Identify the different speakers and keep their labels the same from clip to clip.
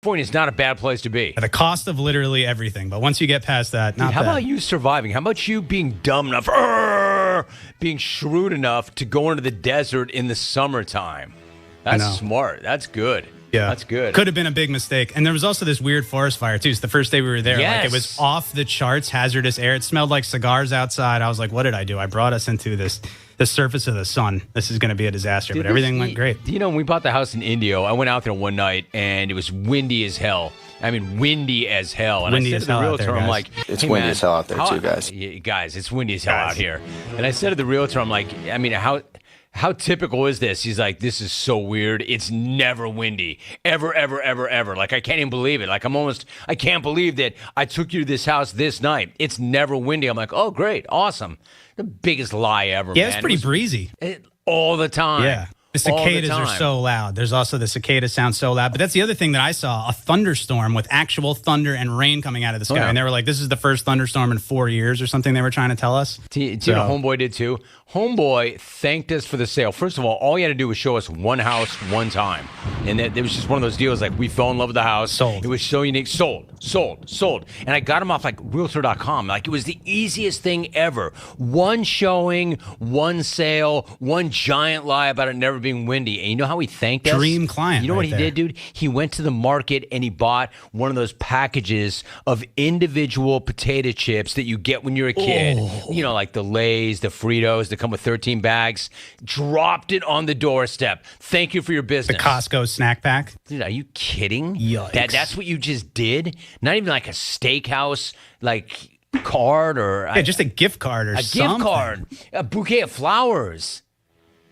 Speaker 1: California is not a bad place to be.
Speaker 2: At the cost of literally everything. But once you get past that, not
Speaker 1: How
Speaker 2: bad.
Speaker 1: about you surviving? How about you being dumb enough, being shrewd enough to go into the desert in the summertime? That's smart. That's good.
Speaker 2: Yeah.
Speaker 1: That's good.
Speaker 2: Could have been a big mistake. And there was also this weird forest fire, too. It's the first day we were there.
Speaker 1: Yes.
Speaker 2: Like, it was off the charts, hazardous air. It smelled like cigars outside. I was like, what did I do? I brought us into the surface of the sun. This is going to be a disaster. But everything went great.
Speaker 1: You know, when we bought the house in Indio, I went out there one night, and it was windy as hell. I mean, windy as hell. And
Speaker 2: windy
Speaker 1: I said to the realtor, I'm like,
Speaker 3: it's windy as hell out there, too, guys.
Speaker 1: Guys, it's windy as hell out here. And I said to the realtor, I'm like, I mean, how typical is this? He's like, this is so weird. It's never windy. Ever, ever, ever, ever. Like, I can't even believe it. Like, I can't believe that I took you to this house this night. It's never windy. I'm like, oh, great. Awesome. The biggest lie ever, man.
Speaker 2: Yeah, it's pretty breezy.
Speaker 1: All the time.
Speaker 2: Yeah. The cicadas are so loud. There's also the cicada sound so loud. But that's the other thing that I saw, a thunderstorm with actual thunder and rain coming out of the sky. And they were like, this is the first thunderstorm in 4 years or something they were trying to tell us.
Speaker 1: Do you know Homeboy did too? Homeboy thanked us for the sale. First of all he had to do was show us one house one time. And it was just one of those deals like we fell in love with the house.
Speaker 2: Sold.
Speaker 1: It was so unique. Sold. And I got him off like Realtor.com. Like it was the easiest thing ever. One showing, one sale, one giant lie about it never being windy. And you know how he thanked us?
Speaker 2: Dream client.
Speaker 1: You know what he did, dude? He went to the market and he bought one of those packages of individual potato chips that you get when you're a kid. Oh. You know, like the Lay's, the Fritos that come with 13 bags. Dropped it on the doorstep. Thank you for your business.
Speaker 2: The Costco snack pack.
Speaker 1: Dude, are you kidding?
Speaker 2: Yikes.
Speaker 1: That's what you just did? Not even like a steakhouse, like card or
Speaker 2: just a gift card or something.
Speaker 1: Gift card, a bouquet of flowers.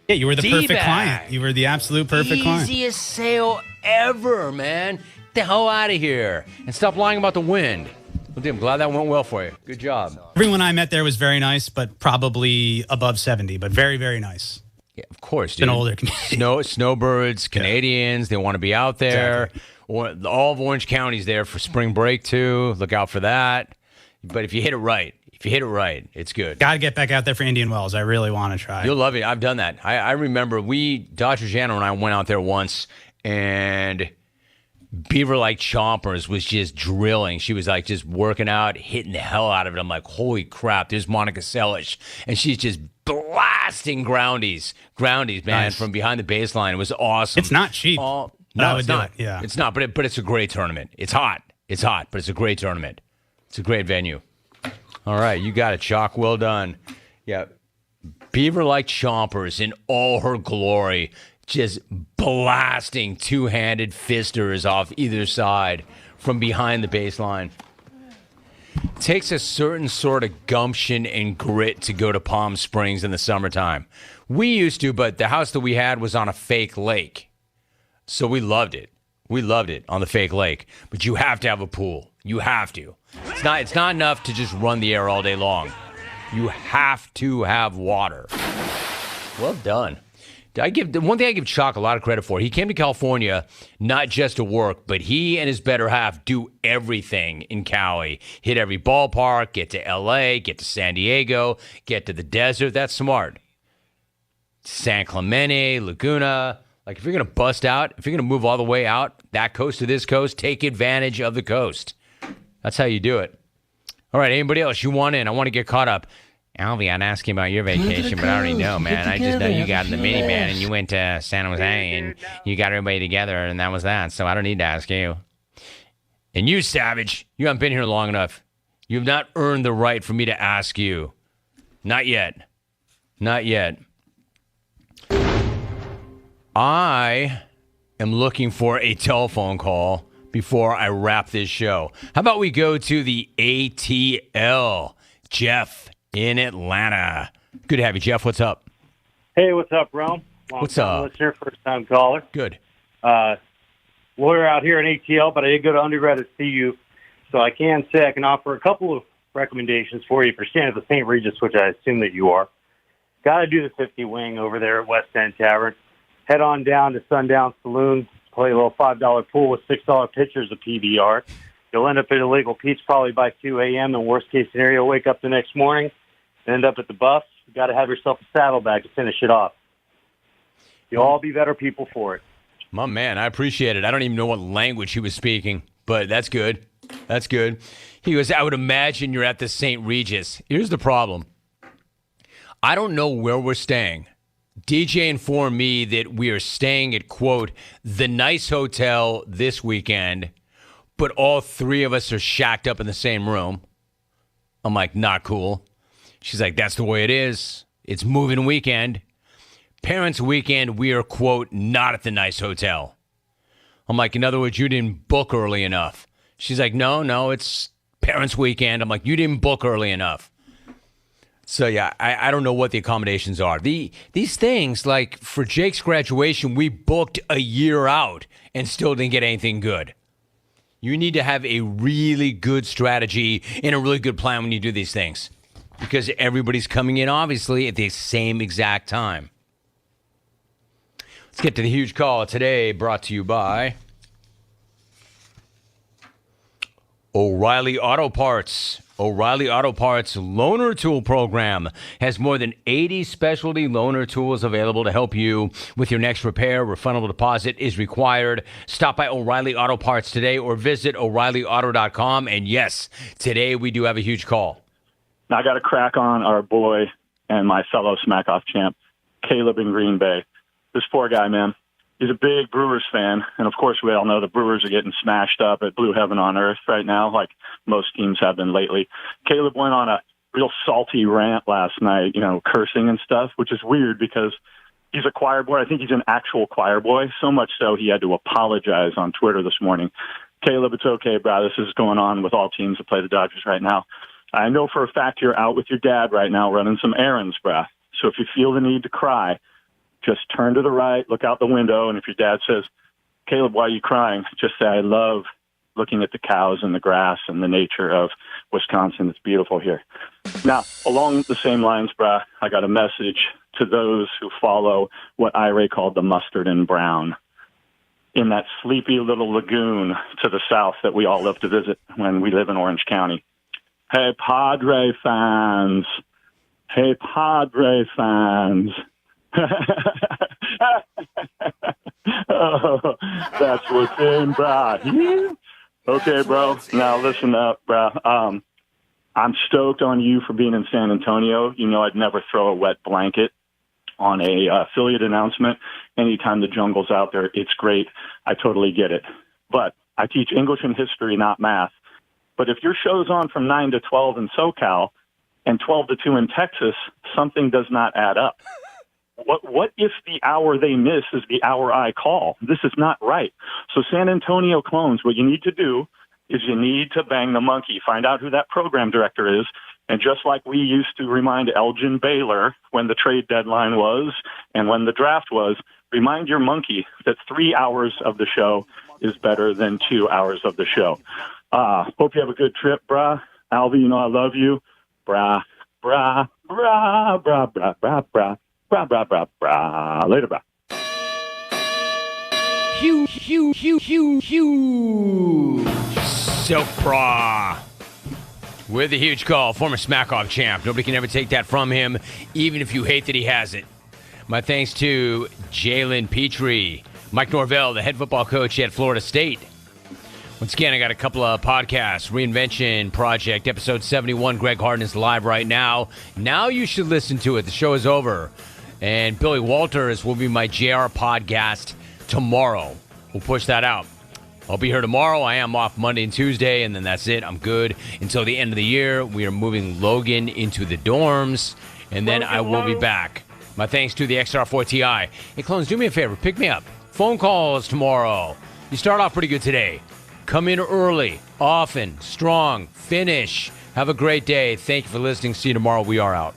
Speaker 2: Yeah, you were the perfect client. You were the absolute perfect client.
Speaker 1: Easiest sale ever, man. Get the hell out of here and stop lying about the wind. Well, dude, I'm glad that went well for you. Good job.
Speaker 2: Everyone I met there was very nice, but probably above 70, but very, very nice.
Speaker 1: Yeah, of course, dude.
Speaker 2: It's an older community.
Speaker 1: Snowbirds, Canadians, they want to be out there.
Speaker 2: Exactly.
Speaker 1: All of Orange County's there for spring break, too. Look out for that. But if you hit it right, it's good.
Speaker 2: Got to get back out there for Indian Wells. I really want to try.
Speaker 1: You'll love it. I've done that. I remember Dr. Jano and I went out there once, and Beaver like Chompers was just drilling. She was like just working out, hitting the hell out of it. I'm like, holy crap, there's Monica Seles. And she's just blasting groundies, man, from behind the baseline. It was awesome.
Speaker 2: It's not cheap.
Speaker 1: No, it's not.
Speaker 2: Yeah.
Speaker 1: It's not, but it's a great tournament. It's hot, but it's a great tournament. It's a great venue. All right, you got it, Chalk. Well done. Yeah, Beaver like Chompers in all her glory, just blasting two-handed fisters off either side from behind the baseline. Takes a certain sort of gumption and grit to go to Palm Springs in the summertime. We used to, but the house that we had was on a fake lake. So we loved it. We loved it on the fake lake. But you have to have a pool. You have to. It's not enough to just run the air all day long. You have to have water. Well done. One thing I give Chalk a lot of credit for. He came to California not just to work, but he and his better half do everything in Cali. Hit every ballpark, get to L.A., get to San Diego, get to the desert. That's smart. San Clemente, Laguna. Like, if you're going to bust out, if you're going to move all the way out, that coast to this coast, take advantage of the coast. That's how you do it. All right, anybody else you want in? I want to get caught up. Alvy, I'd ask you about your vacation, but I already know, man. I just know you got in the minivan and you went to San Jose and you got everybody together and that was that. So I don't need to ask you. And you, Savage, you haven't been here long enough. You have not earned the right for me to ask you. Not yet. Not yet. I am looking for a telephone call before I wrap this show. How about we go to the ATL? Jeff in Atlanta. Good to have you, Jeff. What's up?
Speaker 4: Hey, what's up, Rome?
Speaker 1: What's up?
Speaker 4: Listener, first-time caller.
Speaker 1: Good.
Speaker 4: Lawyer out here in ATL, but I did go to undergrad at CU, so I can say I can offer a couple of recommendations for you if you're staying at the St. Regis, which I assume that you are. Got to do the 50 wing over there at West End Tavern. Head on down to Sundown Saloon, play a little $5 pool with $6 pitchers of PBR. You'll end up at Illegal Pete's probably by 2 a.m. And worst case scenario, wake up the next morning, end up at the Buffs. You got to have yourself a saddlebag to finish it off. You'll all be better people for it.
Speaker 1: My man, I appreciate it. I don't even know what language he was speaking, but that's good. That's good. He goes, I would imagine you're at the St. Regis. Here's the problem. I don't know where we're staying. DJ informed me that we are staying at, quote, the nice hotel this weekend, but all three of us are shacked up in the same room. I'm like, not cool. She's like, that's the way it is. It's moving weekend. Parents' weekend, we are, quote, not at the nice hotel. I'm like, in other words, you didn't book early enough. She's like, no, it's parents' weekend. I'm like, you didn't book early enough. So, yeah, I don't know what the accommodations are. These things, like for Jake's graduation, we booked a year out and still didn't get anything good. You need to have a really good strategy and a really good plan when you do these things, because everybody's coming in, obviously, at the same exact time. Let's get to the huge call today, brought to you by O'Reilly Auto Parts. O'Reilly Auto Parts Loaner Tool Program has more than 80 specialty loaner tools available to help you with your next repair. Refundable deposit is required. Stop by O'Reilly Auto Parts today or visit O'ReillyAuto.com. And yes, today we do have a huge call.
Speaker 5: Now I got to crack on our boy and my fellow Smack Off champ, Caleb in Green Bay. This poor guy, man. He's a big Brewers fan, and of course we all know the Brewers are getting smashed up at blue heaven on earth right now, like most teams have been lately. Caleb went on a real salty rant last night, cursing and stuff, which is weird because he's a choir boy. I think he's an actual choir boy, so much so he had to apologize on Twitter this morning. Caleb, it's okay, bro. This is going on with all teams that play the Dodgers right now. I know for a fact you're out with your dad right now running some errands, bruh. So if you feel the need to cry, just turn to the right, look out the window, and if your dad says, Caleb, why are you crying? Just say, I love looking at the cows and the grass and the nature of Wisconsin. It's beautiful here. Now, along the same lines, brah, I got a message to those who follow what Ira called the mustard and brown in that sleepy little lagoon to the south that we all love to visit when we live in Orange County. Hey, Padre fans. Hey, Padre fans. Oh, that's what's in, brah. Okay, bro. Now listen up, brah. I'm stoked on you for being in San Antonio. You know I'd never throw a wet blanket on a affiliate announcement. Anytime the jungle's out there, it's great. I totally get it. But I teach English and history, not math. But if your show's on from 9 to 12 in SoCal and 12 to 2 in Texas, something does not add up. What if the hour they miss is the hour I call? This is not right. So San Antonio clones, what you need to do is you need to bang the monkey, find out who that program director is, and just like we used to remind Elgin Baylor when the trade deadline was and when the draft was, remind your monkey that 3 hours of the show is better than 2 hours of the show. Hope you have a good trip, brah. Alvy, you know I love you. Brah, brah, brah, brah, brah, brah, brah. Brah, brah, brah, brah. Later, brah.
Speaker 1: Huge. Silk bra. With a huge call, former Smack Off champ. Nobody can ever take that from him, even if you hate that he has it. My thanks to Jalen Petrie, Mike Norvell, the head football coach at Florida State. Once again, I got a couple of podcasts. Reinvention Project, episode 71. Greg Harden is live right now. Now you should listen to it. The show is over. And Billy Walters will be my JR podcast tomorrow. We'll push that out. I'll be here tomorrow. I am off Monday and Tuesday, and then that's it. I'm good until the end of the year. We are moving Logan into the dorms, and then I will be back. My thanks to the XR4 Ti. Hey, clones, do me a favor. Pick me up. Phone calls tomorrow. You start off pretty good today. Come in early, often, strong, finish. Have a great day. Thank you for listening. See you tomorrow. We are out.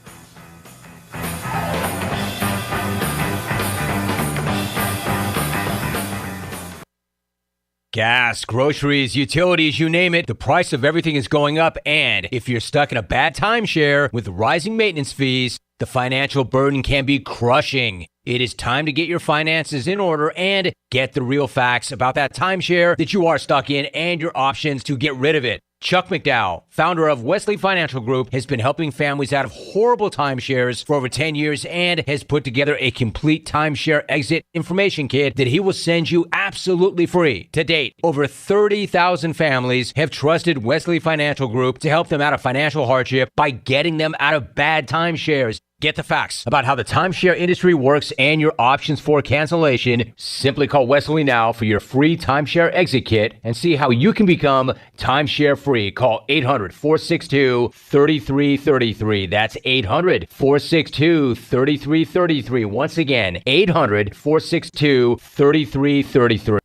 Speaker 1: Gas, groceries, utilities, you name it, the price of everything is going up. And if you're stuck in a bad timeshare with rising maintenance fees, the financial burden can be crushing. It is time to get your finances in order and get the real facts about that timeshare that you are stuck in and your options to get rid of it. Chuck McDowell, founder of Wesley Financial Group, has been helping families out of horrible timeshares for over 10 years and has put together a complete timeshare exit information kit that he will send you absolutely free. To date, over 30,000 families have trusted Wesley Financial Group to help them out of financial hardship by getting them out of bad timeshares. Get the facts about how the timeshare industry works and your options for cancellation. Simply call Wesley now for your free timeshare exit kit and see how you can become timeshare free. Call 800-462-3333. That's 800-462-3333. Once again, 800-462-3333.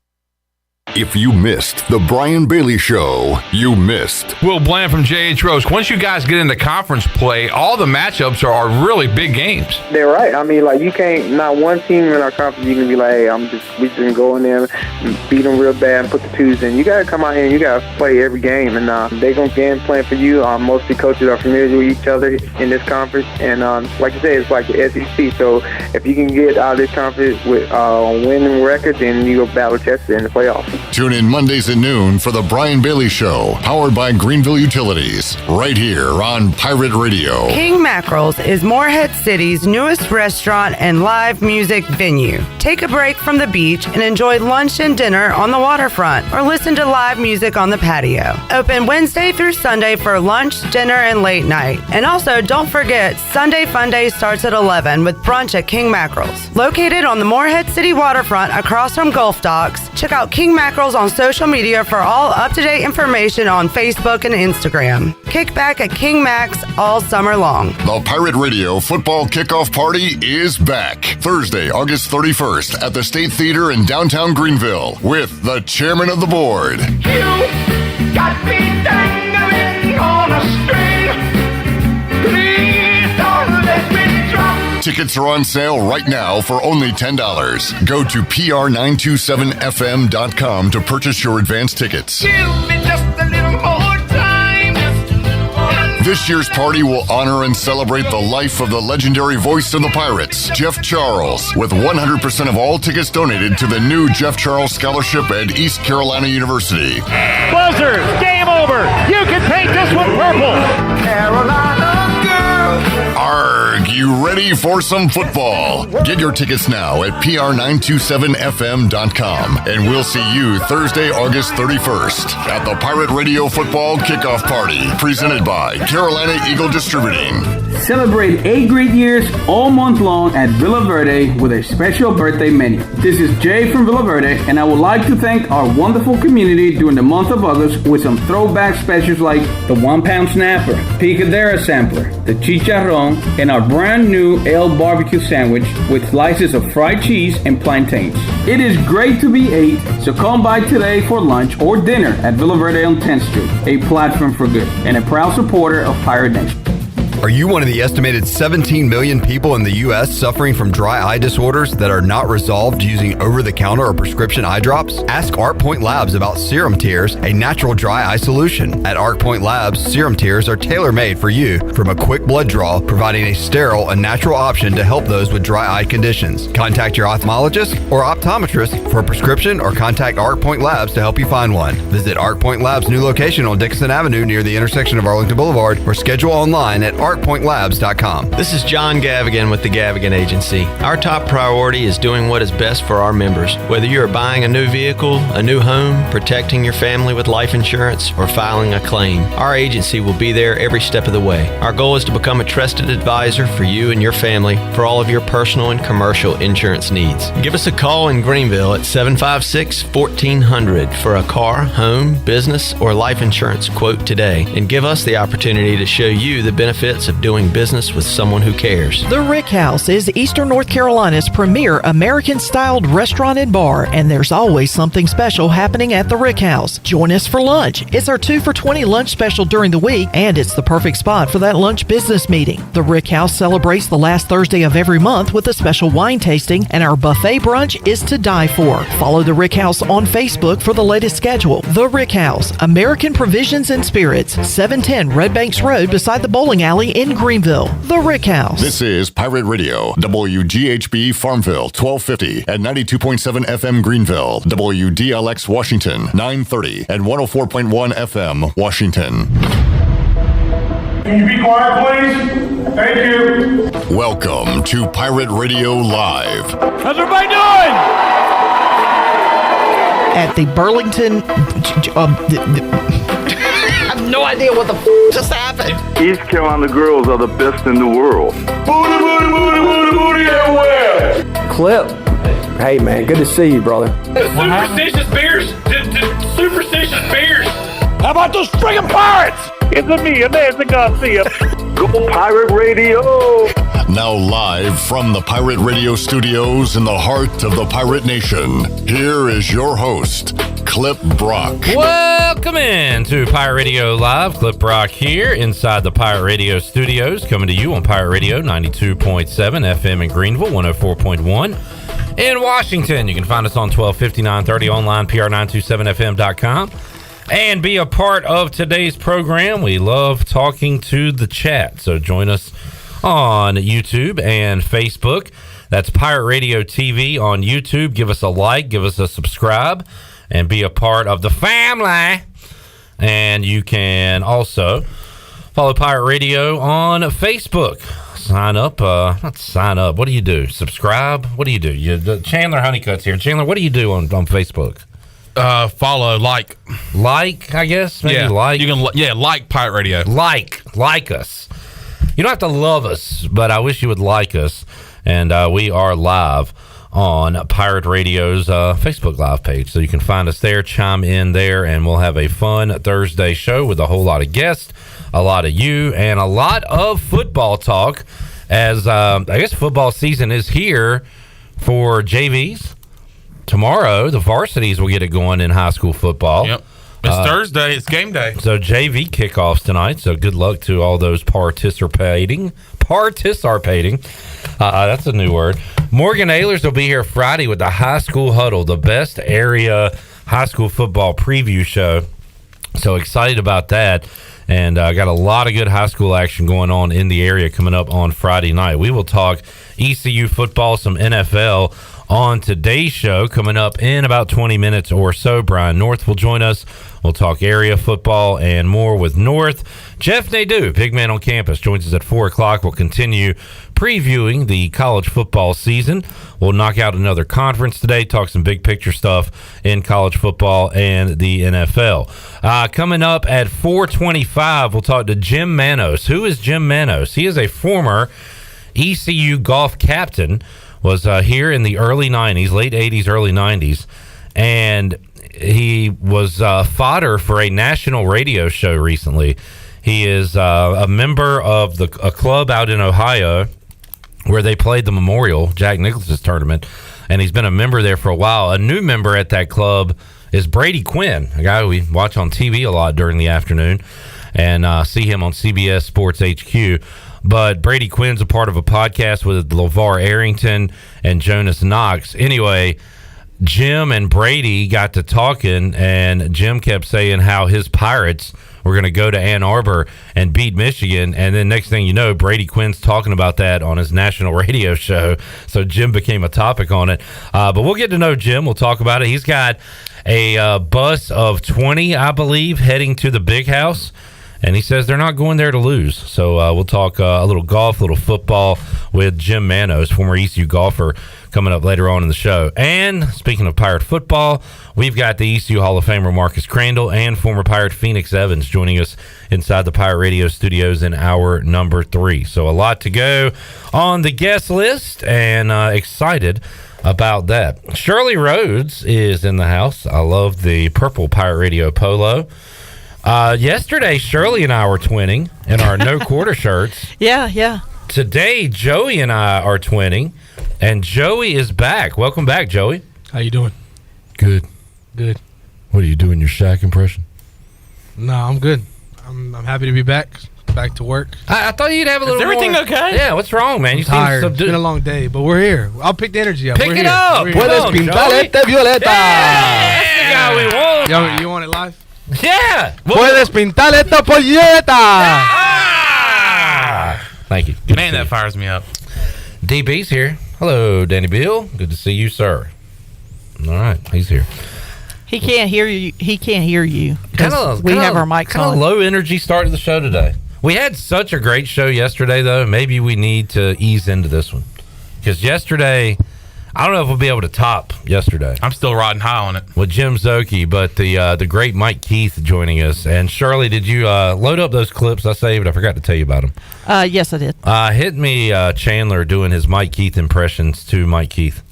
Speaker 6: If you missed the Brian Bailey Show, you missed.
Speaker 7: Will Bland from JH Rose. Once you guys get into conference play, all the matchups are really big games.
Speaker 8: They're right. I mean, like, you can't, not one team in our conference, you can be like, hey, we just gonna go in there and beat them real bad and put the twos in. You got to come out here and you got to play every game. And they're going to game plan for you. Most of the coaches are familiar with each other in this conference. And like you said, it's like the SEC. So if you can get out of this conference with a winning record, then you go battle tested in the playoffs.
Speaker 6: Tune in Mondays at noon for the Brian Bailey Show, powered by Greenville Utilities, right here on Pirate Radio.
Speaker 9: King Mackerel's is Morehead City's newest restaurant and live music venue. Take a break from the beach and enjoy lunch and dinner on the waterfront, or listen to live music on the patio. Open Wednesday through Sunday for lunch, dinner, and late night. And also, don't forget, Sunday Fun Day starts at 11 with brunch at King Mackerel's. Located on the Morehead City waterfront across from Gulf Docks, check out King Mackerel's on social media for all up-to-date information on Facebook and Instagram. Kick back at King Max all summer long.
Speaker 6: The Pirate Radio Football Kickoff Party is back. Thursday, August 31st at the State Theater in downtown Greenville with the chairman of the board.
Speaker 10: You got me dangling on a string. Please don't let me drop.
Speaker 6: Tickets are on sale right now for only $10. Go to pr927fm.com to purchase your advance tickets.
Speaker 10: Give me just a little more time.
Speaker 6: This year's party will honor and celebrate the life of the legendary voice of the Pirates, Jeff Charles, with 100% of all tickets donated to the new Jeff Charles Scholarship at East Carolina University.
Speaker 10: Buzzer, game over. You can paint this one purple. Carolina girl.
Speaker 6: Arg, you ready for some football? Get your tickets now at pr927fm.com, and we'll see you Thursday, August 31st at the Pirate Radio Football Kickoff Party, presented by Carolina Eagle Distributing.
Speaker 11: Celebrate 8 great years all month long at Villa Verde with a special birthday menu. This is Jay from Villa Verde, and I would like to thank our wonderful community during the month of August with some throwback specials like the 1-pound snapper, picadera sampler, the chicharrón, and our brand new El Barbecue sandwich with slices of fried cheese and plantains. It is great to be 8, so come by today for lunch or dinner at Villa Verde on 10th Street, a platform for good, and a proud supporter of Pirate Nation.
Speaker 12: Are you one of the estimated 17 million people in the U.S. suffering from dry eye disorders that are not resolved using over-the-counter or prescription eye drops? Ask ArcPoint Labs about Serum Tears, a natural dry eye solution. At ArcPoint Labs, Serum Tears are tailor-made for you, from a quick blood draw, providing a sterile and natural option to help those with dry eye conditions. Contact your ophthalmologist or optometrist for a prescription, or contact ArcPoint Labs to help you find one. Visit ArcPoint Labs' new location on Dixon Avenue near the intersection of Arlington Boulevard, or schedule online at arcpointlabs.com.
Speaker 13: This is John Gavigan with the Gavigan Agency. Our top priority is doing what is best for our members. Whether you are buying a new vehicle, a new home, protecting your family with life insurance, or filing a claim, our agency will be there every step of the way. Our goal is to become a trusted advisor for you and your family for all of your personal and commercial insurance needs. Give us a call in Greenville at 756-1400 for a car, home, business, or life insurance quote today, and give us the opportunity to show you the benefits of doing business with someone who cares.
Speaker 14: The Rick House is Eastern North Carolina's premier American-styled restaurant and bar, and there's always something special happening at the Rick House. Join us for lunch. It's our 2 for $20 lunch special during the week, and it's the perfect spot for that lunch business meeting. The Rick House celebrates the last Thursday of every month with a special wine tasting, and our buffet brunch is to die for. Follow the Rick House on Facebook for the latest schedule. The Rick House, American Provisions and Spirits, 710 Red Banks Road beside the bowling alley in Greenville, the Rick House.
Speaker 6: This is Pirate Radio, WGHB Farmville, 1250 and 92.7 FM Greenville, WDLX Washington, 930 and 104.1 FM Washington.
Speaker 10: Can you be quiet, please? Thank you.
Speaker 6: Welcome to Pirate Radio Live.
Speaker 10: How's everybody doing?
Speaker 14: At the Burlington... I have no idea what the just happened.
Speaker 15: East Carolina girls are the best in the world.
Speaker 10: Booty, booty, booty, booty, booty everywhere.
Speaker 16: Clip. Hey, man, good to see you, brother.
Speaker 10: Superstitious beers. Superstitious beers. How about those friggin' pirates? It's me, Nancy Garcia.
Speaker 15: Go Pirate Radio.
Speaker 6: Now live from the Pirate Radio studios in the heart of the Pirate Nation, here is your host, Clip Brock.
Speaker 17: Welcome in to Pirate Radio Live. Clip Brock here inside the Pirate Radio studios, coming to you on Pirate Radio 92.7 FM in Greenville, 104.1 in Washington. You can find us on 1250, 930 online, pr927fm.com. And be a part of today's program. We love talking to the chat, so join us on YouTube and Facebook. That's Pirate Radio TV on YouTube. Give us a like, give us a subscribe, and be a part of the family. And you can also follow Pirate Radio on Facebook. Sign up. Not sign up. What do you do? Subscribe? What do you do? Chandler Honeycutt's here. Chandler, what do you do on Facebook?
Speaker 7: Follow, like,
Speaker 17: I guess. Maybe like.
Speaker 7: You can, like Pirate Radio.
Speaker 17: Like us. You don't have to love us, but I wish you would like us. And we are live on Pirate Radio's Facebook Live page, so you can find us there, chime in there, and we'll have a fun Thursday show with a whole lot of guests, a lot of you, and a lot of football talk. As I guess football season is here for JVs. Tomorrow, the varsities will get it going in high school football.
Speaker 7: Yep. It's Thursday. It's game day.
Speaker 17: So JV kickoffs tonight. So good luck to all those participating. That's a new word. Morgan Ehlers will be here Friday with the High School Huddle, the best area high school football preview show. So excited about that. And got a lot of good high school action going on in the area coming up on Friday night. We will talk ECU football, some NFL on today's show coming up in about 20 minutes or so. Brian North will join us. We'll talk area football and more with North. Jeff Nadu, big man on campus, joins us at 4 o'clock. We'll continue previewing the college football season. We'll knock out another conference today, talk some big picture stuff in college football and the NFL. Coming up at 4:25, we'll talk to Jim Manos. Who is Jim Manos? He is a former ECU golf captain, was here in the early 90s, late 80s, early 90s, and he was fodder for a national radio show recently. He is a member of a club out in Ohio where they played the Memorial, Jack Nicklaus's tournament, and he's been a member there for a while. A new member at that club is Brady Quinn, a guy we watch on TV a lot during the afternoon and see him on CBS Sports HQ. But Brady Quinn's a part of a podcast with LeVar Arrington and Jonas Knox. Anyway, Jim and Brady got to talking, and Jim kept saying how his Pirates were going to go to Ann Arbor and beat Michigan. And then next thing you know, Brady Quinn's talking about that on his national radio show. So Jim became a topic on it. But we'll get to know Jim. We'll talk about it. He's got a bus of 20, I believe, heading to the Big House. And he says they're not going there to lose. So we'll talk a little golf, a little football with Jim Manos, former ECU golfer, coming up later on in the show. And speaking of Pirate football, we've got the ECU Hall of Famer Marcus Crandell and former Pirate Phoenix Evans joining us inside the Pirate Radio studios in hour number 3. So a lot to go on the guest list, and excited about that. Shirley Rhodes is in the house. I love the purple Pirate Radio polo. Yesterday, Shirley and I were twinning in our no quarter shirts.
Speaker 14: Yeah.
Speaker 17: Today, Joey and I are twinning, and Joey is back. Welcome back, Joey.
Speaker 18: How you doing?
Speaker 17: Good. What are you doing? Your Shaq impression?
Speaker 18: No, I'm good. I'm happy to be back to work.
Speaker 17: I thought you'd have a little.
Speaker 18: Is everything
Speaker 17: more.
Speaker 18: okay?
Speaker 17: Yeah. What's wrong, man?
Speaker 18: I'm
Speaker 17: you
Speaker 18: tired.
Speaker 17: seem
Speaker 18: It's
Speaker 17: subdued.
Speaker 18: been a long day, but we're here. I'll pick the energy up.
Speaker 17: Pick
Speaker 18: we're
Speaker 17: it
Speaker 18: here.
Speaker 17: up.
Speaker 18: We're here.
Speaker 17: Puedes
Speaker 16: pintarle violeta.
Speaker 17: Yeah, that's the guy we want.
Speaker 18: You want it live?
Speaker 17: Yeah.
Speaker 16: Puedes pintarle esta polleta.
Speaker 17: Thank you. Good
Speaker 19: Man, that fires me up.
Speaker 17: DB's here. Hello, Danny Bill. Good to see you, sir. All right, he's here.
Speaker 14: He can't hear you. He can't hear you.
Speaker 17: We
Speaker 14: have our mics on.
Speaker 17: Low energy start to the show today. We had such a great show yesterday, though. Maybe we need to ease into this one because yesterday, I don't know if we'll be able to top yesterday.
Speaker 19: I'm still riding high on it
Speaker 17: with Jim Zoki, but the great Mike Keith joining us. And Shirley, did you load up those clips I saved? I forgot to tell you about them.
Speaker 14: Yes, I did.
Speaker 17: Hit me, Chandler, doing his Mike Keith impressions to Mike Keith.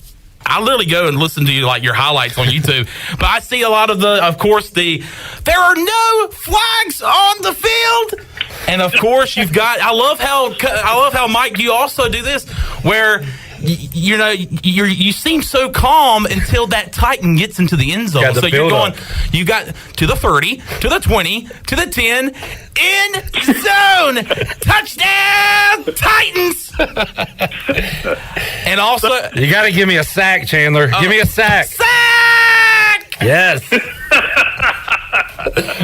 Speaker 19: I literally go and listen to your highlights on YouTube, but I see a lot of there are no flags on the field, and of course you've got. I love how Mike, you also do this where. You seem so calm until that Titan gets into the end zone. So you're going, you got to the 30, to the 20, to the 10, end zone, touchdown, Titans. And also,
Speaker 17: you got to give me a sack, Chandler. Give me a sack.
Speaker 19: Sack.
Speaker 17: Yes.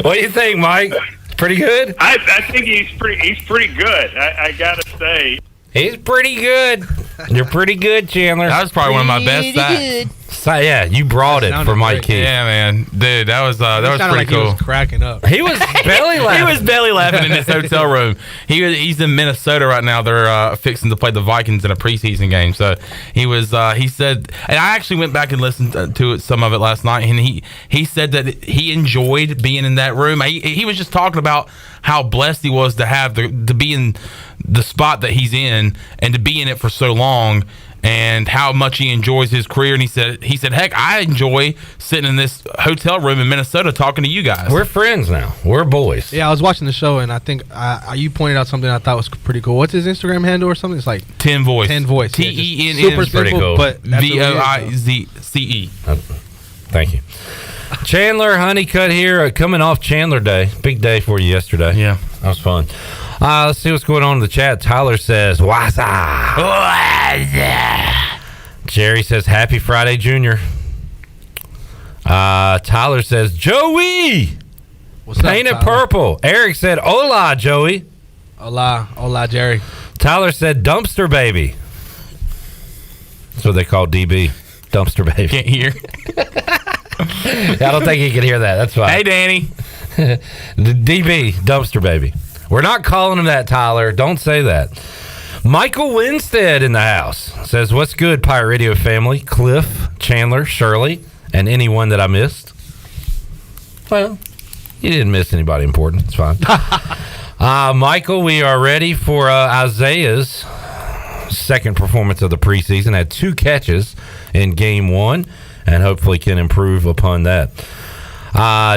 Speaker 17: What do you think, Mike? Pretty good.
Speaker 20: I think he's pretty good. I gotta say.
Speaker 17: He's pretty good. You're pretty good, Chandler.
Speaker 19: That was probably one of my best stats.
Speaker 17: Yeah, you brought it for Mike Keith.
Speaker 19: Yeah, man, dude, that was pretty
Speaker 18: like
Speaker 19: cool.
Speaker 18: He was cracking up.
Speaker 17: He was belly laughing.
Speaker 19: He was belly laughing in his hotel room. He's in Minnesota right now. They're fixing to play the Vikings in a preseason game. So he was. He said, and I actually went back and listened to some of it last night, and he said that he enjoyed being in that room. He was just talking about how blessed he was to be in the spot that he's in and to be in it for so long. And how much he enjoys his career, and he said, "Heck, I enjoy sitting in this hotel room in Minnesota talking to you guys.
Speaker 17: We're friends now. We're boys."
Speaker 18: Yeah, I was watching the show, and I think you pointed out something I thought was pretty cool. What's his Instagram handle or something? It's like
Speaker 19: 10 Voice.
Speaker 18: 10 Voice.
Speaker 19: TENN.
Speaker 18: Super
Speaker 19: Is pretty
Speaker 18: simple,
Speaker 19: cool.
Speaker 18: but
Speaker 19: VOIZCE.
Speaker 17: Thank you, Chandler Honeycutt here, coming off Chandler Day. Big day for you yesterday.
Speaker 19: Yeah,
Speaker 17: that was fun. Let's see what's going on in the chat. Tyler says, "Waza." Jerry says, "Happy Friday, Junior." Tyler says, "Joey,
Speaker 18: what's
Speaker 17: paint
Speaker 18: up,
Speaker 17: it purple." Eric said, "Hola, Joey."
Speaker 18: Hola, Jerry.
Speaker 17: Tyler said, "Dumpster baby." That's what they call DB, dumpster baby.
Speaker 19: Can't hear.
Speaker 17: I don't think he can hear that. That's fine.
Speaker 19: Hey, Danny.
Speaker 17: The DB, dumpster baby. We're not calling him that, Tyler. Don't say that. Michael Winstead in the house says, "What's good, Pirate Radio family? Cliff, Chandler, Shirley, and anyone that I missed." Well, you didn't miss anybody important. It's fine. Michael, we are ready for Isaiah's second performance of the preseason. Had 2 catches in game 1 and hopefully can improve upon that.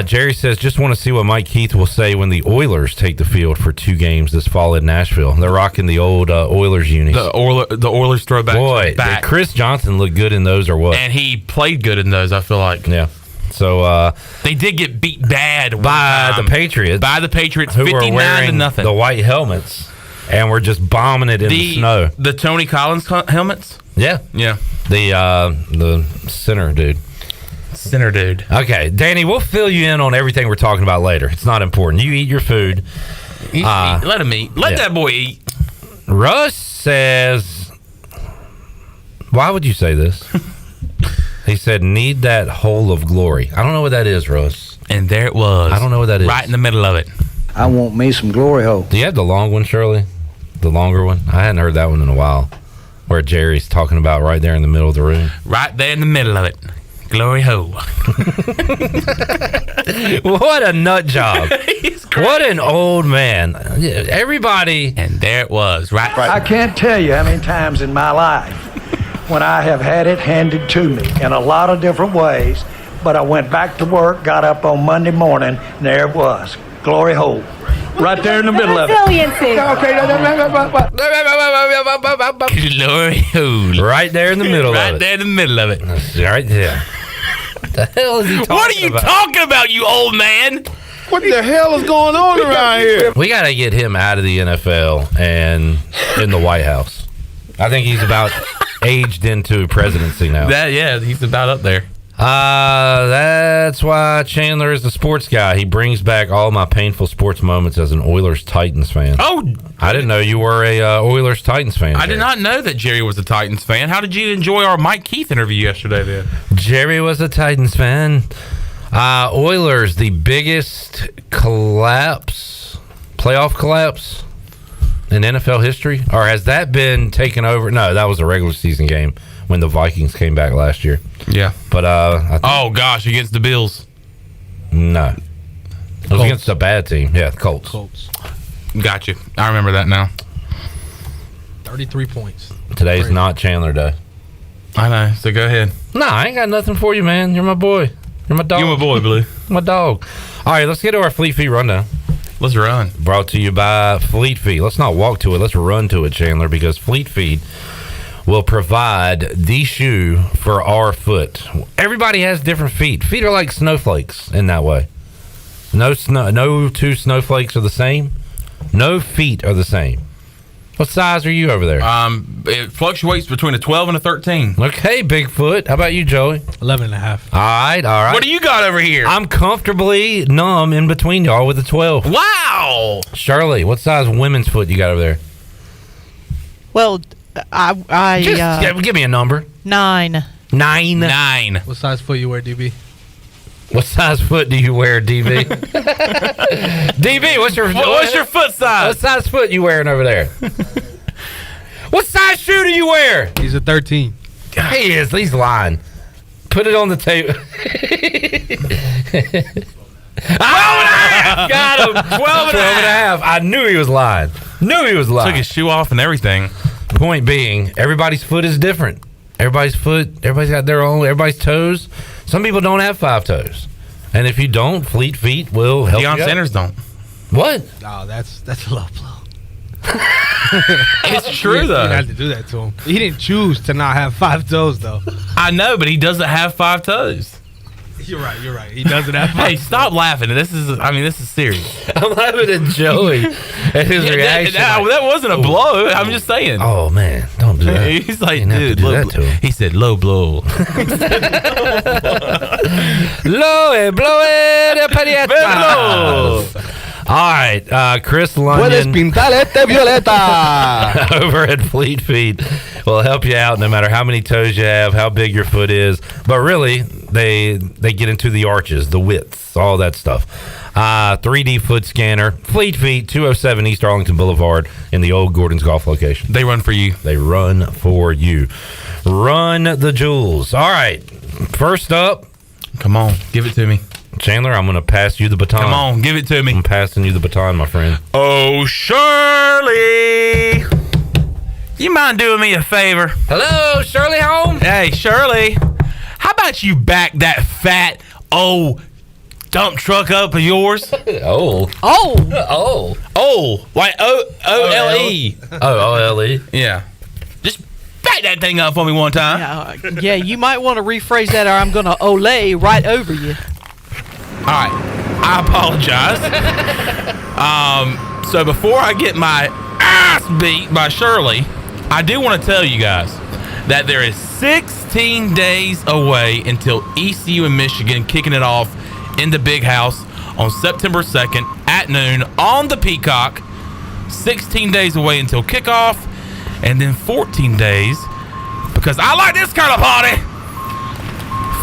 Speaker 17: Jerry says, "Just want to see what Mike Keith will say when the Oilers take the field for 2 games this fall in Nashville." They're rocking the old Oilers unis.
Speaker 19: The Oilers throwback.
Speaker 17: Boy, did Chris Johnson look good in those or what?
Speaker 19: And he played good in those, I feel like.
Speaker 17: Yeah. So
Speaker 19: they did get beat bad
Speaker 17: by the Patriots.
Speaker 19: By the Patriots,
Speaker 17: who
Speaker 19: 59
Speaker 17: were wearing
Speaker 19: to nothing.
Speaker 17: The white helmets, and we're just bombing it in the snow.
Speaker 19: The Tony Collins helmets?
Speaker 17: Yeah.
Speaker 19: Yeah.
Speaker 17: The center dude.
Speaker 19: Center dude.
Speaker 17: Okay, Danny, we'll fill you in on everything we're talking about later. It's not important. You eat your food.
Speaker 19: Let him eat. Let that boy eat.
Speaker 17: Russ says, why would you say this? He said, "Need that hole of glory." I don't know what that is, Russ.
Speaker 19: And there it was.
Speaker 17: I don't know what that is.
Speaker 19: Right in the middle of it.
Speaker 16: I want me some glory hole.
Speaker 17: Do you have the long one, Shirley? The longer one? I hadn't heard that one in a while. Where Jerry's talking about right there in the middle of the room.
Speaker 19: Right there in the middle of it. Glory hole.
Speaker 17: What a nut job. What an old man. Everybody.
Speaker 19: And there it was. Right.
Speaker 21: I can't tell you how many times in my life when I have had it handed to me in a lot of different ways, but I went back to work, got up on Monday morning, and there it was. Glory hole. Right there in the middle of it.
Speaker 19: Glory hole.
Speaker 17: Right there in the middle of it.
Speaker 19: Right there in the middle of it.
Speaker 17: Right there. The hell is he talking about?
Speaker 19: What are you talking about, you old man?
Speaker 22: What the hell is going on around here?
Speaker 17: We got to get him out of the NFL and in the White House. I think he's about aged into presidency now.
Speaker 19: He's about up there.
Speaker 17: That's why Chandler is the sports guy. He brings back all my painful sports moments as an Oilers-Titans fan.
Speaker 19: Oh,
Speaker 17: I didn't know you were a Oilers-Titans fan.
Speaker 19: I did not know that Jerry was a Titans fan. How did you enjoy our Mike Keith interview yesterday then?
Speaker 17: Jerry was a Titans fan. Oilers, the biggest playoff collapse in NFL history? Or has that been taken over? No, that was a regular season game when the Vikings came back last year.
Speaker 19: Yeah.
Speaker 17: But
Speaker 19: oh gosh, against the Bills.
Speaker 17: No. It was against a bad team. Yeah, Colts.
Speaker 19: Gotcha. I remember that now.
Speaker 18: 33 points.
Speaker 17: Today's not Chandler Day.
Speaker 19: I know, so go ahead.
Speaker 17: No, I ain't got nothing for you, man. You're my boy. You're my dog.
Speaker 19: You're my boy, Blue.
Speaker 17: My dog. All right, let's get to our Fleet Feet rundown.
Speaker 19: Let's run.
Speaker 17: Brought to you by Fleet Feet. Let's not walk to it. Let's run to it, Chandler, because Fleet Feet will provide the shoe for our foot. Everybody has different feet. Feet are like snowflakes in that way. No two snowflakes are the same. No feet are the same. What size are you over there?
Speaker 19: It fluctuates between a 12 and a 13.
Speaker 17: Okay, Bigfoot. How about you, Joey?
Speaker 18: 11 and a half.
Speaker 17: All right.
Speaker 19: What do you got over here?
Speaker 17: I'm comfortably numb in between y'all with a 12.
Speaker 19: Wow.
Speaker 17: Shirley, what size women's foot you got over there?
Speaker 14: Well,
Speaker 17: give me a number.
Speaker 14: 9.
Speaker 17: 9.
Speaker 18: What size foot you wear, DB?
Speaker 17: What size foot do you wear, DB? DB, what's your
Speaker 19: foot size?
Speaker 17: What size foot you wearing over there? What size shoe do you wear?
Speaker 18: He's a 13.
Speaker 17: He is. He's lying. Put it on the table. 12 and a half. Got him. 12 and a half. I knew he was lying.
Speaker 19: Took his shoe off and everything.
Speaker 17: Point being, everybody's foot is different. Everybody's got their own. Everybody's toes. Some people don't have 5 toes, and if you don't, Fleet Feet will help
Speaker 19: Deion
Speaker 17: you out.
Speaker 19: Sanders don't.
Speaker 17: What?
Speaker 18: Oh, that's a low blow.
Speaker 19: It's true though.
Speaker 18: You had to do that to him. He didn't choose to not have 5 toes though.
Speaker 19: I know, but he doesn't have 5 toes.
Speaker 18: You're right. He doesn't have 5
Speaker 19: Hey, stop laughing. This is serious.
Speaker 17: I'm laughing at Joey and his reaction.
Speaker 19: That wasn't a blow. I'm just saying.
Speaker 17: Oh man, don't do that.
Speaker 19: He's like,
Speaker 17: dude,
Speaker 19: low
Speaker 17: that to him.
Speaker 19: He said low blow.
Speaker 17: Low blow All right, Chris Lunyon
Speaker 22: violeta.
Speaker 17: over at Fleet Feet will help you out no matter how many toes you have, how big your foot is. But really, they get into the arches, the widths, all that stuff. 3D foot scanner, Fleet Feet, 207 East Arlington Boulevard in the old Gordon's Golf location.
Speaker 19: They run for you.
Speaker 17: Run the jewels. All right, first up.
Speaker 19: Come on, give it to me.
Speaker 17: Chandler, I'm going to pass you the baton.
Speaker 19: Come on, give it to me.
Speaker 17: I'm passing you the baton, my friend.
Speaker 19: Oh, Shirley. You mind doing me a favor?
Speaker 17: Hello, Shirley home?
Speaker 19: Hey, Shirley. How about you back that fat, old dump truck up of yours?
Speaker 17: Like
Speaker 19: O-L-E.
Speaker 17: O-L-E?
Speaker 19: Yeah. Just back that thing up for me one time.
Speaker 14: Yeah, you might want to rephrase that or I'm going to olay right over you.
Speaker 19: All right, I apologize. So before I get my ass beat by Shirley, I do want to tell you guys that there is 16 days away until ECU and Michigan kicking it off in the Big House on September 2nd at noon on the Peacock. 16 days away until kickoff, and then 14 days, because I like this kind of party.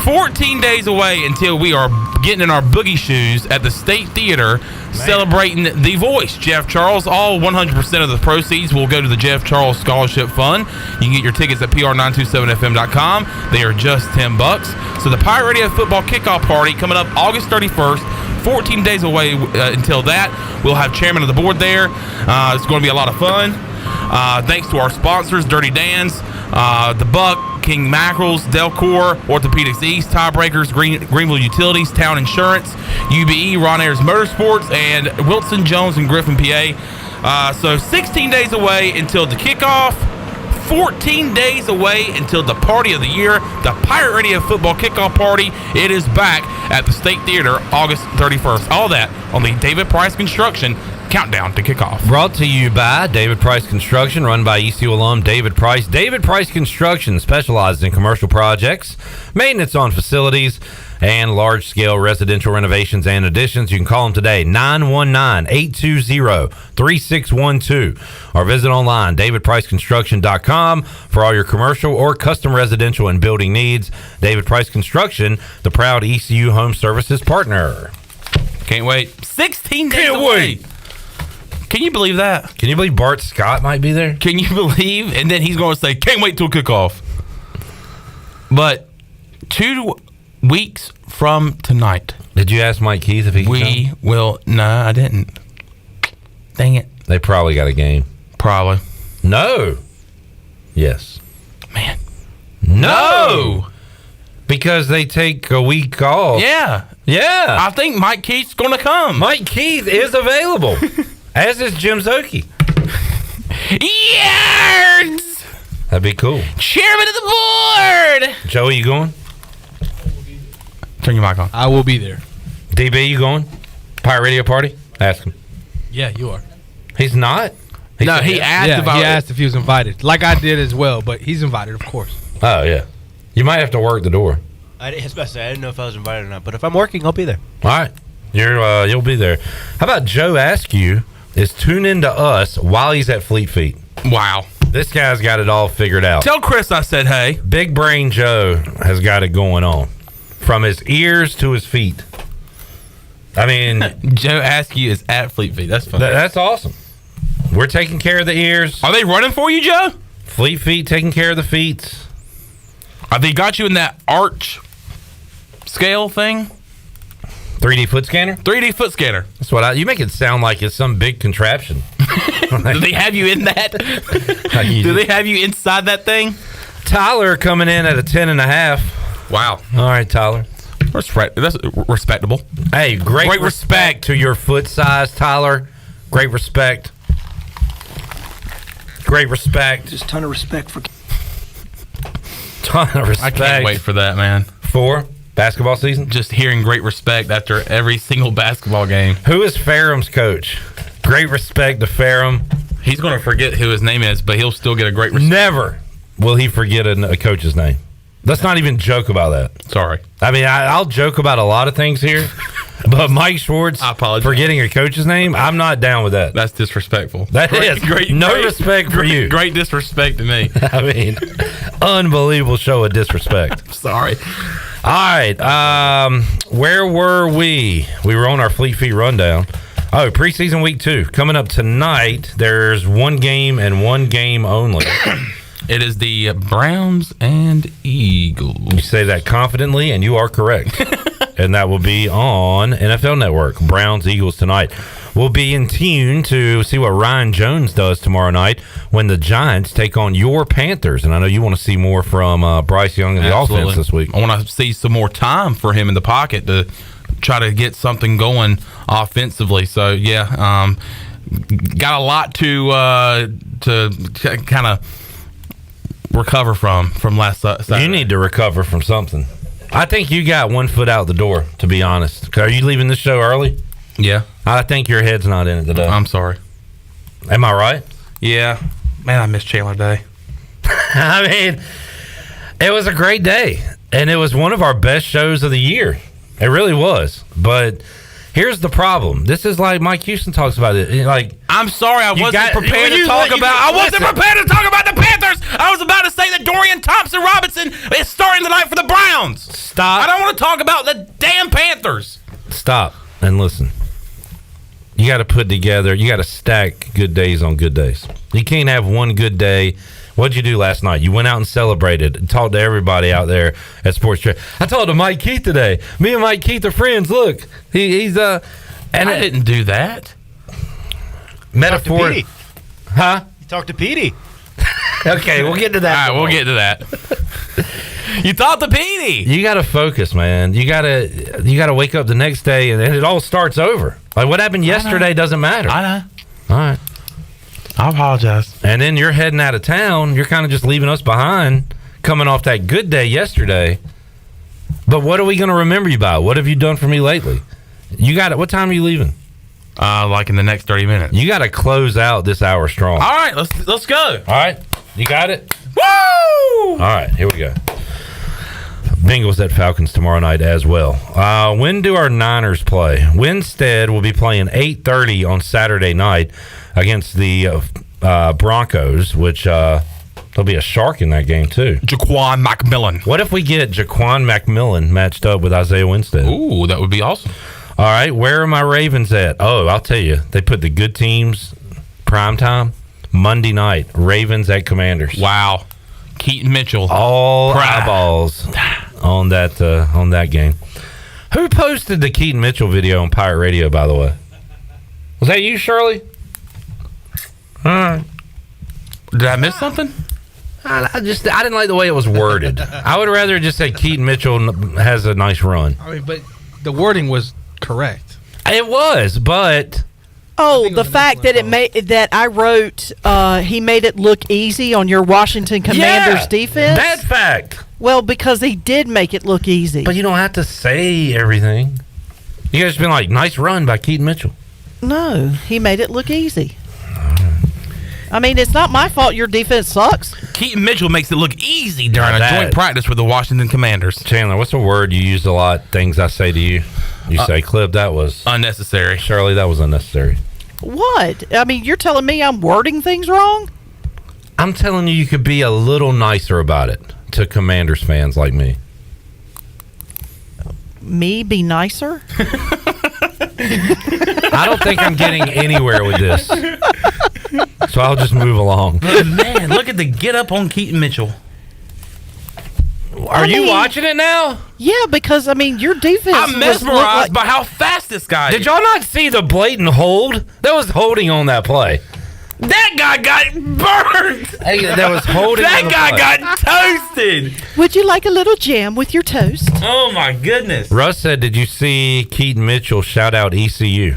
Speaker 19: 14 days away until we are getting in our boogie shoes at the State Theater celebrating The Voice. Jeff Charles, all 100% of the proceeds will go to the Jeff Charles Scholarship Fund. You can get your tickets at pr927fm.com. They are just $10. So the Pirate Radio Football Kickoff Party coming up August 31st. 14 days away until that. We'll have chairman of the board there. It's going to be a lot of fun. Thanks to our sponsors, Dirty Dan's, The Buck, King Mackerels, Delcor, Orthopedics East, Tiebreakers, Greenville Utilities, Town Insurance, UBE, Ron Ayers Motorsports, and Wilson Jones and Griffin, PA. So 16 days away until the kickoff. 14 days away until the party of the year, the Pirate Radio Football Kickoff Party. It is back at the State Theater August 31st. All that on the David Price Construction countdown to kickoff.
Speaker 17: Brought to you by David Price Construction, run by ECU alum David Price. David Price Construction specializes in commercial projects, maintenance on facilities, and large-scale residential renovations and additions. You can call them today, 919-820-3612, or visit online, davidpriceconstruction.com, for all your commercial or custom residential and building needs. David Price Construction, the proud ECU Home Services partner.
Speaker 19: Can't wait. 16 days away. Can you believe that?
Speaker 17: Can you believe Bart Scott might be there?
Speaker 19: Can you believe? And then he's going to say, can't wait till kickoff. But 2 weeks from tonight.
Speaker 17: Did you ask Mike Keith if he can come?
Speaker 19: No, I didn't. Dang it.
Speaker 17: They probably got a game.
Speaker 19: Probably.
Speaker 17: No. Yes.
Speaker 19: Man.
Speaker 17: No. Because they take a week off.
Speaker 19: Yeah.
Speaker 17: Yeah.
Speaker 19: I think Mike Keith's going to come.
Speaker 17: Mike Keith is available. As is Jim Zoki.
Speaker 19: Yards!
Speaker 17: That'd be cool.
Speaker 19: Chairman of the board!
Speaker 17: Joey, you going?
Speaker 19: Turn your mic on.
Speaker 18: I will be there.
Speaker 17: DB, you going? Pirate Radio Party? Ask him.
Speaker 18: Yeah, you are.
Speaker 17: He's not?
Speaker 19: He asked
Speaker 18: if he was invited. Like I did as well, but he's invited, of course.
Speaker 17: Oh, yeah. You might have to work the door.
Speaker 2: I didn't know if I was invited or not, but if I'm working, I'll be there.
Speaker 17: All right. You'll be there. How about Joe Askew is tuned into us while he's at Fleet Feet?
Speaker 19: Wow.
Speaker 17: This guy's got it all figured out.
Speaker 19: Tell Chris I said hey.
Speaker 17: Big Brain Joe has got it going on. From his ears to his feet. I mean...
Speaker 19: Joe Askew is at Fleet Feet. That's funny.
Speaker 17: That's awesome. We're taking care of the ears.
Speaker 19: Are they running for you, Joe?
Speaker 17: Fleet Feet taking care of the feet.
Speaker 19: Have they got you in that arch scale thing?
Speaker 17: 3D foot scanner?
Speaker 19: 3D foot scanner.
Speaker 17: That's what you make it sound like it's some big contraption.
Speaker 19: Do they have you in that? Do they have you inside that thing?
Speaker 17: Tyler coming in at a 10.5.
Speaker 19: Wow.
Speaker 17: All right, Tyler.
Speaker 19: That's respectable.
Speaker 17: Hey, great respect to your foot size, Tyler. Great respect. Great respect.
Speaker 2: Just ton of respect for...
Speaker 17: Ton of respect.
Speaker 19: I can't wait for that, man.
Speaker 17: For basketball season?
Speaker 19: Just hearing great respect after every single basketball game.
Speaker 17: Who is Ferrum's coach? Great respect to Ferrum.
Speaker 19: He's going to forget who his name is, but he'll still get a great respect.
Speaker 17: Never will he forget a coach's name. Let's not even joke about that.
Speaker 19: Sorry.
Speaker 17: I mean, I'll joke about a lot of things here, but Mike Schwartz forgetting a coach's name, I'm not down with that.
Speaker 19: That's disrespectful.
Speaker 17: That is
Speaker 19: great.
Speaker 17: Respect for you.
Speaker 19: Great disrespect to me.
Speaker 17: I mean, unbelievable show of disrespect.
Speaker 19: Sorry.
Speaker 17: All right. Where were we? We were on our Fleet Feet rundown. Oh, preseason week 2 coming up tonight. There's one game and one game only.
Speaker 19: It is the Browns and Eagles.
Speaker 17: You say that confidently, and you are correct. And that will be on NFL Network. Browns, Eagles tonight. We'll be in tune to see what Ryan Jones does tomorrow night when the Giants take on your Panthers. And I know you want to see more from Bryce Young in the offense this week.
Speaker 19: I want to see some more time for him in the pocket to try to get something going offensively. So, yeah, got a lot to kind of recover from last Saturday.
Speaker 17: You need to recover from something. I think you got one foot out the door, to be honest. Are you leaving this show early?
Speaker 19: Yeah.
Speaker 17: I think your head's not in it today.
Speaker 19: I'm sorry.
Speaker 17: Am I right?
Speaker 19: Yeah. Man, I miss Chandler Day.
Speaker 17: I mean, it was a great day. And it was one of our best shows of the year. It really was. But here's the problem. This is like Mike Houston talks about it. Like,
Speaker 19: I'm sorry, I wasn't prepared to talk about. I wasn't prepared to talk about the Panthers. I was about to say that Dorian Thompson-Robinson is starting tonight for the Browns.
Speaker 17: Stop.
Speaker 19: I don't want to talk about the damn Panthers.
Speaker 17: Stop and listen. You got to put together. You got to stack good days on good days. You can't have one good day. What'd you do last night? You went out and celebrated and talked to everybody out there at Sports Trade. I talked to Mike Keith today. Me and Mike Keith are friends. Look, he's and
Speaker 19: I didn't do that.
Speaker 17: Metaphor, huh?
Speaker 2: You talked to Petey.
Speaker 17: Okay, we'll get to that.
Speaker 19: All right, we'll get to that. You talked to Petey.
Speaker 17: You got to focus, man. You got to wake up the next day and it all starts over. Like what happened yesterday doesn't matter.
Speaker 19: I know.
Speaker 17: All right.
Speaker 19: I apologize.
Speaker 17: And then you're heading out of town. You're kind of just leaving us behind, coming off that good day yesterday. But what are we going to remember you by? What have you done for me lately? You got it. What time are you leaving?
Speaker 19: like in the next 30 minutes.
Speaker 17: You got to close out this hour strong.
Speaker 19: All right, let's go.
Speaker 17: All right, you got it.
Speaker 19: Woo!
Speaker 17: All right, here we go. Bengals at Falcons tomorrow night as well. When do our Niners play? Winstead will be playing 8:30 on Saturday night against the Broncos, which there'll be a shark in that game too.
Speaker 19: Jaquan McMillan.
Speaker 17: What if we get Jaquan McMillan matched up with Isaiah Winstead?
Speaker 19: Ooh, that would be awesome.
Speaker 17: All right, where are my Ravens at? Oh, I'll tell you. They put the good teams primetime Monday night. Ravens at Commanders.
Speaker 19: Wow. Keaton Mitchell.
Speaker 17: All eyeballs on that game. Who posted the Keaton Mitchell video on Pirate Radio, by the way? Was that you, Shirley? All right.
Speaker 19: Did I miss something?
Speaker 17: I didn't like the way it was worded. I would rather just say Keaton Mitchell has a nice run.
Speaker 18: I mean, but the wording was correct.
Speaker 17: It was, but
Speaker 14: Oh, the fact that I wrote he made it look easy on your Washington Commanders defense.
Speaker 17: That fact.
Speaker 14: Well, because he did make it look easy.
Speaker 17: But you don't have to say everything. You guys been like, nice run by Keaton Mitchell.
Speaker 14: No, he made it look easy. I mean, it's not my fault your defense sucks.
Speaker 19: Keaton Mitchell makes it look easy during a joint practice with the Washington Commanders.
Speaker 17: Chandler, what's a word you used a lot? Things I say to you. You say, Clip, that was
Speaker 19: unnecessary.
Speaker 17: Shirley, that was unnecessary.
Speaker 14: What? I mean, you're telling me I'm wording things wrong?
Speaker 17: I'm telling you could be a little nicer about it to Commanders fans like me.
Speaker 14: Me be nicer?
Speaker 17: I don't think I'm getting anywhere with this. So I'll just move along.
Speaker 19: Man, look at the get up on Keaton Mitchell.
Speaker 17: Are you watching it now?
Speaker 14: Yeah, because, I mean, your defense
Speaker 19: I'm mesmerized by how fast this guy is.
Speaker 17: Did y'all not see the blatant hold? There was holding on that play.
Speaker 19: That guy got burned.
Speaker 17: Hey, that was holding.
Speaker 19: That guy got toasted.
Speaker 14: Would you like a little jam with your toast?
Speaker 19: Oh, my goodness.
Speaker 17: Russ said, did you see Keaton Mitchell shout out ECU?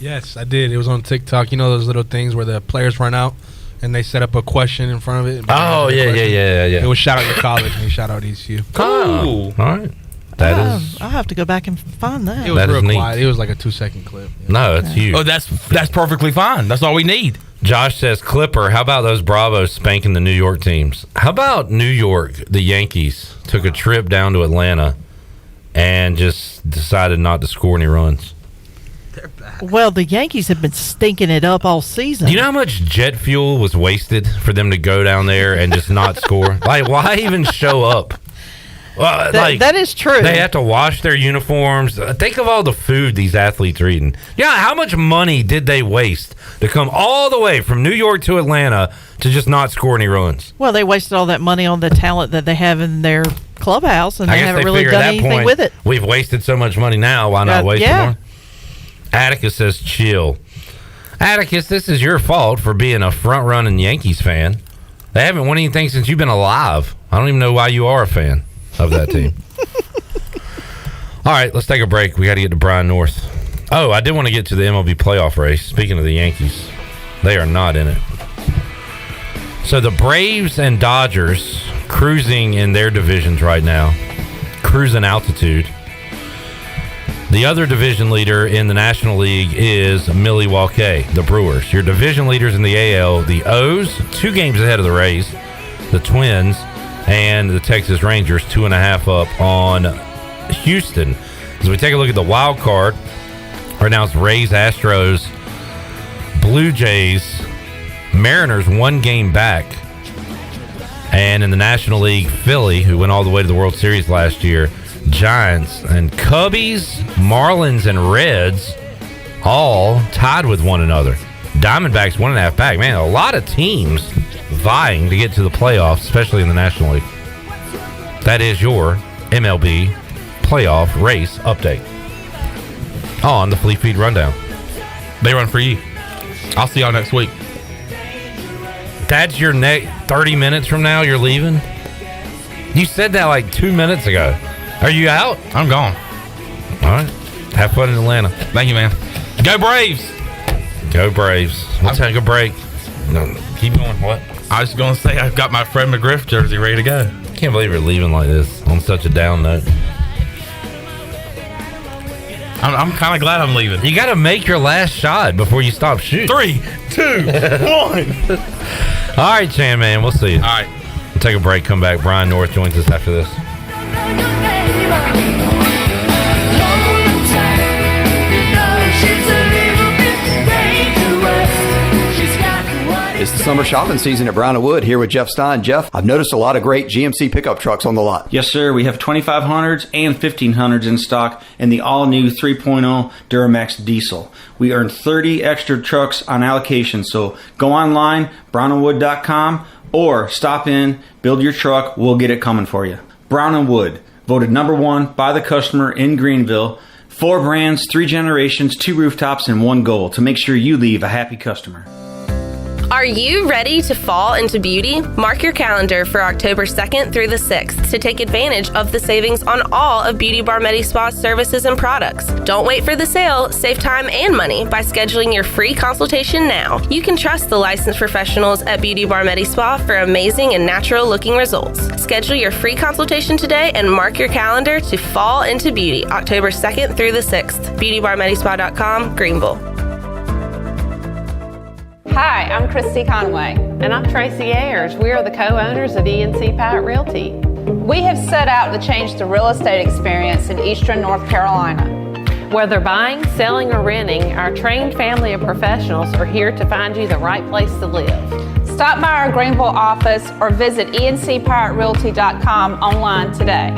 Speaker 18: Yes, I did. It was on TikTok. You know those little things where the players run out and they set up a question in front of it?
Speaker 17: Oh, yeah.
Speaker 18: It was shout out your college and he shout out ECU.
Speaker 17: Oh, all right.
Speaker 14: I'll have to go back and find that.
Speaker 18: It was real quiet. It was like a 2-second clip.
Speaker 17: No, it's huge.
Speaker 19: Oh, that's perfectly fine. That's all we need.
Speaker 17: Josh says, Clipper, how about those Bravos spanking the New York teams? How about New York, the Yankees, took a trip down to Atlanta and just decided not to score any runs?
Speaker 14: Well, the Yankees have been stinking it up all season.
Speaker 17: Do you know how much jet fuel was wasted for them to go down there and just not score? Like, why even show up? Well,
Speaker 14: that is true.
Speaker 17: They have to wash their uniforms. Think of all the food these athletes are eating. Yeah, how much money did they waste to come all the way from New York to Atlanta to just not score any runs?
Speaker 14: Well, they wasted all that money on the talent that they have in their clubhouse, and they haven't really done anything with it.
Speaker 17: We've wasted so much money now. Why not waste more? Atticus says, chill. Atticus, this is your fault for being a front-running Yankees fan. They haven't won anything since you've been alive. I don't even know why you are a fan of that team. All right, let's take a break. We got to get to Brian North. Oh, I did want to get to the MLB playoff race. Speaking of the Yankees, they are not in it. So the Braves and Dodgers cruising in their divisions right now, cruising altitude. The other division leader in the National League is Milwaukee, the Brewers. Your division leaders in the AL, the O's, 2 games ahead of the Rays, the Twins, and the Texas Rangers, 2.5 up on Houston. As we take a look at the wild card, right now it's Rays, Astros, Blue Jays, Mariners 1 game back. And in the National League, Philly, who went all the way to the World Series last year, Giants and Cubbies, Marlins, and Reds all tied with one another. Diamondbacks 1.5 back. Man, a lot of teams vying to get to the playoffs, especially in the National League. That is your MLB playoff race update on the Fleet Feed Rundown.
Speaker 19: They run for you. I'll see y'all next week.
Speaker 17: That's your 30 minutes from now you're leaving? You said that like 2 minutes ago. Are you out?
Speaker 19: I'm gone.
Speaker 17: All right. Have fun in Atlanta.
Speaker 19: Thank you, man. Go Braves.
Speaker 17: Go Braves. We'll take a break. No, keep going. What?
Speaker 19: I was going to say I've got my Fred McGriff jersey ready to go.
Speaker 17: Can't believe we're leaving like this on such a down note.
Speaker 19: I'm kind of glad I'm leaving.
Speaker 17: You got to make your last shot before you stop shooting.
Speaker 19: 3, 2, 1.
Speaker 17: All right, Chan Man, we'll see you.
Speaker 19: All right.
Speaker 17: We'll take a break, come back. Brian North joins us after this.
Speaker 12: It's the summer shopping season at Brown & Wood. Here with Jeff Stein. Jeff, I've noticed a lot of great GMC pickup trucks on the lot.
Speaker 3: Yes, sir. We have 2500s and 1500s in stock and the all-new 3.0 Duramax diesel. We earned 30 extra trucks on allocation, so go online, brownandwood.com, or stop in, build your truck, we'll get it coming for you. Brown & Wood, voted #1 by the customer in Greenville. 4 brands, 3 generations, 2 rooftops, and 1 goal to make sure you leave a happy customer.
Speaker 4: Are you ready to fall into beauty? Mark your calendar for October 2nd through the 6th to take advantage of the savings on all of Beauty Bar Medi Spa's services and products. Don't wait for the sale. Save time and money by scheduling your free consultation now. You can trust the licensed professionals at Beauty Bar Medi Spa for amazing and natural looking results. Schedule your free consultation today and mark your calendar to fall into beauty October 2nd through the 6th. BeautyBarMedispa.com, Greenville.
Speaker 23: Hi, I'm Christy Conway. And I'm Tracy Ayers. We are the co-owners of E&C Pirate Realty. We have set out to change the real estate experience in Eastern North Carolina.
Speaker 24: Whether buying, selling, or renting, our trained family of professionals are here to find you the right place to live.
Speaker 23: Stop by our Greenville office or visit encpiraterealty.com online today.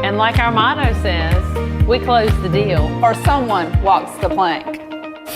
Speaker 24: And like our motto says, we close the deal.
Speaker 23: Or someone walks the plank.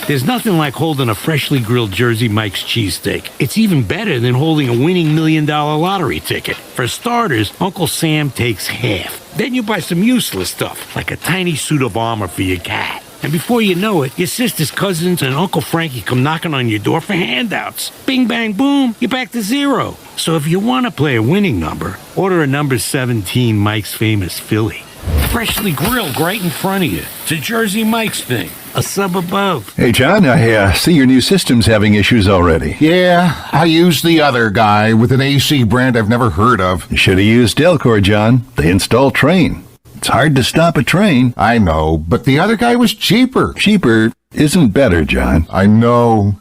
Speaker 25: There's nothing like holding a freshly grilled Jersey Mike's cheesesteak. It's even better than holding a winning $1 million lottery ticket. For starters, Uncle Sam takes half. Then you buy some useless stuff, like a tiny suit of armor for your cat. And before you know it, your sister's cousins and Uncle Frankie come knocking on your door for handouts. Bing, bang, boom, you're back to zero. So if you want to play a winning number, order a number 17 Mike's Famous Philly. Freshly grilled right in front of you. It's a Jersey Mike's thing. A sub above.
Speaker 26: Hey, John, I see your new system's having issues already.
Speaker 27: Yeah, I used the other guy with an AC brand I've never heard of.
Speaker 26: You should have used Delcor, John. They install Train. It's hard to stop a train.
Speaker 27: I know, but the other guy was cheaper.
Speaker 26: Cheaper isn't better, John.
Speaker 27: I know.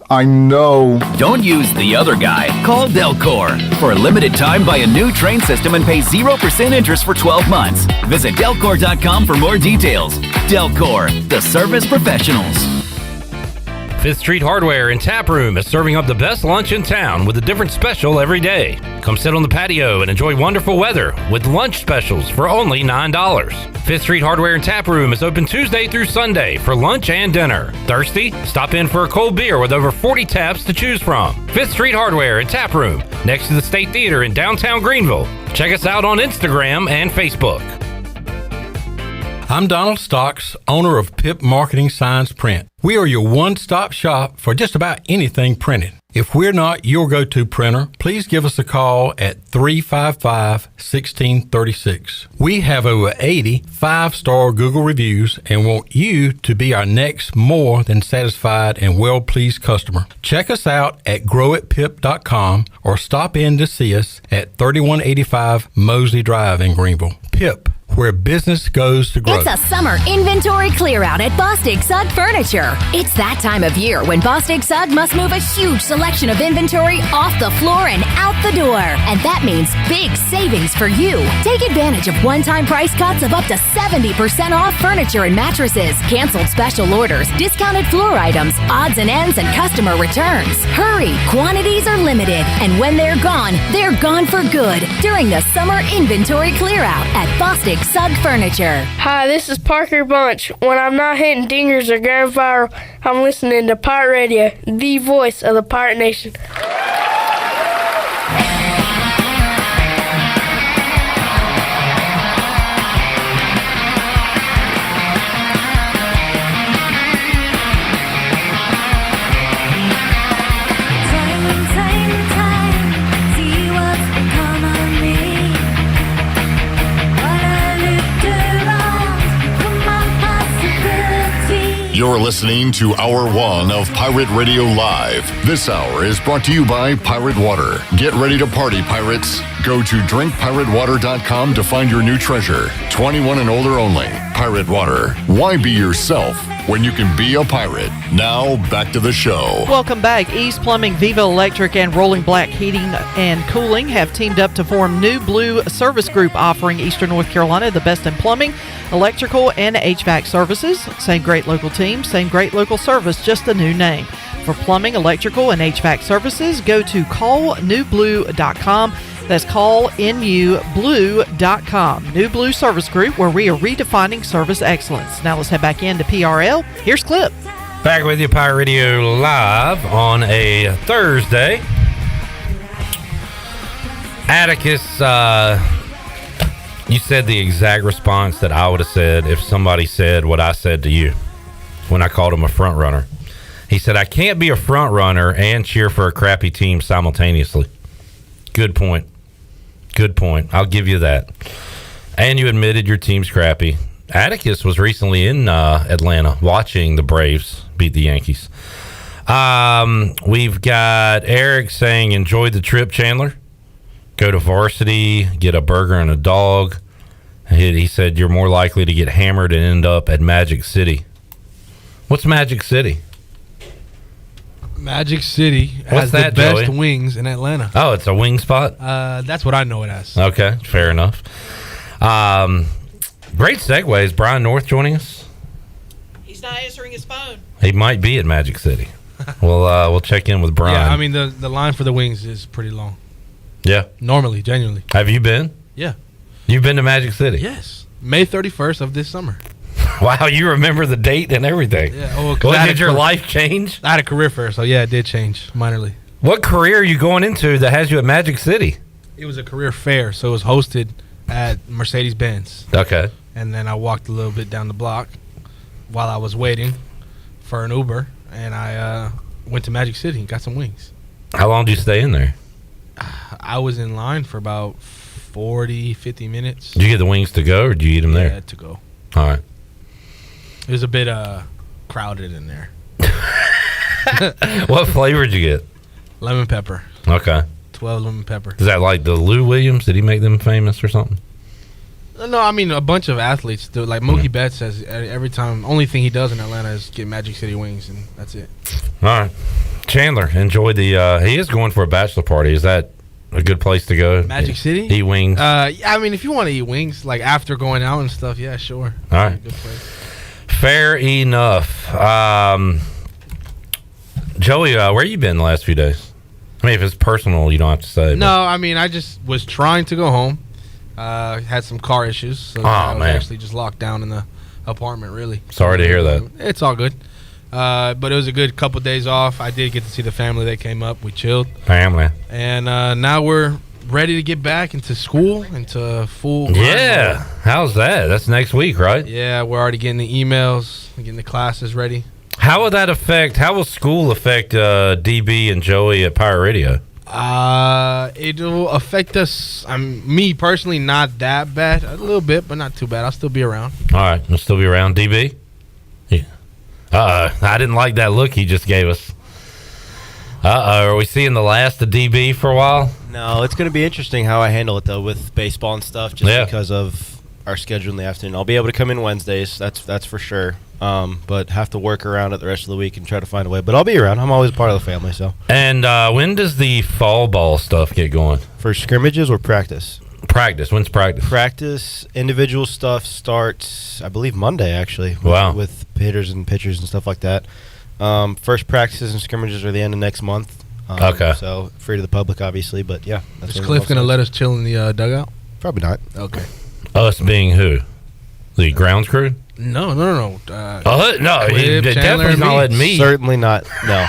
Speaker 28: Don't use the other guy. Call Delcor. For a limited time, buy a new Train system and pay 0% interest for 12 months. Visit Delcor.com for more details. Delcor, the service professionals.
Speaker 17: 5th Street Hardware and Tap Room is serving up the best lunch in town with a different special every day. Come sit on the patio and enjoy wonderful weather with lunch specials for only $9. 5th Street Hardware and Tap Room is open Tuesday through Sunday for lunch and dinner. Thirsty? Stop in for a cold beer with over 40 taps to choose from. 5th Street Hardware and Tap Room, next to the State Theater in downtown Greenville. Check us out on Instagram and Facebook.
Speaker 29: I'm Donald Stocks, owner of Pip Marketing Signs Print. We are your one-stop shop for just about anything printed. If we're not your go-to printer, please give us a call at 355-1636. We have over 80 5-star Google reviews and want you to be our next more than satisfied and well-pleased customer. Check us out at growitpip.com or stop in to see us at 3185 Mosley Drive in Greenville. Pip, where business goes to grow.
Speaker 30: It's a summer inventory clear out at Bostic Sugg Furniture. It's that time of year when Bostic Sugg must move a huge selection of inventory off the floor and out the door. And that means big savings for you. Take advantage of one-time price cuts of up to 70% off furniture and mattresses, canceled special orders, discounted floor items, odds and ends, and customer returns. Hurry, quantities are limited. And when they're gone for good during the summer inventory clear out at Bostic Sugg Furniture.
Speaker 31: Hi, this is Parker Bunch. When I'm not hitting dingers or going viral, I'm listening to Pirate Radio, the voice of the Pirate Nation.
Speaker 27: You're listening to Hour 1 of Pirate Radio Live. This hour is brought to you by Pirate Water. Get ready to party, pirates. Go to drinkpiratewater.com to find your new treasure. 21 and older only. Pirate Water. Why be yourself when you can be a pirate? Now, back to the show.
Speaker 14: Welcome back. East Plumbing, Viva Electric, and Rolling Black Heating and Cooling have teamed up to form New Blue Service Group, offering Eastern North Carolina the best in plumbing, electrical, and HVAC services. Same great local team, same great local service, just a new name. For plumbing, electrical, and HVAC services, go to callnewblue.com. That's callnublue.com. New Blue Service Group, where we are redefining service excellence. Now let's head back into PRL. Here's Clip.
Speaker 17: Back with you, Pirate Radio Live on a Thursday. Atticus, you said the exact response that I would have said if somebody said what I said to you when I called him a front runner. He said, I can't be a front runner and cheer for a crappy team simultaneously. Good point. Good point. I'll give you that. And you admitted your team's crappy. Atticus was recently in Atlanta watching the Braves beat the Yankees. We've got Eric saying, enjoy the trip, Chandler. Go to Varsity, get a burger and a dog. He said you're more likely to get hammered and end up at Magic City. What's Magic City?
Speaker 18: Magic City has the best wings in Atlanta.
Speaker 17: Oh, it's a wing spot?
Speaker 18: That's what I know it as.
Speaker 17: Okay, fair enough. Great segue. Is Brian North joining us?
Speaker 14: He's not answering his phone.
Speaker 17: He might be at Magic City. We'll check in with Brian.
Speaker 18: Yeah, I mean, the line for the wings is pretty long.
Speaker 17: Yeah.
Speaker 18: Normally, genuinely.
Speaker 17: Have you been?
Speaker 18: Yeah.
Speaker 17: You've been to Magic City?
Speaker 18: Yes. May 31st of this summer.
Speaker 17: Wow, you remember the date and everything.
Speaker 18: Yeah. Well,
Speaker 17: did your life change?
Speaker 18: I had a career fair, so yeah, it did change minorly.
Speaker 17: What career are you going into that has you at Magic City?
Speaker 18: It was a career fair, so it was hosted at Mercedes-Benz.
Speaker 17: Okay.
Speaker 18: And then I walked a little bit down the block while I was waiting for an Uber, and I went to Magic City and got some wings.
Speaker 17: How long did you stay in there?
Speaker 18: I was in line for about 40, 50 minutes.
Speaker 17: Did you get the wings to go, or did you eat them there?
Speaker 18: Yeah, to go.
Speaker 17: All right.
Speaker 18: It was a bit crowded in there.
Speaker 17: What flavor did you get?
Speaker 18: Lemon pepper.
Speaker 17: Okay.
Speaker 18: 12 lemon pepper.
Speaker 17: Is that like the Lou Williams? Did he make them famous or something?
Speaker 18: No, I mean, a bunch of athletes do. Like Mookie Betts says every time, only thing he does in Atlanta is get Magic City wings, and that's it.
Speaker 17: All right. Chandler, enjoy the he is going for a bachelor party. Is that a good place to go?
Speaker 18: Magic City?
Speaker 17: Eat wings?
Speaker 18: I mean, if you want to eat wings, like after going out and stuff, yeah, sure.
Speaker 17: All right.
Speaker 18: Good place.
Speaker 17: Fair enough. Joey, where you been the last few days? I mean, if it's personal, you don't have to say.
Speaker 18: No, I mean, I just was trying to go home. Had some car issues, so I was actually just locked down in the apartment, really.
Speaker 17: Sorry to hear that.
Speaker 18: It's all good. But it was a good couple days off. I did get to see the family. They came up. We chilled.
Speaker 17: Family.
Speaker 18: And now we're ready to get back into school, into full.
Speaker 17: Yeah. How's that? That's next week, right?
Speaker 18: Yeah, we're already getting the emails, getting the classes ready.
Speaker 17: How will that affect? How will school affect DB and Joey at Pirate Radio?
Speaker 18: It'll affect us. Me personally, not that bad. A little bit, but not too bad. I'll still be around.
Speaker 17: All right, you'll still be around, DB. Yeah. I didn't like that look he just gave us. Are we seeing the last of DB for a while?
Speaker 2: No, it's going to be interesting how I handle it though with baseball and stuff, just because of our schedule in the afternoon. I'll be able to come in Wednesdays. That's for sure. But have to work around it the rest of the week and try to find a way. But I'll be around. I'm always part of the family. So.
Speaker 17: And when does the fall ball stuff get going?
Speaker 2: For scrimmages or practice?
Speaker 17: Practice. When's practice?
Speaker 2: Practice. Individual stuff starts, I believe, Monday actually.
Speaker 17: Wow.
Speaker 2: With hitters and pitchers and stuff like that. First practices and scrimmages are the end of next month.
Speaker 17: Okay.
Speaker 2: So free to the public, obviously. But yeah.
Speaker 18: Is Cliff going to let us chill in the dugout?
Speaker 2: Probably not.
Speaker 18: Okay.
Speaker 17: Us being who? The grounds crew?
Speaker 18: No.
Speaker 17: No,
Speaker 18: Cliff,
Speaker 17: definitely not letting me.
Speaker 2: Certainly not. No.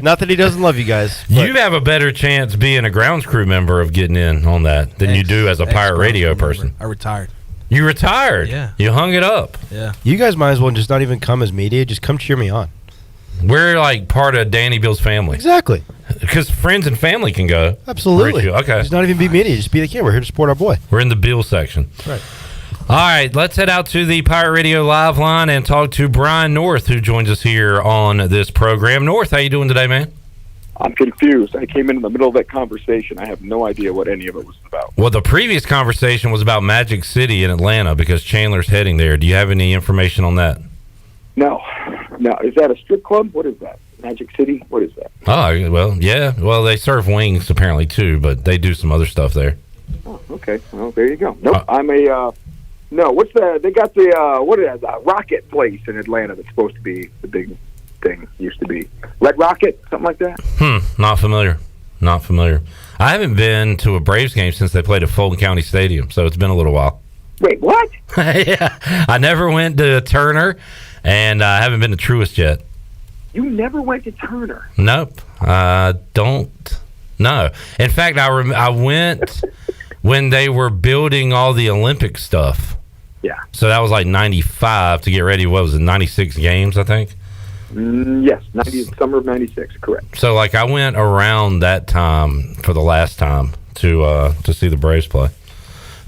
Speaker 2: Not that he doesn't love you guys.
Speaker 17: You have a better chance being a grounds crew member of getting in on that than you do as a Pirate Radio person.
Speaker 18: I retired.
Speaker 17: You retired?
Speaker 18: Yeah.
Speaker 17: You hung it up?
Speaker 18: Yeah.
Speaker 2: You guys might as well just not even come as media. Just come cheer me on.
Speaker 17: We're like part of Danny Bill's family.
Speaker 2: Exactly.
Speaker 17: Because friends and family can go.
Speaker 2: Absolutely.
Speaker 17: Okay.
Speaker 2: Just not even be media. Just be like, yeah, we're here to support our boy.
Speaker 17: We're in the Bill section.
Speaker 2: Right.
Speaker 17: All right, let's head out to the Pirate Radio Live line and talk to Brian North, who joins us here on this program. North, how you doing today, man?
Speaker 1: I'm confused. I came in the middle of that conversation. I have no idea what any of it was about.
Speaker 17: Well, the previous conversation was about Magic City in Atlanta because Chandler's heading there. Do you have any information on that?
Speaker 1: No. Is that a strip club? What is that? Magic City? What is that?
Speaker 17: Oh, well, yeah. Well, they serve wings apparently too, but they do some other stuff there.
Speaker 1: Oh, okay. Well, there you go. Nope. I'm a. No. What's the? They got the what is that? Rocket place in Atlanta that's supposed to be the big thing. Used to be Red Rocket, something like that.
Speaker 17: Not familiar. I haven't been to a Braves game since they played at Fulton County Stadium, so it's been a little while.
Speaker 1: Wait, what?
Speaker 17: Yeah, I never went to Turner, and I haven't been to Truist yet.
Speaker 1: You never went to Turner?
Speaker 17: Nope. I don't know. In fact, I went when they were building all the Olympic stuff.
Speaker 1: Yeah.
Speaker 17: So that was like 95 to get ready. What was it, 96 games, I think?
Speaker 1: Yes, summer of 96, correct.
Speaker 17: So, like, I went around that time for the last time to see the Braves play.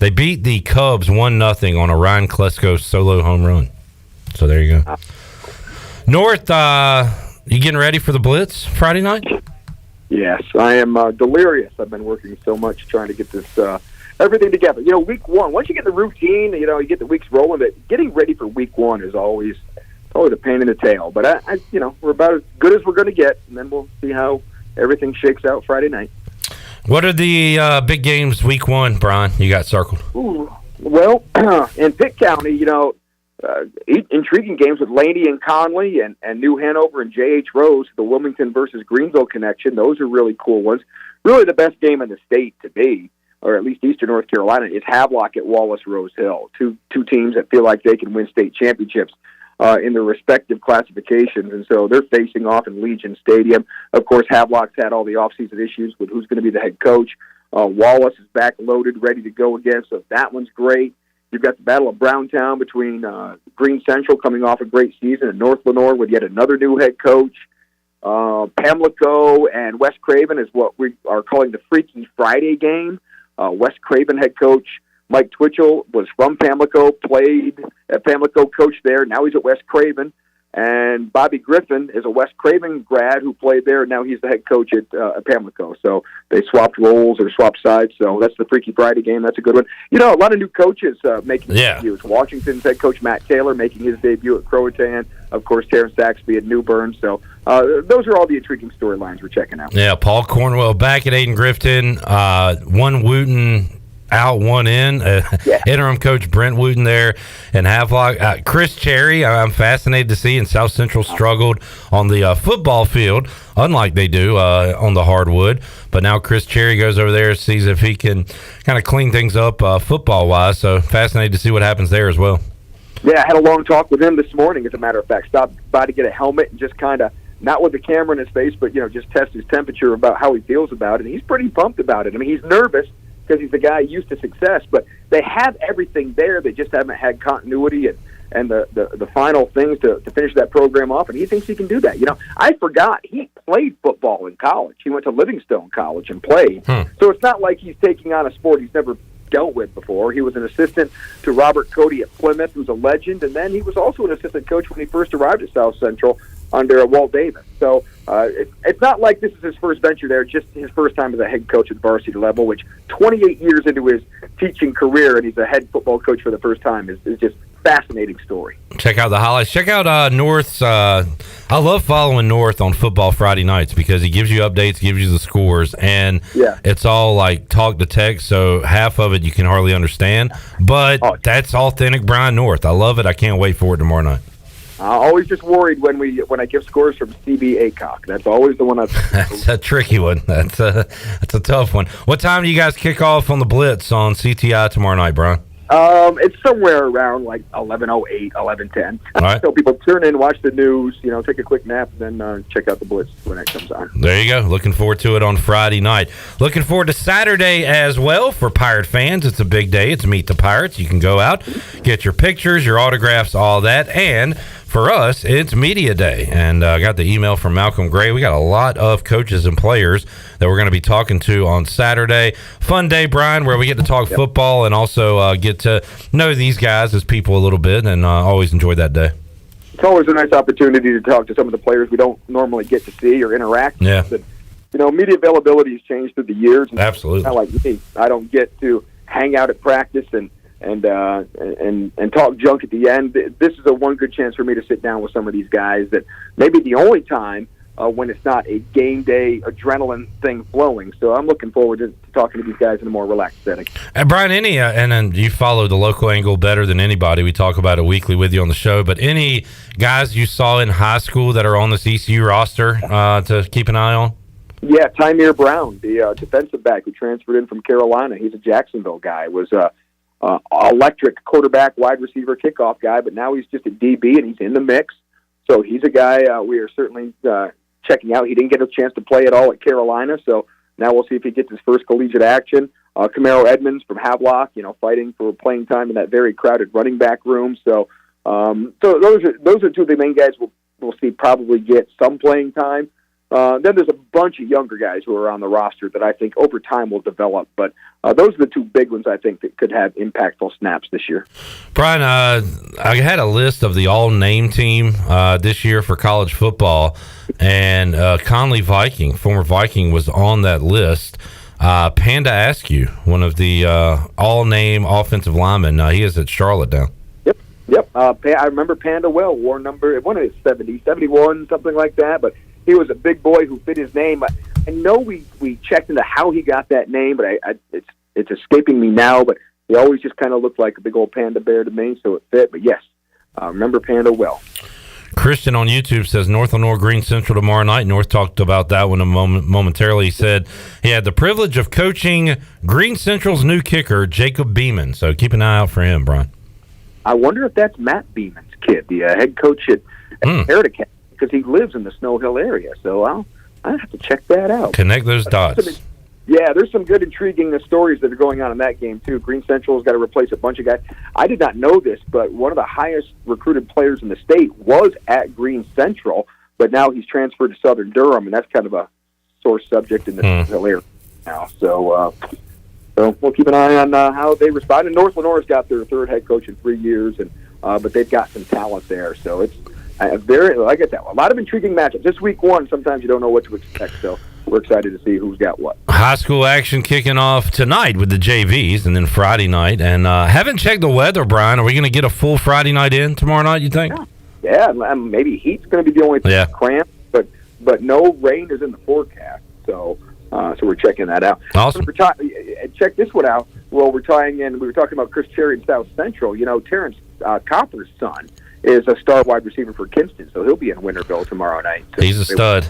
Speaker 17: They beat the Cubs 1-0 on a Ryan Klesko solo home run. So there you go. North, you getting ready for the Blitz Friday night?
Speaker 1: Yes, I am delirious. I've been working so much trying to get this everything together. You know, week one, once you get the routine, you get the weeks rolling, but getting ready for week one is always a pain in the tail. But, I we're about as good as we're going to get, and then we'll see how everything shakes out Friday night.
Speaker 17: What are the big games week one, Brian, you got circled?
Speaker 1: Ooh, well, in Pitt County, intriguing games with Laney and Conley and New Hanover and J.H. Rose, the Wilmington versus Greenville connection. Those are really cool ones. Really the best game in the state to me, or at least Eastern North Carolina, is Havelock at Wallace Rose Hill. Two teams that feel like they can win state championships in their respective classifications, and so they're facing off in Legion Stadium. Of course, Havelock's had all the offseason issues with who's going to be the head coach. Wallace is back loaded, ready to go again, so that one's great. You've got the Battle of Browntown between Green Central coming off a great season and North Lenore with yet another new head coach. Pamlico and West Craven is what we are calling the Freaky Friday game. West Craven head coach Mike Twitchell was from Pamlico, played at Pamlico, coached there. Now he's at West Craven. And Bobby Griffin is a West Craven grad who played there, and now he's the head coach at Pamlico. So they swapped roles or swapped sides. So that's the Freaky Friday game. That's a good one. A lot of new coaches making debuts. Washington's head coach Matt Taylor making his debut at Croatan. Of course, Terrence Saxby at New Bern. So those are all the intriguing storylines we're checking out.
Speaker 17: Yeah, Paul Cornwell back at Aiden Grifton. One Wooten out, one in. Interim coach Brent Wooten there and Havelock. Chris Cherry, I'm fascinated to see, and South Central struggled on the football field, unlike they do on the hardwood. But now Chris Cherry goes over there, sees if he can kind of clean things up football-wise. So fascinated to see what happens there as well.
Speaker 1: Yeah, I had a long talk with him this morning, as a matter of fact. Stopped by to get a helmet and just kind of, not with the camera in his face, but, just test his temperature about how he feels about it. And he's pretty pumped about it. I mean, he's nervous because he's the guy used to success, but they have everything there. They just haven't had continuity and the final things to finish that program off, and he thinks he can do that. I forgot he played football in college. He went to Livingstone College and played. So it's not like he's taking on a sport he's never dealt with before. He was an assistant to Robert Cody at Plymouth, who's a legend, and then he was also an assistant coach when he first arrived at South Central under Walt Davis. So it's not like this is his first venture there, just his first time as a head coach at the varsity level, which 28 years into his teaching career, and he's a head football coach for the first time, is just fascinating story.
Speaker 17: Check out the highlights. Check out North's. I love following North on Football Friday nights because he gives you updates, gives you the scores, and it's all like talk to text, so half of it you can hardly understand. But that's authentic Brian North. I love it. I can't wait for it tomorrow night.
Speaker 1: Always just worried when I give scores from CB Acock. That's always the one
Speaker 17: That's a tricky one. That's a tough one. What time do you guys kick off on the Blitz on CTI tomorrow night, Brian?
Speaker 1: It's somewhere around like 11:08, 11:10.
Speaker 17: All right.
Speaker 1: So people turn in, watch the news, take a quick nap, and then check out the Blitz when it comes on.
Speaker 17: There you go. Looking forward to it on Friday night. Looking forward to Saturday as well for Pirate fans. It's a big day. It's Meet the Pirates. You can go out, get your pictures, your autographs, all that. And for us, it's media day, and I got the email from Malcolm Gray. We got a lot of coaches and players that we're going to be talking to on Saturday. Fun day, Brian, where we get to talk football and also get to know these guys as people a little bit, and always enjoy that day.
Speaker 1: It's always a nice opportunity to talk to some of the players we don't normally get to see or interact with. But, media availability has changed through the years.
Speaker 17: Absolutely.
Speaker 1: Not like me. I don't get to hang out at practice and talk junk at the end. This is a one good chance for me to sit down with some of these guys that maybe the only time when it's not a game day adrenaline thing flowing. So I'm looking forward to talking to these guys in a more relaxed setting.
Speaker 17: And Brian, and then you follow the local angle better than anybody. We talk about it weekly with you on the show, but any guys you saw in high school that are on this ECU roster to keep an eye on?
Speaker 1: Yeah, Tymere Brown, the defensive back who transferred in from Carolina. He's a Jacksonville guy. Was electric quarterback, wide receiver, kickoff guy, but now he's just a DB and he's in the mix. So he's a guy we are certainly checking out. He didn't get a chance to play at all at Carolina, so now we'll see if he gets his first collegiate action. Camaro Edmonds from Havelock, fighting for playing time in that very crowded running back room. So those are two of the main guys we'll see probably get some playing time. Then there's a bunch of younger guys who are on the roster that I think over time will develop. But those are the two big ones I think that could have impactful snaps this year.
Speaker 17: Brian, I had a list of the all-name team this year for college football, and Conley Viking, former Viking, was on that list. Panda Askew, one of the all-name offensive linemen, he is at Charlotte now.
Speaker 1: Yep. I remember Panda well, wore number, one of his 70, 71, something like that, but he was a big boy who fit his name. I know we checked into how he got that name, but it's escaping me now. But he always just kind of looked like a big old panda bear to me, so it fit. But yes, I remember Panda well.
Speaker 17: Christian on YouTube says North Lenore Green Central tomorrow night. North talked about that one momentarily. He said he had the privilege of coaching Green Central's new kicker, Jacob Beeman. So keep an eye out for him, Brian.
Speaker 1: I wonder if that's Matt Beeman's kid, the head coach at Merritt Academy, because he lives in the Snow Hill area. So I'll have to check that out.
Speaker 17: Connect those dots.
Speaker 1: There's some good intriguing stories that are going on in that game, too. Green Central's got to replace a bunch of guys. I did not know this, but one of the highest recruited players in the state was at Green Central, but now he's transferred to Southern Durham, and that's kind of a sore subject in the Snow Hill area now. So we'll keep an eye on how they respond. And North Lenore's got their third head coach in 3 years, but they've got some talent there. So it's very, like I said, a lot of intriguing matchups. This week one, sometimes you don't know what to expect, so we're excited to see who's got what.
Speaker 17: High school action kicking off tonight with the JVs, and then Friday night. And haven't checked the weather, Brian. Are we going to get a full Friday night in tomorrow night, you think?
Speaker 1: Yeah, maybe heat's going to be the only thing cramped, but no rain is in the forecast, so we're checking that out.
Speaker 17: Awesome.
Speaker 1: Check this one out. Well, we're tying in, we were talking about Chris Cherry in South Central. Terrence Copper's son is a star wide receiver for Kinston, so he'll be in Winterville tomorrow night. So
Speaker 17: he's a stud.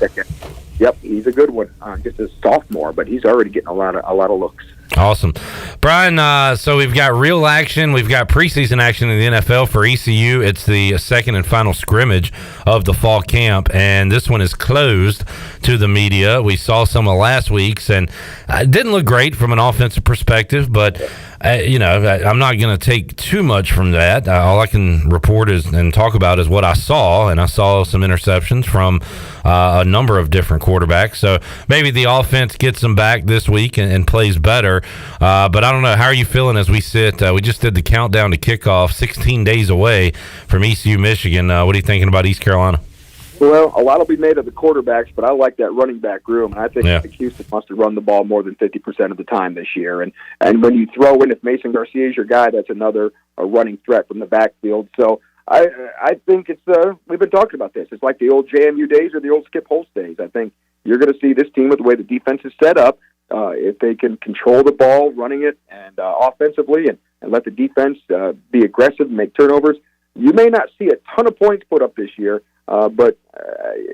Speaker 1: Yep, he's a good one. Just a sophomore, but he's already getting a lot of looks.
Speaker 17: Awesome. Brian, so we've got real action. We've got preseason action in the NFL for ECU. It's the second and final scrimmage of the fall camp, and this one is closed to the media. We saw some of last week's, and it didn't look great from an offensive perspective, but I'm not going to take too much from that. All I can report and talk about is what I saw, and I saw some interceptions from a number of different quarterbacks. So maybe the offense gets them back this week and plays better. But I don't know. How are you feeling as we sit? We just did the countdown to kickoff, 16 days away from ECU, Michigan. What are you thinking about East Carolina?
Speaker 1: Well, a lot will be made of the quarterbacks, but I like that running back room, and I think Houston wants to run the ball more than 50% of the time this year. And when you throw in, if Mason Garcia is your guy, that's another running threat from the backfield. So I think it's we've been talking about this. It's like the old JMU days or the old Skip Holtz days. I think you're going to see this team with the way the defense is set up. If they can control the ball, running it, and offensively, and let the defense be aggressive and make turnovers, you may not see a ton of points put up this year, but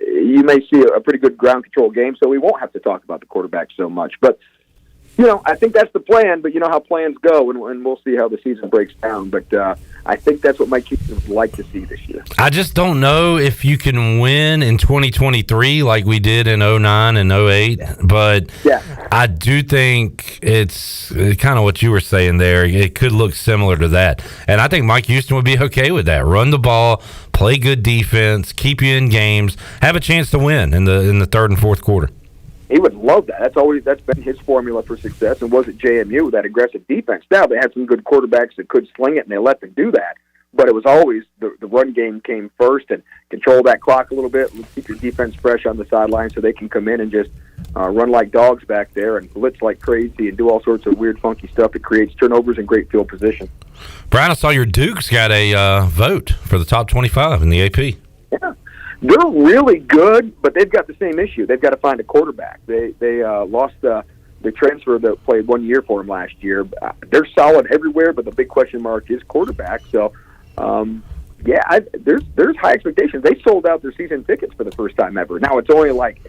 Speaker 1: you may see a pretty good ground control game, so we won't have to talk about the quarterback so much. But, I think that's the plan, but you know how plans go, and we'll see how the season breaks down. But I think that's what Mike Houston would like to see this year.
Speaker 17: I just don't know if you can win in 2023 like we did in 09 and 08, but I do think it's kind of what you were saying there. It could look similar to that, and I think Mike Houston would be okay with that. Run the ball, play good defense, keep you in games, have a chance to win in the third and fourth quarter.
Speaker 1: He would love that. That's been his formula for success, and was at JMU, that aggressive defense. Now, they had some good quarterbacks that could sling it, and they let them do that. But it was always the run game came first, and control that clock a little bit, and keep your defense fresh on the sideline so they can come in and just run like dogs back there and blitz like crazy and do all sorts of weird, funky stuff that creates turnovers and great field position.
Speaker 17: Brian, I saw your Dukes got a vote for the top 25 in the AP.
Speaker 1: Yeah. They're really good, but they've got the same issue. They've got to find a quarterback. They lost the transfer that played 1 year for them last year. They're solid everywhere, but the big question mark is quarterback. So, there's high expectations. They sold out their season tickets for the first time ever. Now it's only like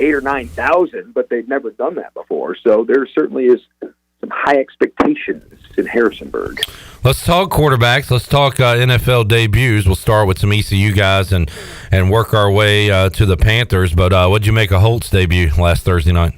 Speaker 1: 8,000 or 9,000, but they've never done that before. So there certainly is some high expectations in Harrisonburg.
Speaker 17: Let's talk quarterbacks. Let's talk NFL debuts. We'll start with some ECU guys and work our way to the Panthers. But what'd you make of Holt's debut last Thursday night?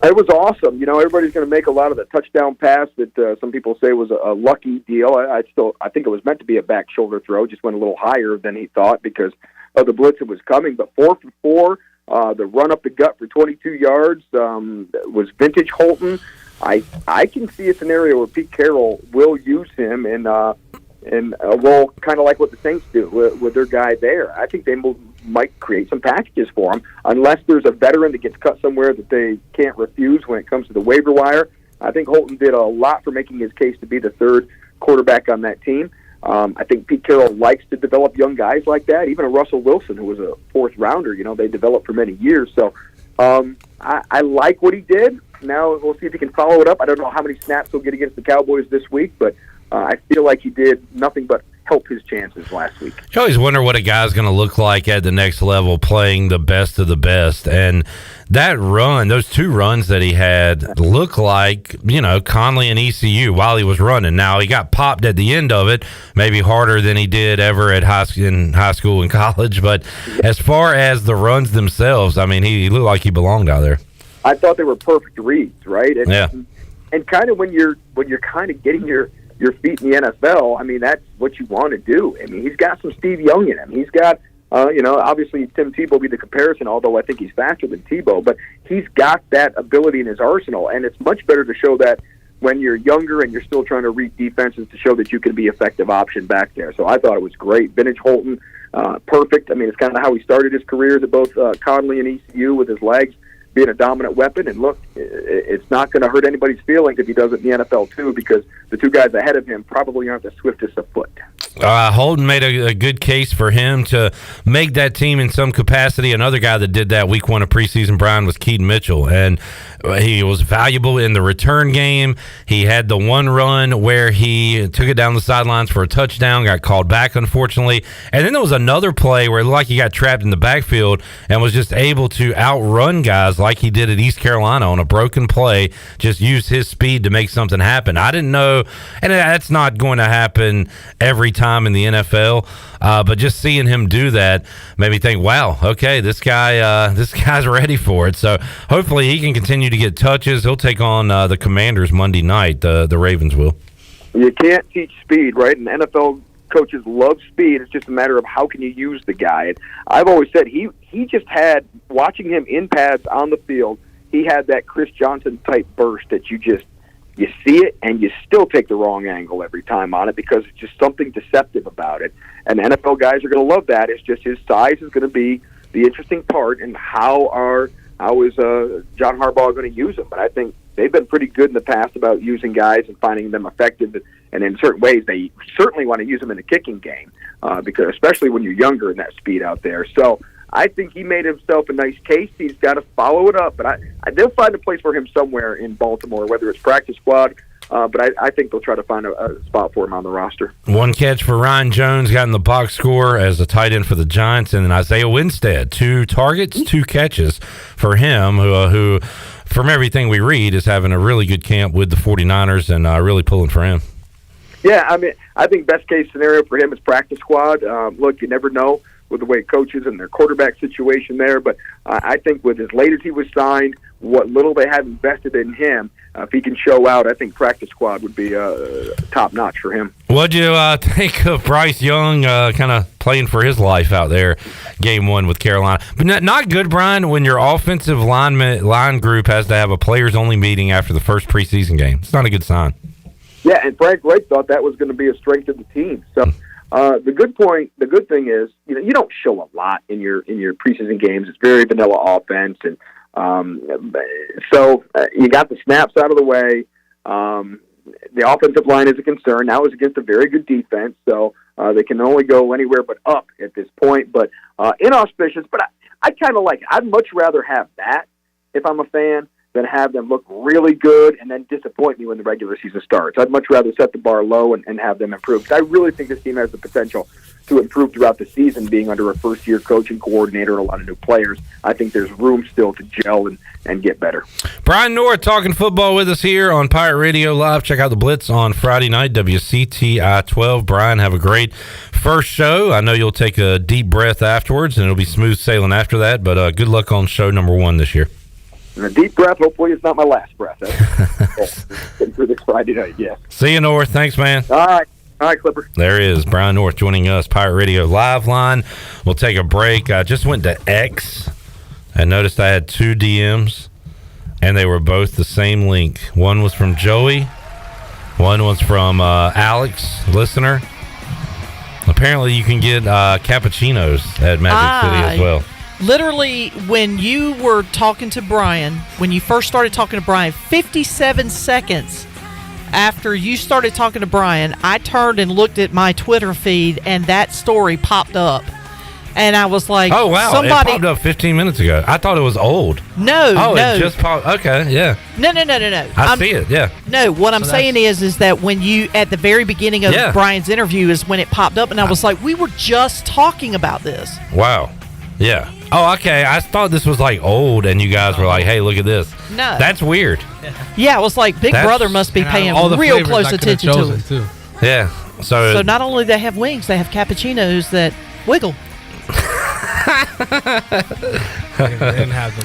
Speaker 1: It was awesome. Everybody's going to make a lot of the touchdown pass that some people say was a lucky deal. I think it was meant to be a back shoulder throw. Just went a little higher than he thought because of the blitz that was coming. But 4 for 4, the run up the gut for 22 yards was vintage Holton. I can see a scenario where Pete Carroll will use him in a role kind of like what the Saints do with their guy there. I think they might create some packages for him, unless there's a veteran that gets cut somewhere that they can't refuse when it comes to the waiver wire. I think Holton did a lot for making his case to be the third quarterback on that team. I think Pete Carroll likes to develop young guys like that. Even a Russell Wilson, who was a fourth rounder, they developed for many years. So I like what he did. Now we'll see if he can follow it up. I don't know how many snaps he'll get against the Cowboys this week, but I feel like he did nothing but help his chances last week.
Speaker 17: You always wonder what a guy's going to look like at the next level playing the best of the best. And that run, those two runs that he had look like, Conley and ECU while he was running. Now, he got popped at the end of it, maybe harder than he did ever in high school and college. But as far as the runs themselves, he looked like he belonged out there.
Speaker 1: I thought they were perfect reads, right? And kind of when you're kind of getting your feet in the NFL, that's what you want to do. He's got some Steve Young in him. He's got, obviously Tim Tebow will be the comparison, although I think he's faster than Tebow, but he's got that ability in his arsenal, and it's much better to show that when you're younger and you're still trying to read defenses to show that you can be an effective option back there. So I thought it was great. Vintage Holton, perfect. It's kind of how he started his careers at both Conley and ECU with his legs being a dominant weapon. And look, it's not going to hurt anybody's feelings if he does it in the NFL too, because the two guys ahead of him probably aren't the swiftest of foot.
Speaker 17: Holden made a good case for him to make that team in some capacity. Another guy that did that week 1 of preseason, Brian, was Keaton Mitchell, and he was valuable in the return game. He had the one run where he took it down the sidelines for a touchdown, got called back, unfortunately. And then there was another play where it looked like he got trapped in the backfield and was just able to outrun guys like he did at East Carolina on a broken play, just used his speed to make something happen. I didn't know, and that's not going to happen every time in the NFL, but just seeing him do that made me think, wow, okay, this guy's ready for it. So hopefully he can continue to get touches. He'll take on the Commanders Monday night. The Ravens will.
Speaker 1: You can't teach speed, right? And NFL coaches love speed. It's just a matter of how can you use the guy. And I've always said he just had, watching him in pads on the field, he had that Chris Johnson type burst that you see it and you still take the wrong angle every time on it because it's just something deceptive about it. And NFL guys are going to love that. It's just his size is going to be the interesting part, and how is John Harbaugh going to use him? But I think they've been pretty good in the past about using guys and finding them effective. And in certain ways, they certainly want to use them in the kicking game because especially when you're younger and that speed out there. So I think he made himself a nice case. He's got to follow it up, but they'll find a place for him somewhere in Baltimore, whether it's practice squad But I think they'll try to find a spot for him on the roster.
Speaker 17: One catch for Ryan Jones, got in the box score as a tight end for the Giants, and then Isaiah Winstead, 2 targets, 2 catches for him, who from everything we read, is having a really good camp with the 49ers and really pulling for him.
Speaker 1: Yeah, I mean, I think best case scenario for him is practice squad. Look, you never know with the way coaches and their quarterback situation there, but I think with as late as he was signed, what little they have invested in him, if he can show out, I think practice squad would be top notch for him.
Speaker 17: What'd you think of Bryce Young kind of playing for his life out there, game 1 with Carolina? But not good, Brian, when your offensive line group has to have a players-only meeting after the first preseason game. It's not a good sign.
Speaker 1: Yeah, and Frank Reich thought that was going to be a strength of the team. So the good thing is, you don't show a lot in your preseason games. It's very vanilla offense, and so you got the snaps out of the way. The offensive line is a concern. Now it's against a very good defense, so they can only go anywhere but up at this point. But inauspicious, but I kind of like it. I'd much rather have that if I'm a fan than have them look really good and then disappoint me when the regular season starts. I'd much rather set the bar low and have them improve. I really think this team has the potential to improve throughout the season, being under a first-year coach and coordinator and a lot of new players. I think there's room still to gel and get better.
Speaker 17: Brian North talking football with us here on Pirate Radio Live. Check out the Blitz on Friday night, WCTI 12. Brian, have a great first show. I know you'll take a deep breath afterwards, and it'll be smooth sailing after that, but good luck on show number 1 this year.
Speaker 1: And a deep breath, hopefully it's not my last breath. Getting through this Friday night, yes.
Speaker 17: See you, North. Thanks, man.
Speaker 1: All right, Clipper.
Speaker 17: There is Brian North joining us, Pirate Radio Live Line. We'll take a break. I just went to X and noticed I had 2 DMs, and they were both the same link. One was from Joey. One was from Alex, listener. Apparently you can get cappuccinos at Magic City as well.
Speaker 14: Literally, when you were talking to Brian, when you first started talking to Brian, 57 seconds after you started talking to Brian, I turned and looked at my Twitter feed, and that story popped up. And I was like,
Speaker 17: oh, wow. It popped up 15 minutes ago. I thought it was old.
Speaker 14: No,
Speaker 17: no.
Speaker 14: It
Speaker 17: just popped. Okay, yeah.
Speaker 14: No.
Speaker 17: I see it, yeah.
Speaker 14: No, what I'm saying is that when you, at the very beginning of Brian's interview is when it popped up, and I was like, we were just talking about this.
Speaker 17: Wow. Yeah. Oh, okay. I thought this was like old, and you guys were like, hey, look at this.
Speaker 14: No.
Speaker 17: That's weird.
Speaker 14: Yeah, it was like Big Brother must be paying real close attention to it.
Speaker 18: Too.
Speaker 17: Yeah. So
Speaker 14: not only they have wings, they have cappuccinos that wiggle.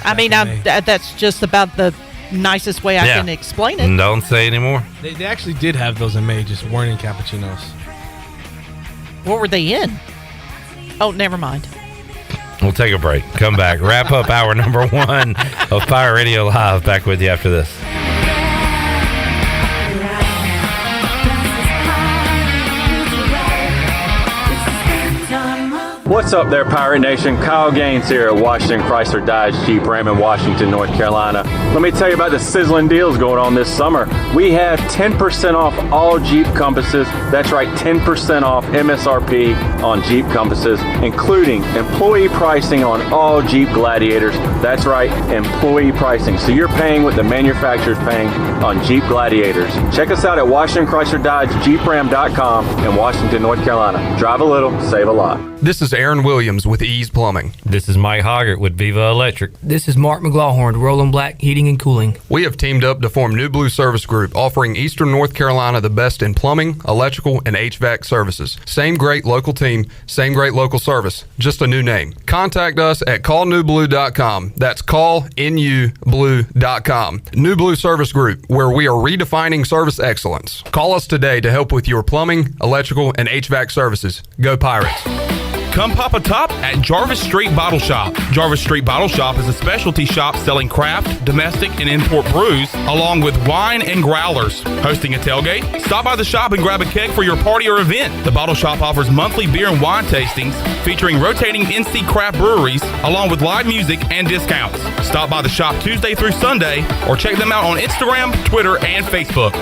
Speaker 14: I mean, that's just about the nicest way I can explain it.
Speaker 17: Don't say anymore.
Speaker 18: They actually did have those in May, just weren't in cappuccinos.
Speaker 14: What were they in? Oh, never mind.
Speaker 17: We'll take a break. Come back. Wrap up hour number 1 of Pirate Radio Live. Back with you after this.
Speaker 5: What's up there, Pirate Nation? Kyle Gaines here at Washington Chrysler Dodge Jeep Ram in Washington, North Carolina. Let me tell you about the sizzling deals going on this summer. We have 10% off all Jeep Compasses. That's right, 10% off MSRP on Jeep Compasses, including employee pricing on all Jeep Gladiators. That's right, employee pricing. So you're paying what the manufacturer's paying on Jeep Gladiators. Check us out at Washington Chrysler Dodge JeepRam.com in Washington, North Carolina. Drive a little, save a lot.
Speaker 6: This is Aaron Williams with Ease Plumbing.
Speaker 7: This is Mike Hoggart with Viva Electric.
Speaker 8: This is Mark McGlawhorn, Roland Black Heating and Cooling.
Speaker 6: We have teamed up to form New Blue Service Group, offering Eastern North Carolina the best in plumbing, electrical, and HVAC services. Same great local team, same great local service, just a new name. Contact us at callnewblue.com. That's callnublue.com. New Blue Service Group, where we are redefining service excellence. Call us today to help with your plumbing, electrical, and HVAC services. Go Pirates.
Speaker 19: Come pop a top at Jarvis Street Bottle Shop. Jarvis Street Bottle Shop is a specialty shop selling craft, domestic, and import brews, along with wine and growlers. Hosting a tailgate? Stop by the shop and grab a keg for your party or event. The Bottle Shop offers monthly beer and wine tastings featuring rotating NC craft breweries, along with live music and discounts. Stop by the shop Tuesday through Sunday, or check them out on Instagram, Twitter, and Facebook.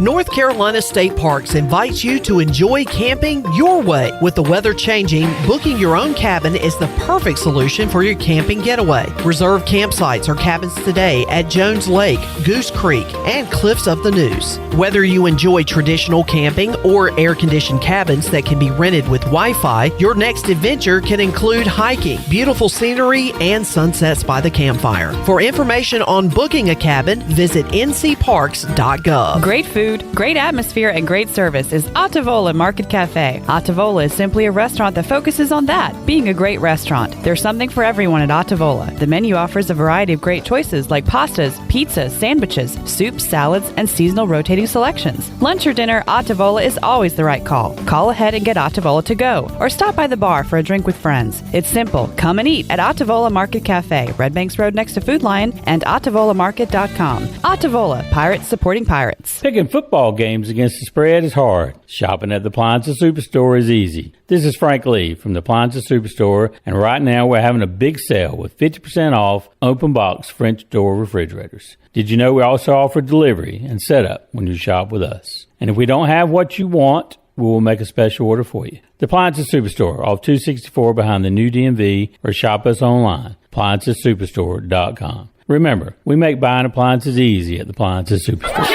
Speaker 14: North Carolina State Parks invites you to enjoy camping your way. With the weather changing, booking your own cabin is the perfect solution for your camping getaway. Reserve campsites or cabins today at Jones Lake, Goose Creek, and Cliffs of the Neuse. Whether you enjoy traditional camping or air-conditioned cabins that can be rented with Wi-Fi, your next adventure can include hiking, beautiful scenery, and sunsets by the campfire. For information on booking a cabin, visit ncparks.gov.
Speaker 3: Great food, great atmosphere, and great service is Ottavola Market Cafe. Ottavola is simply a restaurant that focuses on that, being a great restaurant. There's something for everyone at Ottavola. The menu offers a variety of great choices like pastas, pizzas, sandwiches, soups, salads, and seasonal rotating selections. Lunch or dinner, Ottavola is always the right call. Call ahead and get Ottavola to go, or stop by the bar for a drink with friends. It's simple. Come and eat at Ottavola Market Cafe, Red Banks Road next to Food Lion, and OttavolaMarket.com. Ottavola, Pirates supporting pirates.
Speaker 9: Picking football games against the spread is hard. Shopping at the Appliances Superstore is easy. This is Frank Lee from the Appliances Superstore, and right now we're having a big sale with 50% off open box French door refrigerators. Did you know we also offer delivery and setup when you shop with us? And if we don't have what you want, we will make a special order for you. The Appliances Superstore off 264 behind the new DMV, or shop us online, AppliancesSuperstore.com. Remember, we make buying appliances easy at the Appliances Superstore.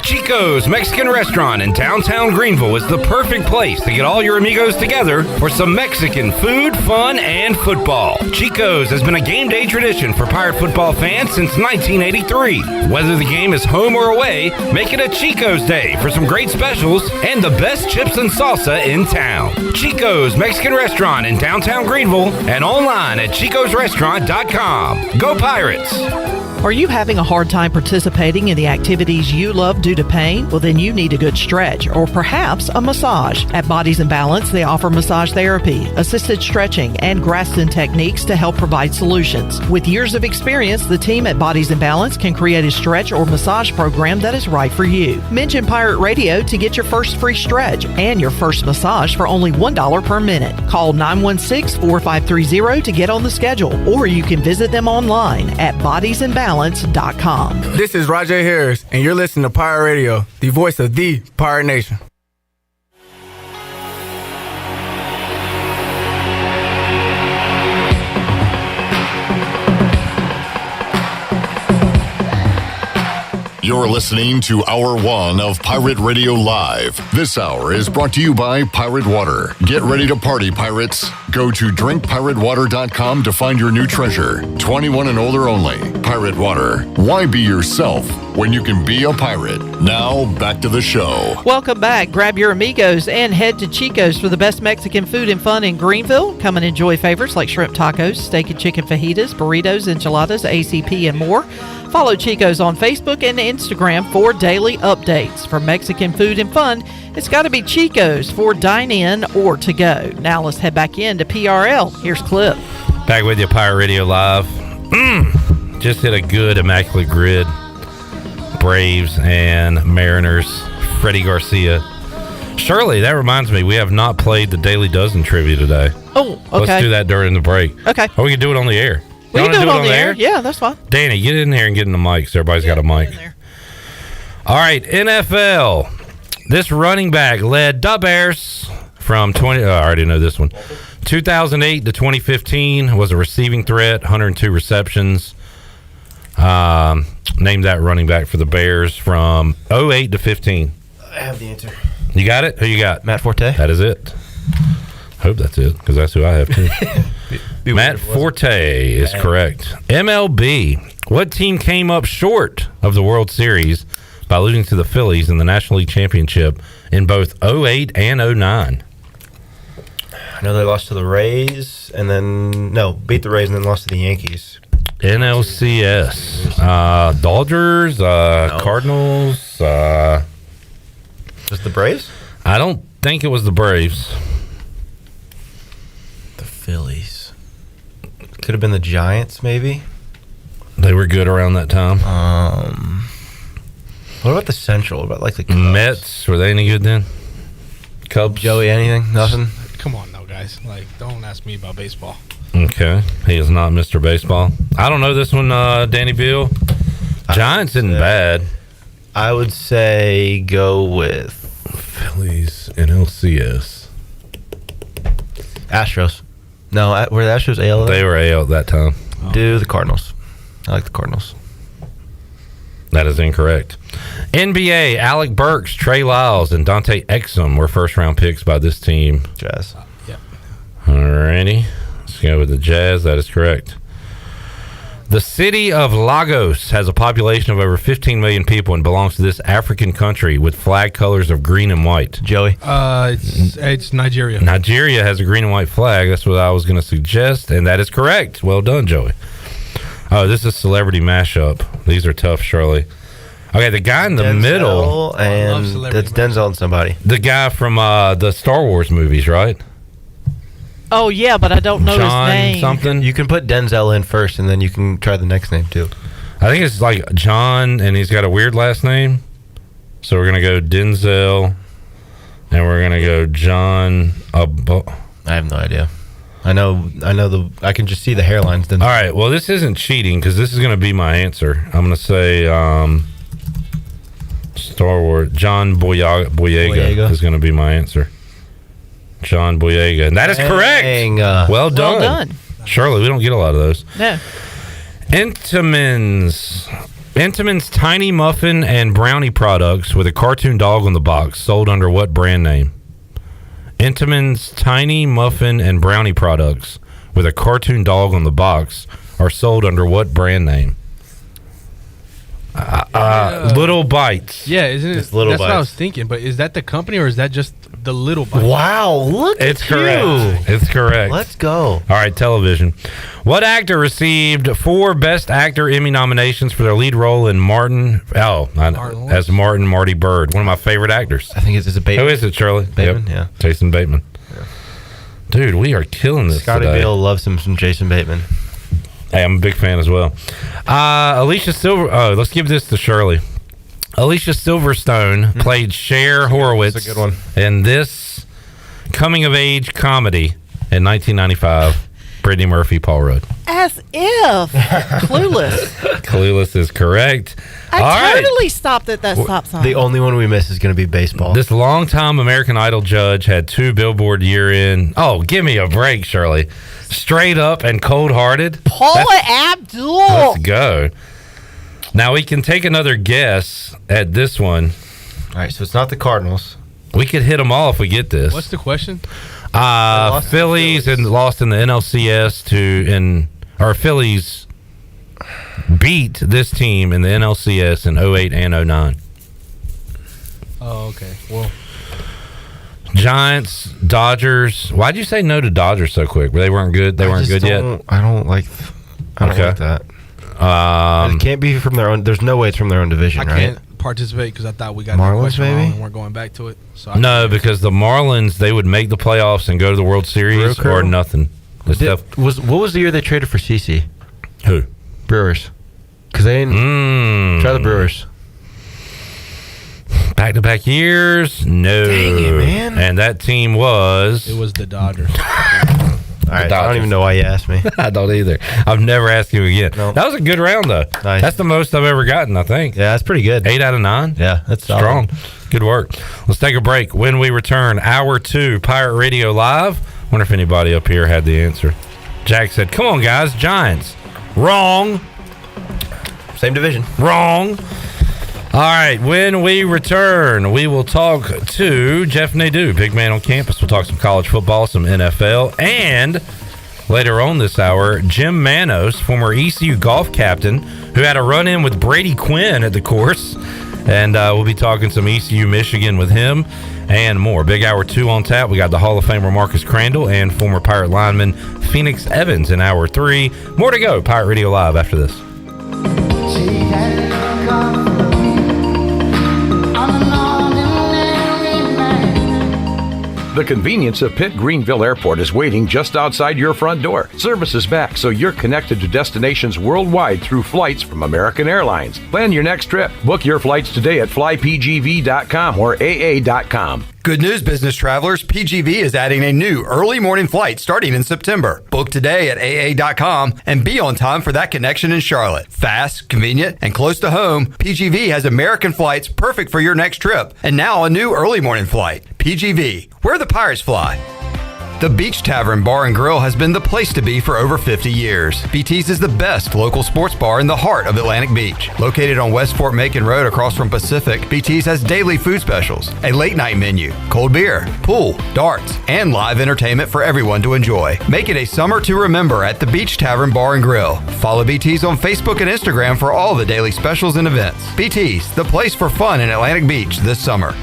Speaker 17: Chico's Mexican Restaurant in downtown Greenville is the perfect place to get all your amigos together for some Mexican food, fun, and football. Chico's has been a game day tradition for Pirate football fans since 1983. Whether the game is home or away, make it a Chico's Day for some great specials and the best chips and salsa in town. Chico's Mexican Restaurant in downtown Greenville and online at chicosrestaurant.com. Go Pirates!
Speaker 14: Are you having a hard time participating in the activities you love due to pain? Well, then you need a good stretch or perhaps a massage. At Bodies in Balance, they offer massage therapy, assisted stretching, and Graston techniques to help provide solutions. With years of experience, the team at Bodies in Balance can create a stretch or massage program that is right for you. Mention Pirate Radio to get your first free stretch and your first massage for only $1 per minute. Call 916-4530 to get on the schedule, or you can visit them online at bodiesinbalance.com.
Speaker 10: This is Rajay Harris, and you're listening to Pirate Radio, the voice of the Pirate Nation.
Speaker 27: You're listening to Hour 1 of Pirate Radio Live. This hour is brought to you by Pirate Water. Get ready to party, pirates. Go to drinkpiratewater.com to find your new treasure. 21 and older only. Pirate Water. Why be yourself when you can be a pirate? Now, back to the show.
Speaker 14: Welcome back. Grab your amigos and head to Chico's for the best Mexican food and fun in Greenville. Come and enjoy favorites like shrimp tacos, steak and chicken fajitas, burritos, enchiladas, ACP, and more. Follow Chico's on Facebook and Instagram for daily updates. For Mexican food and fun, it's got to be Chico's for dine-in or to go. Now let's head back into PRL. Here's Clip.
Speaker 17: Back with you, Pirate Radio Live. Just hit a good immaculate grid. Braves and Mariners. Freddie Garcia. Shirley, that reminds me, we have not played the Daily Dozen trivia today.
Speaker 14: Oh, okay.
Speaker 17: Let's do that during the break.
Speaker 14: Okay.
Speaker 17: Or we can do it on the air.
Speaker 14: We can do it on the air. Yeah, that's fine.
Speaker 17: Danny, get in here and get in the mic so everybody's got a mic. All right, NFL. This running back led the Bears from I already know this one. 2008 to 2015, was a receiving threat, 102 receptions. Named that running back for the Bears from 08 to 15.
Speaker 2: I have the answer.
Speaker 17: You got it? Who you got?
Speaker 2: Matt Forte.
Speaker 17: That is it. Hope that's it, because that's who I have too. Matt Forte is correct. MLB. What team came up short of the World Series by losing to the Phillies in the National League Championship in both 08 and 09?
Speaker 2: I know they lost to the Rays and then beat the Rays and then lost to the Yankees.
Speaker 17: NLCS. Dodgers, Cardinals.
Speaker 2: Was it the Braves?
Speaker 17: I don't think it was the Braves.
Speaker 2: The Phillies. Could have been the Giants, maybe.
Speaker 17: They were good around that time.
Speaker 2: What about the Central? What about like the Cubs?
Speaker 17: Mets? Were they any good then? Cubs?
Speaker 2: Joey, anything? Nothing?
Speaker 18: Come on now, guys. Like, don't ask me about baseball.
Speaker 17: Okay. He is not Mr. Baseball. I don't know this one, Danny Beal. Giants isn't bad.
Speaker 2: I would say go with
Speaker 17: Phillies and LCS.
Speaker 2: Astros. No, were the Astros AL?
Speaker 17: They were AL at that time.
Speaker 2: Do the Cardinals. I like the Cardinals.
Speaker 17: That is incorrect. NBA, Alec Burks, Trey Lyles, and Dante Exum were first-round picks by this team.
Speaker 2: Jazz.
Speaker 18: Yeah.
Speaker 17: Alrighty. Let's go with the Jazz. That is correct. The city of Lagos has a population of over 15 million people and belongs to this African country with flag colors of green and white.
Speaker 2: Joey?
Speaker 18: It's Nigeria.
Speaker 17: Nigeria has a green and white flag. That's what I was going to suggest, and that is correct. Well done, Joey. Oh, this is celebrity mashup. These are tough, Shirley. Okay, the guy in the middle,
Speaker 2: and it's Denzel and somebody.
Speaker 17: The guy from the Star Wars movies, right?
Speaker 14: Oh, yeah, but I don't know
Speaker 17: John
Speaker 14: his name.
Speaker 17: something.
Speaker 2: You can put Denzel in first, and then you can try the next name, too.
Speaker 17: I think it's like John, and he's got a weird last name. So we're going to go Denzel, and we're going to go John.
Speaker 2: I have no idea. I know. I can just see the hairlines.
Speaker 17: All right. Well, this isn't cheating because this is going to be my answer. I'm going to say Star Wars. John Boyega is going to be my answer. John Boyega, and that is correct. Well done.
Speaker 14: Well done.
Speaker 17: Shirley, we don't get a lot of those.
Speaker 14: No.
Speaker 17: Entenmann's Tiny Muffin and Brownie products with a cartoon dog on the box sold under what brand name? Entenmann's Tiny Muffin and Brownie products with a cartoon dog on the box are sold under what brand name? Little Bites.
Speaker 18: Yeah, isn't it?
Speaker 17: It's Little
Speaker 18: That's what I
Speaker 17: Bites.
Speaker 18: was thinking. But is that the company or is that just the Little Bites?
Speaker 2: Wow, look
Speaker 17: It's
Speaker 2: at
Speaker 17: correct.
Speaker 2: you.
Speaker 17: It's correct.
Speaker 2: Let's go.
Speaker 17: All right, television. What actor received 4 Best Actor Emmy nominations for their lead role in Marty Bird? One of my favorite actors.
Speaker 2: I think it's Bateman.
Speaker 17: Who is it, Shirley?
Speaker 2: Bateman, yeah.
Speaker 17: Jason Bateman. Yeah. Dude, we are killing this
Speaker 2: Scotty
Speaker 17: today.
Speaker 2: Beale loves him some Jason Bateman.
Speaker 17: Hey, I'm a big fan as well. Alicia Silver. Oh, let's give this to Shirley. Alicia Silverstone played Cher Horowitz.
Speaker 2: That's a good one.
Speaker 17: In this coming-of-age comedy in 1995. Brittany Murphy, Paul Rudd.
Speaker 14: As if. Clueless.
Speaker 17: Clueless is correct.
Speaker 14: I totally stopped at that stop sign.
Speaker 2: The only one we miss is going to be baseball.
Speaker 17: This longtime American Idol judge had 2 Billboard year-end. Oh, give me a break, Shirley. Straight Up and Cold Hearted.
Speaker 14: Paula Abdul.
Speaker 17: Let's go. Now we can take another guess at this one.
Speaker 2: All right, so it's not the Cardinals.
Speaker 17: We could hit them all if we get this.
Speaker 18: What's the question?
Speaker 17: Phillies and lost in the NLCS Phillies beat this team in the NLCS in 08 and 09.
Speaker 18: Oh, okay. Well,
Speaker 17: Giants, Dodgers. Why'd you say no to Dodgers so quick? They weren't good. They weren't good yet.
Speaker 2: I don't like that. It can't be from their own. There's no way it's from their own division,
Speaker 18: I
Speaker 2: right?
Speaker 18: can't participate because I thought we got
Speaker 2: Marlins,
Speaker 18: the question
Speaker 2: maybe?
Speaker 18: wrong and we're going back to it. So
Speaker 17: No, because the Marlins, they would make the playoffs and go to the World Series
Speaker 2: Brew Crew?
Speaker 17: or nothing.
Speaker 2: What was the year they traded for CeCe?
Speaker 17: Who?
Speaker 2: Brewers. Because they didn't try the Brewers.
Speaker 17: Back-to-back years? No.
Speaker 2: Dang it, man.
Speaker 17: And that team was...
Speaker 18: It was the Dodgers.
Speaker 2: All right, I don't even know why you asked me.
Speaker 17: I don't either. I've never asked you again. No. That was a good round, though.
Speaker 2: Nice.
Speaker 17: That's the most I've ever gotten, I think.
Speaker 2: Yeah, that's pretty good.
Speaker 17: 8 out of 9?
Speaker 2: Yeah, that's
Speaker 17: strong.
Speaker 2: solid.
Speaker 17: Good work. Let's take a break. When we return, Hour 2, Pirate Radio Live. Wonder if anybody up here had the answer. Jack said, come on, guys, Giants. Wrong.
Speaker 2: Same division.
Speaker 17: Wrong. All right, when we return, we will talk to Jeff Nadu, big man on campus. We'll talk some college football, some NFL, and later on this hour, Jim Manos, former ECU golf captain, who had a run-in with Brady Quinn at the course. And we'll be talking some ECU Michigan with him and more. Big Hour 2 on tap. We got the Hall of Famer Marcus Crandell and former Pirate lineman Phoenix Evans in Hour 3. More to go. Pirate Radio Live after this.
Speaker 4: The convenience of Pitt Greenville Airport is waiting just outside your front door. Service is back, so you're connected to destinations worldwide through flights from American Airlines. Plan your next trip. Book your flights today at flypgv.com or aa.com.
Speaker 11: Good news, business travelers. PGV is adding a new early morning flight starting in September. Book today at AA.com and be on time for that connection in Charlotte. Fast, convenient, and close to home, PGV has American flights perfect for your next trip. And now a new early morning flight. PGV, where the Pirates fly. The Beach Tavern Bar and Grill has been the place to be for over 50 years. BT's is the best local sports bar in the heart of Atlantic Beach. Located on West Fort Macon Road across from Pacific, BT's has daily food specials, a late night menu, cold beer, pool, darts, and live entertainment for everyone to enjoy. Make it a summer to remember at the Beach Tavern Bar and Grill. Follow BT's on Facebook and Instagram for all the daily specials and events. BT's, the place for fun in Atlantic Beach this summer.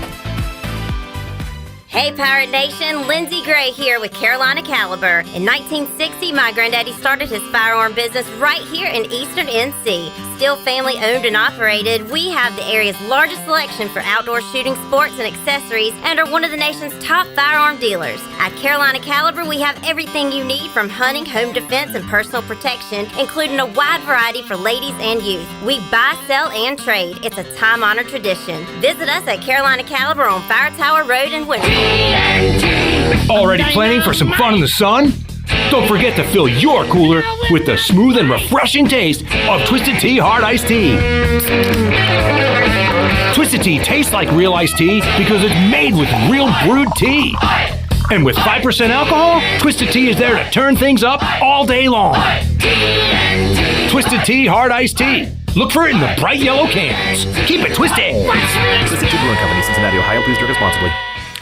Speaker 12: Hey Pirate Nation, Lindsay Gray here with Carolina Caliber. In 1960, my granddaddy started his firearm business right here in Eastern NC. Still family owned and operated, we have the area's largest selection for outdoor shooting sports and accessories and are one of the nation's top firearm dealers. At Carolina Caliber, we have everything you need from hunting, home defense, and personal protection, including a wide variety for ladies and youth. We buy, sell, and trade. It's a time-honored tradition. Visit us at Carolina Caliber on Fire Tower Road in Winter.
Speaker 13: Already planning for some fun in the sun? Don't forget to fill your cooler with the smooth and refreshing taste of Twisted Tea Hard Iced Tea. Twisted Tea tastes like real iced tea because it's made with real brewed tea. And with 5% alcohol, Twisted Tea is there to turn things up all day long. Twisted Tea Hard Iced Tea. Look for it in the bright yellow cans. Keep it twisted.
Speaker 15: Twisted Tea Brewing Company, Cincinnati, Ohio. Please drink responsibly.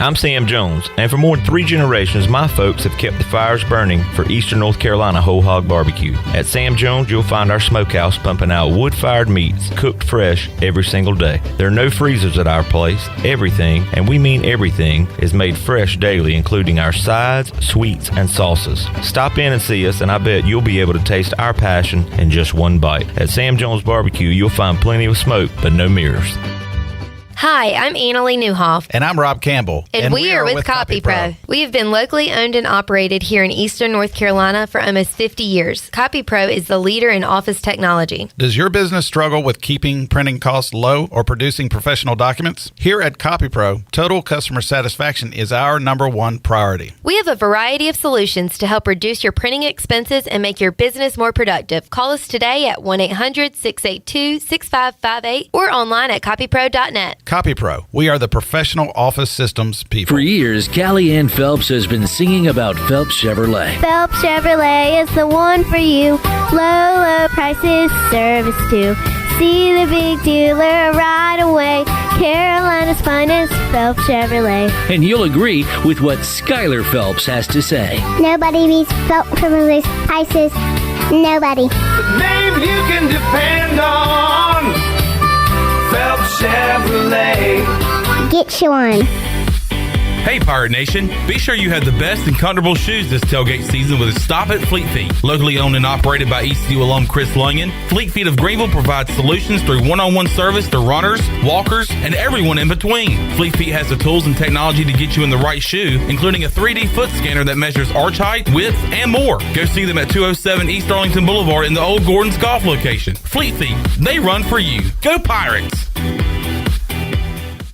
Speaker 16: I'm Sam Jones, and for more than 3 generations, my folks have kept the fires burning for Eastern North Carolina Whole Hog Barbecue. At Sam Jones, you'll find our smokehouse pumping out wood-fired meats, cooked fresh every single day. There are no freezers at our place. Everything, and we mean everything, is made fresh daily, including our sides, sweets, and sauces. Stop in and see us, and I bet you'll be able to taste our passion in just one bite. At Sam Jones Barbecue, you'll find plenty of smoke, but no mirrors.
Speaker 20: Hi, I'm Annalie Newhoff.
Speaker 21: And I'm Rob Campbell.
Speaker 20: And we are with CopyPro. We have been locally owned and operated here in Eastern North Carolina for almost 50 years. CopyPro is the leader in office technology.
Speaker 21: Does your business struggle with keeping printing costs low or producing professional documents? Here at CopyPro, total customer satisfaction is our #1 priority.
Speaker 20: We have a variety of solutions to help reduce your printing expenses and make your business more productive. Call us today at 1-800-682-6558 or online at copypro.net.
Speaker 21: CopyPro. We are the professional office systems people.
Speaker 22: For years, Callie Ann Phelps has been singing about Phelps Chevrolet.
Speaker 23: Phelps Chevrolet is the one for you. Low prices, service too. See the big dealer right away. Carolina's finest, Phelps Chevrolet.
Speaker 22: And you'll agree with what Skylar Phelps has to say.
Speaker 23: Nobody beats Phelps Chevrolet's prices. Nobody.
Speaker 24: The name you can depend on. Phelps Chevrolet.
Speaker 23: Get you one.
Speaker 19: Hey Pirate Nation, be sure you have the best and comfortable shoes this tailgate season with a stop at Fleet Feet. Locally owned and operated by ECU alum Chris Lunyon, Fleet Feet of Greenville provides solutions through one-on-one service to runners, walkers, and everyone in between. Fleet Feet has the tools and technology to get you in the right shoe, including a 3D foot scanner that measures arch height, width, and more. Go see them at 207 East Arlington Boulevard in the Old Gordon's Golf location. Fleet Feet, they run for you. Go Pirates!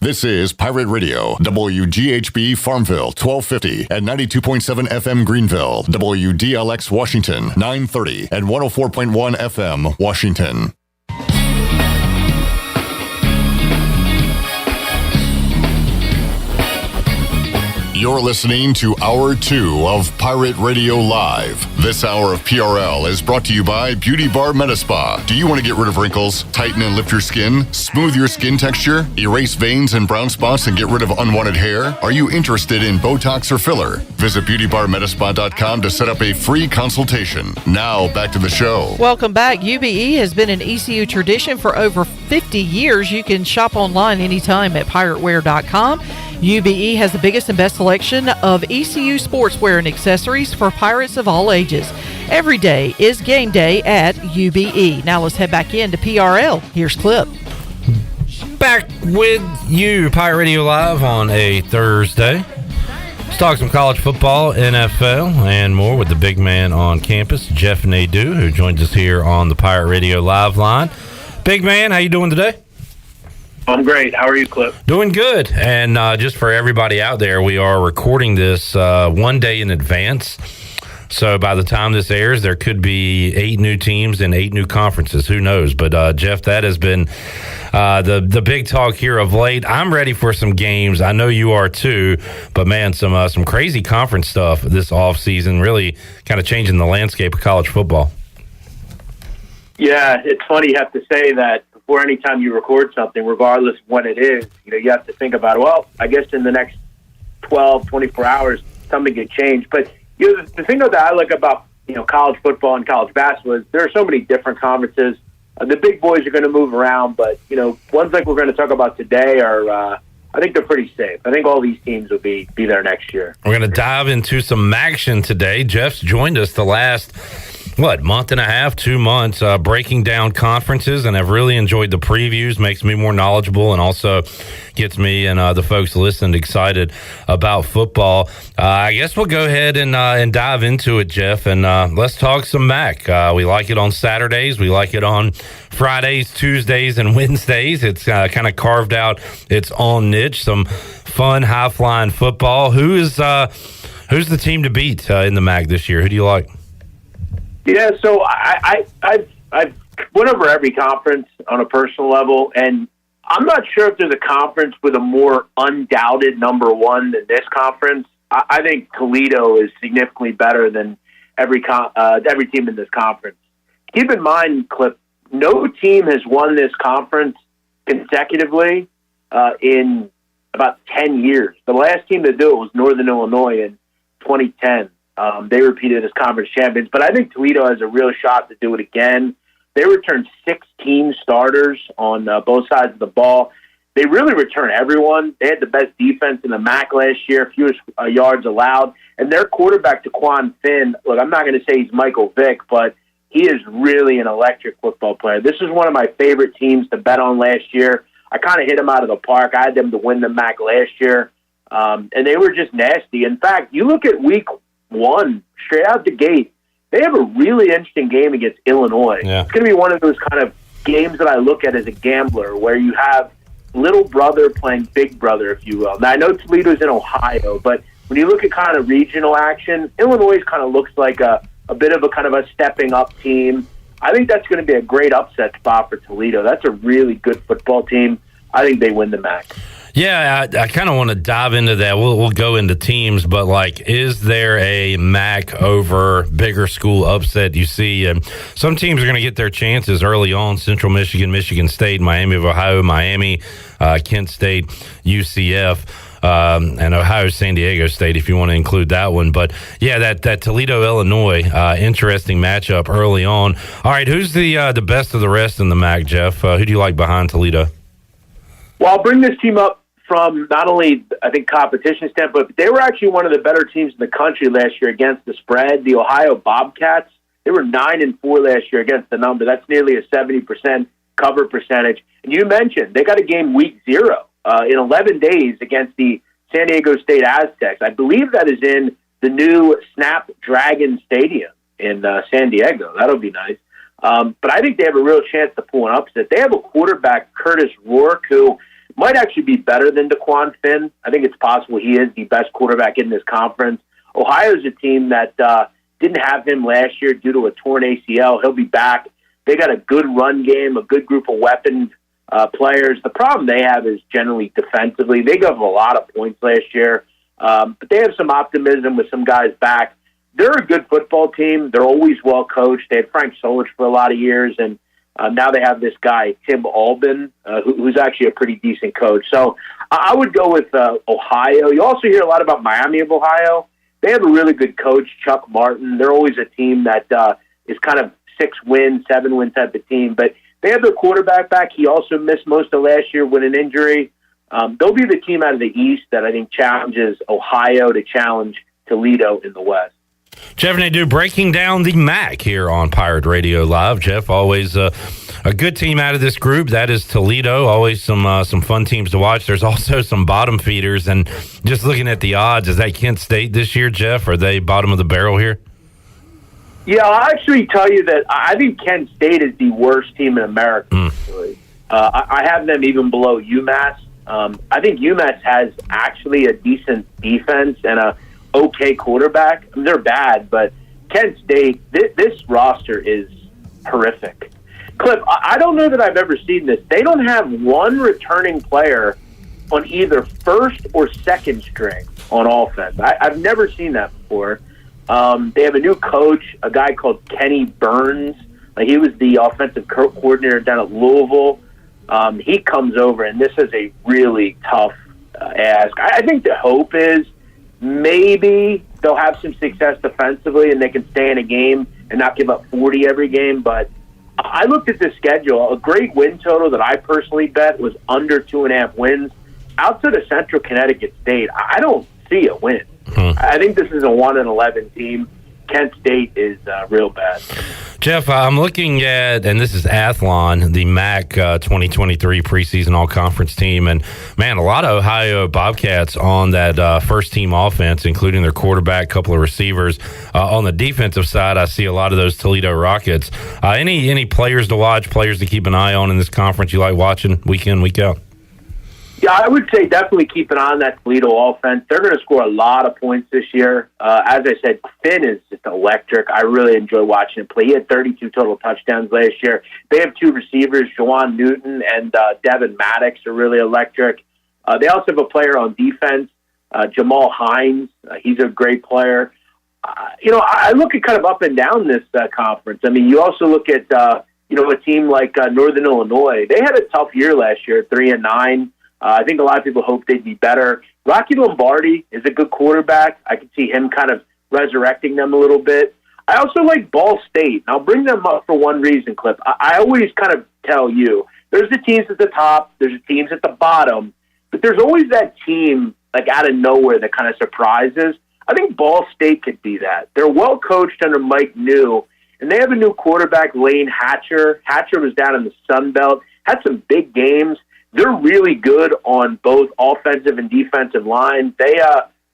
Speaker 27: This is Pirate Radio, WGHB Farmville, 1250 at 92.7 FM Greenville, WDLX Washington, 930 and 104.1 FM Washington. You're listening to Hour 2 of Pirate Radio Live. This hour of PRL is brought to you by Beauty Bar Metaspa. Do you want to get rid of wrinkles, tighten and lift your skin, smooth your skin texture, erase veins and brown spots, and get rid of unwanted hair? Are you interested in Botox or filler? Visit beautybarmetaspa.com to set up a free consultation. Now, back to the show.
Speaker 14: Welcome back. UBE has been an ECU tradition for over 50 years. You can shop online anytime at pirateware.com. UBE has the biggest and best selection of ECU sportswear and accessories for pirates of all ages. Every day is game day at UBE. Now let's head back into PRL. Here's Clip.
Speaker 17: Back with you, Pirate Radio Live on a Thursday. Let's talk some college football, NFL, and more with the big man on campus, Jeff Nadu, who joins us here on the Pirate Radio Live line. Big man, how you doing today?
Speaker 1: I'm great. How are you, Cliff?
Speaker 17: Doing good. And just for everybody out there, we are recording this 1 day in advance. So by the time this airs, there could be 8 new teams and 8 new conferences. Who knows? But, Jeff, that has been the big talk here of late. I'm ready for some games. I know you are too. But, man, some crazy conference stuff this offseason, really kind of changing the landscape of college football.
Speaker 1: Yeah, it's funny you have to say that before any time you record something, regardless of when it is, you have to think about, well, I guess in the next 12, 24 hours, something could change. But the thing that I like about college football and college basketball is there are so many different conferences. The big boys are going to move around, but ones like we're going to talk about today are I think they're pretty safe. I think all these teams will be there next year.
Speaker 17: We're going to dive into some action today. Jeff's joined us the last month and a half, 2 months, breaking down conferences, and I've really enjoyed the previews. Makes me more knowledgeable and also gets me and the folks listening excited about football. I guess we'll go ahead and dive into it, Jeff, and let's talk some MAC. We like it on Saturdays. We like it on Fridays, Tuesdays, and Wednesdays. It's kind of carved out its own niche, some fun, high-flying football. Who's the team to beat in the MAC this year? Who do you like?
Speaker 1: Yeah, so I've went over every conference on a personal level, and I'm not sure if there's a conference with a more undoubted number one than this conference. I think Toledo is significantly better than every team in this conference. Keep in mind, Cliff, no team has won this conference consecutively in about 10 years. The last team to do it was Northern Illinois in 2010. They repeated as conference champions, but I think Toledo has a real shot to do it again. They returned 16 starters on both sides of the ball. They really returned everyone. They had the best defense in the MAC last year, fewest yards allowed, and their quarterback, Daquan Finn, look, I'm not going to say he's Michael Vick, but he is really an electric football player. This is one of my favorite teams to bet on last year. I kind of hit them out of the park. I had them to win the MAC last year, and they were just nasty. In fact, you look at week 1, straight out the gate, they have a really interesting game against Illinois.
Speaker 17: Yeah.
Speaker 1: It's going to be one of those kind of games that I look at as a gambler where you have little brother playing big brother, if you will. Now, I know Toledo's in Ohio, but when you look at kind of regional action, Illinois kind of looks like a bit of a kind of a stepping up team. I think that's going to be a great upset spot for Toledo. That's a really good football team. I think they win the MAC.
Speaker 17: Yeah, I kind of want to dive into that. We'll go into teams, but is there a MAC over bigger school upset you see? Some teams are going to get their chances early on. Central Michigan, Michigan State, Miami of Ohio, Miami, Kent State, UCF. And Ohio, San Diego State, if you want to include that one. But, yeah, that Toledo, Illinois, interesting matchup early on. All right, who's the best of the rest in the MAC, Jeff? Who do you like behind Toledo?
Speaker 1: Well, I'll bring this team up from not only, I think, competition standpoint, but they were actually one of the better teams in the country last year against the spread. The Ohio Bobcats, they were 9-4 last year against the number. That's nearly a 70% cover percentage. And you mentioned they got a game week 0 in 11 days against the San Diego State Aztecs. I believe that is in the new Snapdragon Stadium in San Diego. That'll be nice. But I think they have a real chance to pull an upset. They have a quarterback, Curtis Rourke, who might actually be better than Daquan Finn. I think it's possible he is the best quarterback in this conference. Ohio's a team that didn't have him last year due to a torn ACL. He'll be back. They got a good run game, a good group of weapons players. The problem they have is generally defensively. They gave up a lot of points last year, but they have some optimism with some guys back. They're a good football team. They're always well coached. They had Frank Solich for a lot of years, and now they have this guy, Tim Albin, who's actually a pretty decent coach. So I would go with Ohio. You also hear a lot about Miami of Ohio. They have a really good coach, Chuck Martin. They're always a team that is kind of 6-win, 7-win type of team. But they have their quarterback back. He also missed most of last year with an injury. They'll be the team out of the East that I think challenges Ohio to challenge Toledo in the West.
Speaker 17: Jeff and Nadu breaking down the MAC here on Pirate Radio Live. Jeff, always a good team out of this group. That is Toledo. Always some fun teams to watch. There's also some bottom feeders. And just looking at the odds, is that Kent State this year, Jeff? Are they bottom of the barrel here?
Speaker 1: Yeah, I'll actually tell you that I think Kent State is the worst team in America. I have them even below UMass. I think UMass has actually a decent defense and a okay quarterback. I mean, they're bad, but Kent State, this roster is horrific. Cliff, I don't know that I've ever seen this. They don't have one returning player on either first or second string on offense. I've never seen that before. They have a new coach, a guy called Kenny Burns. He was the offensive coordinator down at Louisville. He comes over, and this is a really tough ask. I think the hope is maybe they'll have some success defensively and they can stay in a game and not give up 40 every game. But I looked at the schedule. A great win total that I personally bet was under 2.5 wins. Outside of Central Connecticut State, I don't see a win. I think this is a 1-11 team. Kent State is real bad.
Speaker 17: Jeff, I'm looking at, and this is Athlon, the MAC 2023 preseason all-conference team, and, man, a lot of Ohio Bobcats on that first-team offense, including their quarterback, couple of receivers. On the defensive side, I see a lot of those Toledo Rockets. Any players to watch, players to keep an eye on in this conference you like watching week in, week out?
Speaker 1: Yeah, I would say definitely keep an eye on that Toledo offense. They're going to score a lot of points this year. As I said, Finn is just electric. I really enjoy watching him play. He had 32 total touchdowns last year. They have two receivers, Jawan Newton and Devin Maddox, are really electric. They also have a player on defense, Jamal Hines. He's a great player. I look at kind of up and down this conference. I mean, you also look at, a team like Northern Illinois. They had a tough year last year, 3-9. I think a lot of people hope they'd be better. Rocky Lombardi is a good quarterback. I can see him kind of resurrecting them a little bit. I also like Ball State. I'll bring them up for one reason, Cliff. I always kind of tell you, there's the teams at the top, there's the teams at the bottom, but there's always that team like out of nowhere that kind of surprises. I think Ball State could be that. They're well coached under Mike New, and they have a new quarterback, Lane Hatcher. Hatcher was down in the Sun Belt, had some big games. They're really good on both offensive and defensive lines. They're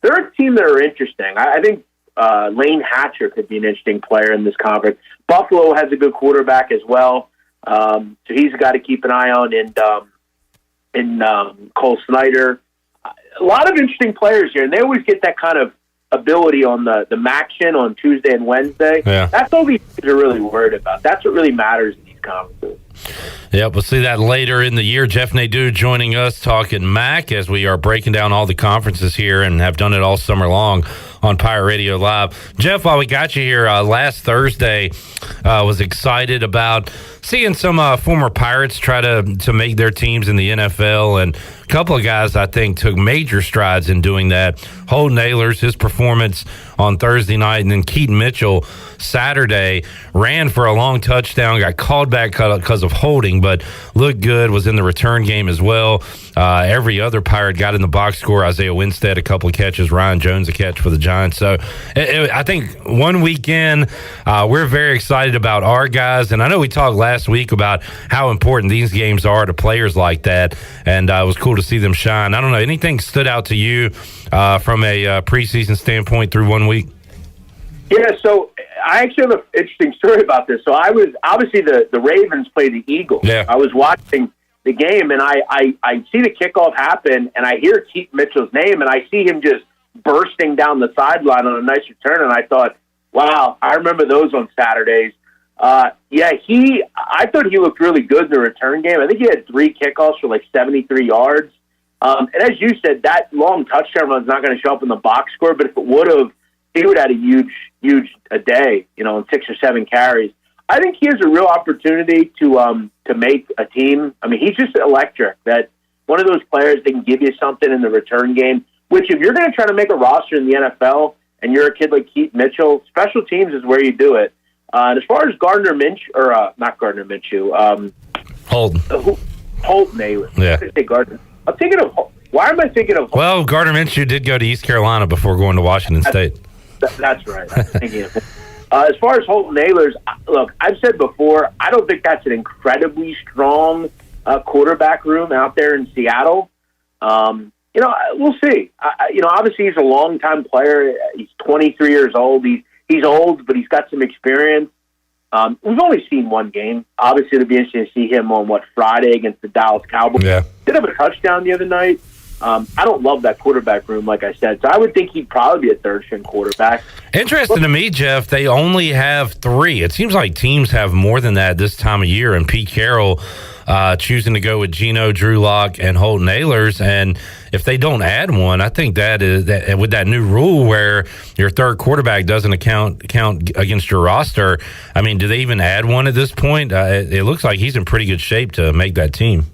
Speaker 1: a team that are interesting. I think Lane Hatcher could be an interesting player in this conference. Buffalo has a good quarterback as well, so he's got to keep an eye on. And Cole Snyder, a lot of interesting players here, and they always get that kind of ability on the MACtion on Tuesday and Wednesday.
Speaker 17: Yeah.
Speaker 1: That's all these teams are really worried about. That's what really matters in these conferences.
Speaker 17: Yep, we'll see that later in the year. Jeff Nadu joining us talking MAC as we are breaking down all the conferences here and have done it all summer long on Pirate Radio Live. Jeff, while we got you here, last Thursday was excited about seeing some former Pirates try to make their teams in the NFL, and a couple of guys I think took major strides in doing that. Holden Ahlers, his performance on Thursday night, and then Keaton Mitchell Saturday ran for a long touchdown, got called back because of holding, but looked good, was in the return game as well. Every other Pirate got in the box score. Isaiah Winstead, a couple of catches. Ryan Jones, a catch for the Giants. So I think one weekend, we're very excited about our guys. And I know we talked last week about how important these games are to players like that. And it was cool to see them shine. I don't know, anything stood out to you from a preseason standpoint through 1 week?
Speaker 1: Yeah, so I actually have an interesting story about this. So I was, obviously the Ravens play the Eagles.
Speaker 17: Yeah.
Speaker 1: I was watching the game, and I see the kickoff happen, and I hear Keith Mitchell's name, and I see him just bursting down the sideline on a nice return, and I thought, wow, I remember those on Saturdays. I thought he looked really good in the return game. I think he had 3 kickoffs for like 73 yards. And as you said, that long touchdown run is not going to show up in the box score, but if it would have, he would have had a huge day, in 6 or 7 carries. I think he has a real opportunity to make a team. I mean, he's just electric. That one of those players that can give you something in the return game, which if you're going to try to make a roster in the NFL and you're a kid like Keith Mitchell, special teams is where you do it. And as far as Holden Ahlers.
Speaker 17: Yeah.
Speaker 1: I say Gardner. I'm thinking of, why am I thinking of?
Speaker 17: Well, Gardner Minshew did go to East Carolina before going to Washington State.
Speaker 1: That's right. I'm thinking of as far as Holden Ahlers, look, I've said before, I don't think that's an incredibly strong quarterback room out there in Seattle. We'll see. Obviously he's a long-time player. He's 23 years old. He's old, but he's got some experience. We've only seen one game. Obviously, it'll be interesting to see him on Friday against the Dallas Cowboys.
Speaker 17: Yeah.
Speaker 1: Did have a touchdown the other night. I don't love that quarterback room, like I said. So I would think he'd probably be a third-string quarterback.
Speaker 17: Interesting to me, Jeff, they only have 3. It seems like teams have more than that this time of year, and Pete Carroll choosing to go with Geno, Drew Lock, and Holton Ahlers. And if they don't add one, I think that is that with that new rule where your third quarterback doesn't count against your roster. I mean, do they even add one at this point? It looks like he's in pretty good shape to make that team.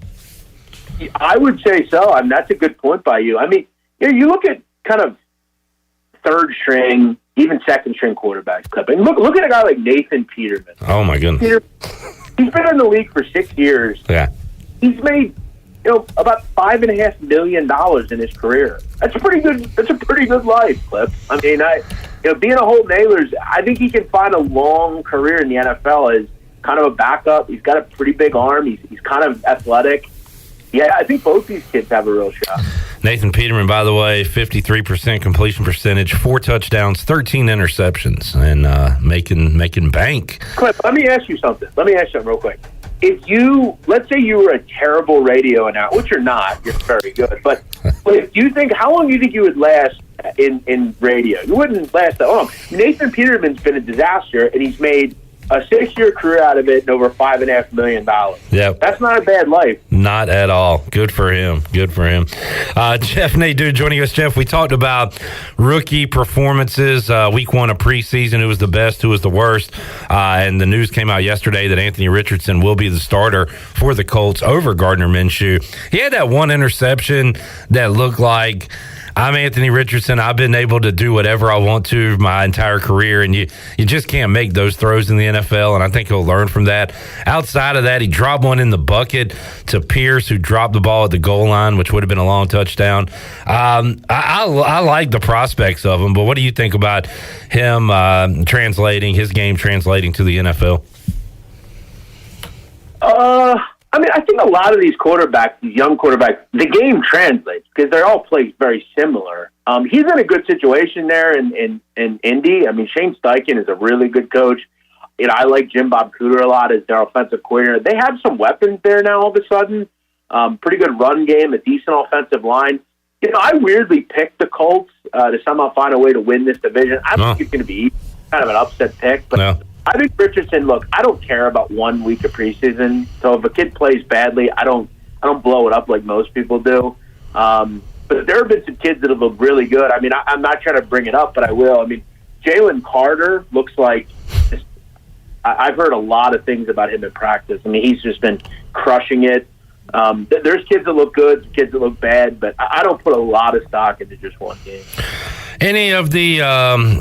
Speaker 1: I would say so. I mean, that's a good point by you. I mean, you look at kind of third string, even second string quarterbacks. Clip. And look at a guy like Nathan Peterman.
Speaker 17: Oh my goodness.
Speaker 1: He's been in the league for 6 years.
Speaker 17: Yeah.
Speaker 1: He's made about $5.5 million in his career. That's a pretty good. That's a pretty good life, Clip. I mean, being a Holton Ahlers, I think he can find a long career in the NFL as kind of a backup. He's got a pretty big arm. He's kind of athletic. Yeah, I think both these kids have a real shot.
Speaker 17: Nathan Peterman, by the way, 53% completion percentage, 4 touchdowns, 13 interceptions, and making bank.
Speaker 1: Cliff, let me ask you something real quick. If let's say you were a terrible radio announcer, which you're not, you're very good, but if you think, how long do you think you would last in radio? You wouldn't last that long. Nathan Peterman's been a disaster, and he's made a 6-year career out of it and over $5.5 million.
Speaker 17: Yep.
Speaker 1: That's not a bad life.
Speaker 17: Not at all. Good for him. Jeff Nadu joining us. Jeff, we talked about rookie performances, week 1 of preseason, who was the best, who was the worst. And the news came out yesterday that Anthony Richardson will be the starter for the Colts over Gardner Minshew. He had that one interception that looked like, I'm Anthony Richardson. I've been able to do whatever I want to my entire career, and you just can't make those throws in the NFL, and I think he'll learn from that. Outside of that, he dropped one in the bucket to Pierce, who dropped the ball at the goal line, which would have been a long touchdown. I like the prospects of him, but what do you think about him his game translating to the NFL?
Speaker 1: I mean, I think a lot of these quarterbacks, these young quarterbacks, the game translates because they're all played very similar. He's in a good situation there in Indy. I mean, Shane Steichen is a really good coach. I like Jim Bob Cooter a lot as their offensive coordinator. They have some weapons there now all of a sudden. Pretty good run game, a decent offensive line. I weirdly picked the Colts to somehow find a way to win this division. I think it's going to be kind of an upset pick, but I think Richardson, look, I don't care about 1 week of preseason. So if a kid plays badly, I don't blow it up like most people do. But there have been some kids that have looked really good. I mean, I'm not trying to bring it up, but I will. I mean, Jalen Carter looks like I've heard a lot of things about him in practice. I mean, he's just been crushing it. There's kids that look good, kids that look bad, but I don't put a lot of stock into just one game.
Speaker 17: Any of the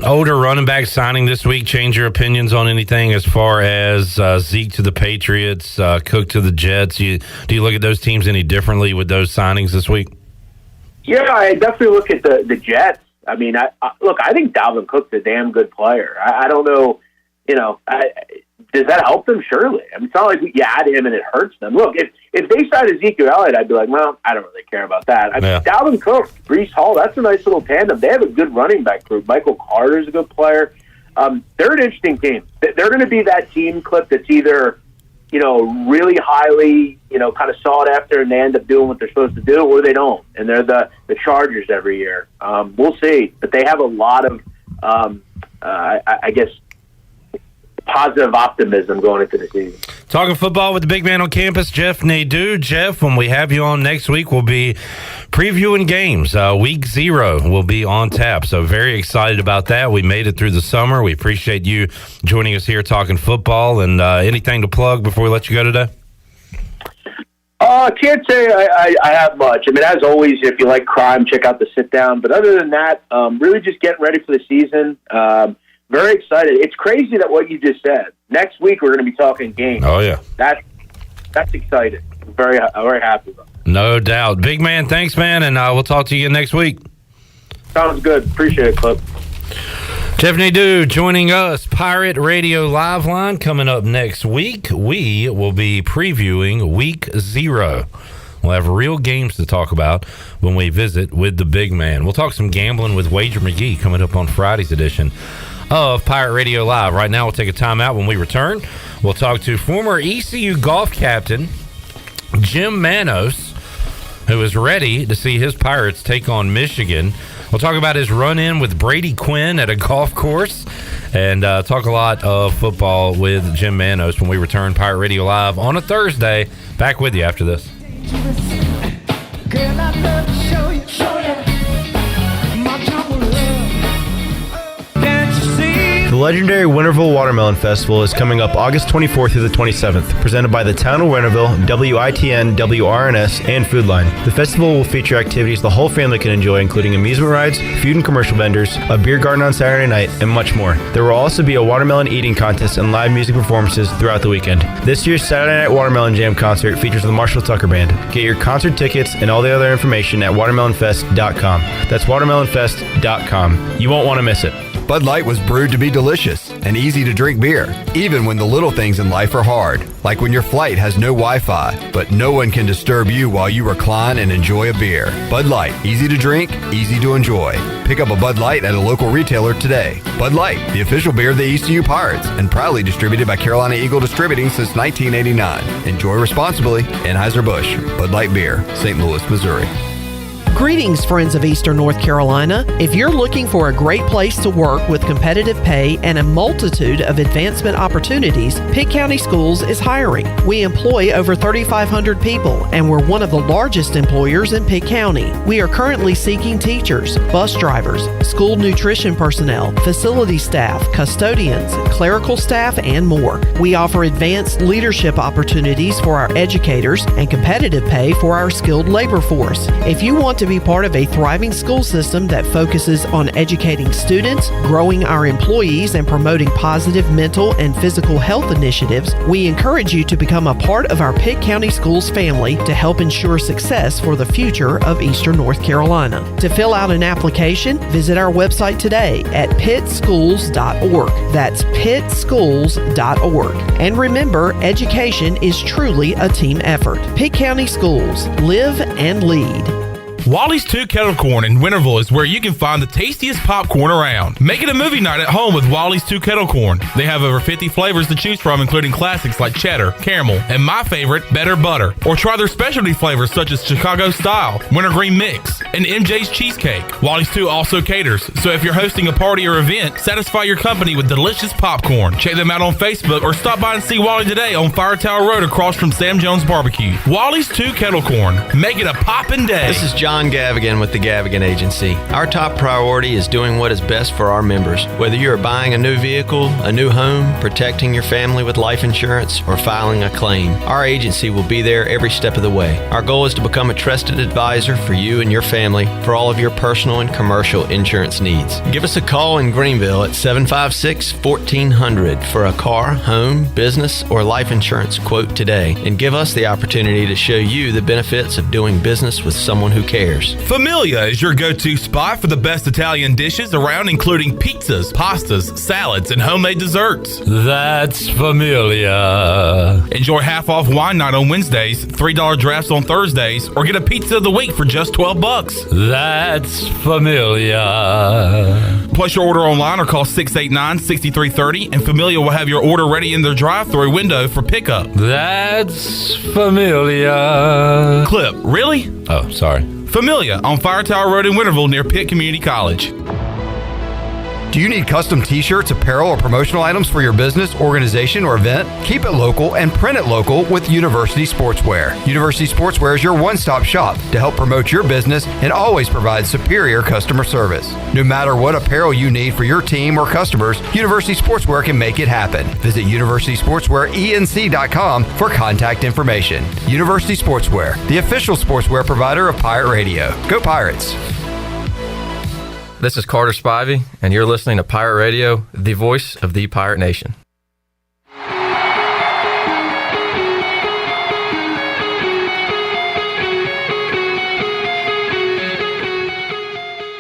Speaker 17: older running back signing this week change your opinions on anything as far as Zeke to the Patriots, Cook to the Jets? Do you look at those teams any differently with those signings this week?
Speaker 1: Yeah, I definitely look at the Jets. I mean, I think Dalvin Cook's a damn good player. I don't know, does that help them? Surely. I mean, it's not like you add him and it hurts them. Look, if they signed Ezekiel Elliott, I'd be like, well, I don't really care about that. I mean, Dalvin Cook, Breece Hall, that's a nice little tandem. They have a good running back group. Michael Carter's a good player. They're an interesting team. They're going to be that team, Clip, that's either, really highly, kind of sought after and they end up doing what they're supposed to do, or they don't. And they're the Chargers every year. We'll see. But they have a lot of, I guess, positive optimism going into the season.
Speaker 17: Talking football with the big man on campus, Jeff Nadu. Jeff, when we have you on next week, we'll be previewing games. Week 0 will be on tap, so very excited about that. We made it through the summer. We appreciate you joining us here talking football. And anything to plug before we let you go today?
Speaker 1: I can't say I have much. I mean, as always, if you like crime, check out the Sit Down. But other than that, really just getting ready for the season. Very excited. It's crazy that what you just said. Next week we're going to be talking games.
Speaker 17: Oh yeah,
Speaker 1: that's exciting. I'm very happy about it.
Speaker 17: No doubt, big man. Thanks, man, and we'll talk to you again next week.
Speaker 1: Sounds good. Appreciate it, Clip.
Speaker 17: Jeff Nadu joining us, Pirate Radio Live Line. Coming up next week, we will be previewing Week 0. We'll have real games to talk about when we visit with the big man. We'll talk some gambling with Wager McGee coming up on Friday's edition of Pirate Radio Live. Right now, we'll take a timeout. When we return, we'll talk to former ECU golf captain Jim Manos, who is ready to see his Pirates take on Michigan. We'll talk about his run-in with Brady Quinn at a golf course and talk a lot of football with Jim Manos when we return. Pirate Radio Live on a Thursday. Back with you after this.
Speaker 24: Girl, I'd love to show you my jungle love. Can't you see?
Speaker 2: The legendary Winterville Watermelon Festival is coming up August 24th through the 27th, presented by the Town of Winterville, WITN, WRNS, and Food Line. The festival will feature activities the whole family can enjoy, including amusement rides, food and commercial vendors, a beer garden on Saturday night, and much more. There will also be a watermelon eating contest and live music performances throughout the weekend. This year's Saturday Night Watermelon Jam concert features the Marshall Tucker Band. Get your concert tickets and all the other information at watermelonfest.com. That's watermelonfest.com. You won't want to miss it.
Speaker 11: Bud Light was brewed to be delicious and easy to drink beer, even when the little things in life are hard, like when your flight has no Wi-Fi, but no one can disturb you while you recline and enjoy a beer. Bud Light, easy to drink, easy to enjoy. Pick up a Bud Light at a local retailer today. Bud Light, the official beer of the ECU Pirates, and proudly distributed by Carolina Eagle Distributing since 1989. Enjoy responsibly. Anheuser-Busch, Bud Light Beer, St. Louis, Missouri.
Speaker 14: Greetings, friends of Eastern North Carolina. If you're looking for a great place to work with competitive pay and a multitude of advancement opportunities, Pitt County Schools is hiring. We employ over 3,500 people, and we're one of the largest employers in Pitt County. We are currently seeking teachers, bus drivers, school nutrition personnel, facility staff, custodians, clerical staff, and more. We offer advanced leadership opportunities for our educators and competitive pay for our skilled labor force. If you want to be part of a thriving school system that focuses on educating students, growing our employees, and promoting positive mental and physical health initiatives, we encourage you to become a part of our Pitt County Schools family to help ensure success for the future of Eastern North Carolina. To fill out an application, visit our website today at pittschools.org. That's pittschools.org. And remember, education is truly a team effort. Pitt County Schools. Live and lead.
Speaker 19: Wally's 2 Kettle Corn in Winterville is where you can find the tastiest popcorn around. Make it a movie night at home with Wally's 2 Kettle Corn. They have over 50 flavors to choose from, including classics like cheddar, caramel, and my favorite, better butter. Or try their specialty flavors such as Chicago Style, Wintergreen Mix, and MJ's Cheesecake. Wally's 2 also caters, so if you're hosting a party or event, satisfy your company with delicious popcorn. Check them out on Facebook or stop by and see Wally today on Fire Tower Road across from Sam Jones Barbecue. Wally's 2 Kettle Corn. Make it a poppin' day.
Speaker 3: This is John Gavigan with the Gavigan Agency. Our top priority is doing what is best for our members. Whether you are buying a new vehicle, a new home, protecting your family with life insurance, or filing a claim, our agency will be there every step of the way. Our goal is to become a trusted advisor for you and your family for all of your personal and commercial insurance needs. Give us a call in Greenville at 756-1400 for a car, home, business, or life insurance quote today, and give us the opportunity to show you the benefits of doing business with someone who cares.
Speaker 19: Familia is your go-to spot for the best Italian dishes around, including pizzas, pastas, salads, and homemade desserts.
Speaker 17: That's Familia.
Speaker 19: Enjoy half-off wine night on Wednesdays, $3 drafts on Thursdays, or get a pizza of the week for just $12.
Speaker 17: That's Familia.
Speaker 19: Place your order online or call 689-6330, and Familia will have your order ready in their drive-thru window for pickup.
Speaker 17: That's Familia.
Speaker 19: Clip, really?
Speaker 17: Oh, sorry.
Speaker 19: Familia on Fire Tower Road in Winterville near Pitt Community College.
Speaker 11: Do you need custom t-shirts, apparel, or promotional items for your business, organization, or event? Keep it local and print it local with University Sportswear. University Sportswear is your one-stop shop to help promote your business and always provide superior customer service. No matter what apparel you need for your team or customers, University Sportswear can make it happen. Visit universitysportswearenc.com for contact information. University Sportswear, the official sportswear provider of Pirate Radio. Go Pirates!
Speaker 5: This is Carter Spivey, and you're listening to Pirate Radio, the voice of the Pirate Nation.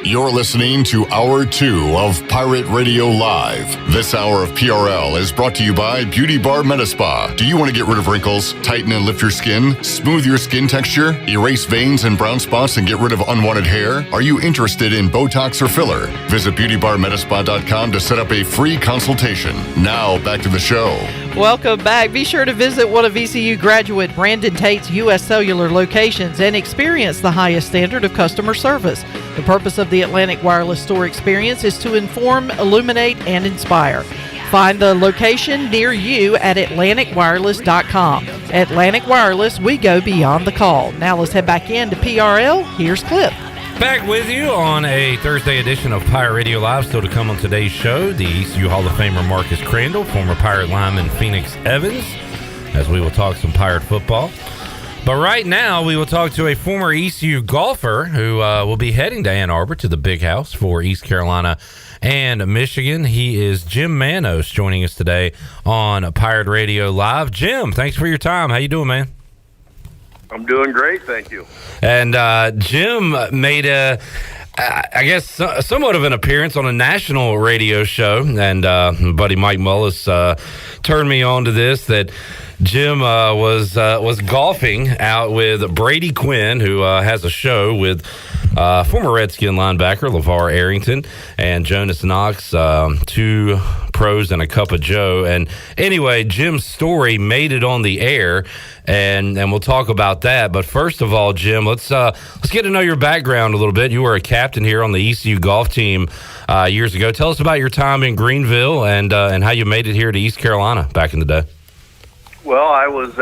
Speaker 27: You're listening to Hour 2 of Pirate Radio Live. This hour of PRL is brought to you by Beauty Bar Metaspa. Do you want to get rid of wrinkles, tighten and lift your skin, smooth your skin texture, erase veins and brown spots, and get rid of unwanted hair? Are you interested in Botox or filler? Visit beautybarmetaspa.com to set up a free consultation. Now, back to the show.
Speaker 14: Welcome back. Be sure to visit one of ECU graduate Brandon Tate's U.S. Cellular locations and experience the highest standard of customer service. The purpose of the Atlantic Wireless Store experience is to inform, illuminate, and inspire. Find the location near you at AtlanticWireless.com. Atlantic Wireless, we go beyond the call. Now let's head back into PRL. Here's Cliff.
Speaker 17: Back with you on a Thursday edition of Pirate Radio Live. Still to come on today's show, the ECU Hall of Famer Marcus Crandell, former Pirate lineman Phoenix Evans, as we will talk some Pirate football. But right now, we will talk to a former ECU golfer who will be heading to Ann Arbor to the Big House for East Carolina and Michigan. He is Jim Manos joining us today on Pirate Radio Live. Jim, thanks for your time. How you doing, man?
Speaker 6: I'm doing great, thank you.
Speaker 17: And Jim made I guess somewhat of an appearance on a national radio show, and buddy Mike Mullis turned me on to this, that Jim was golfing out with Brady Quinn, who has a show with former Redskin linebacker LeVar Arrington and Jonas Knox, two pros and a cup of Joe. And anyway, Jim's story made it on the air, and we'll talk about that. But first of all, Jim, let's get to know your background a little bit. You were a captain here on the ECU golf team years ago. Tell us about your time in Greenville and how you made it here to East Carolina back in the day.
Speaker 6: Well, I was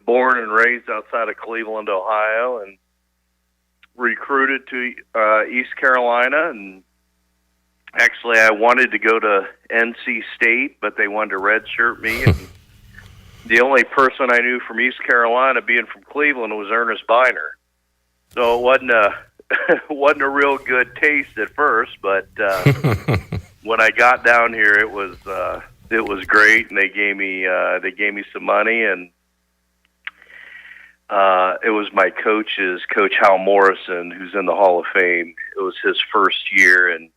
Speaker 6: born and raised outside of Cleveland, Ohio, and recruited to East Carolina. And actually, I wanted to go to NC State, but they wanted to redshirt me. And the only person I knew from East Carolina, being from Cleveland, was Ernest Biner. So it wasn't a real good taste at first, but when I got down here, it was great, and they gave me some money, and it was my Coach Hal Morrison, who's in the Hall of Fame. It was his first year, and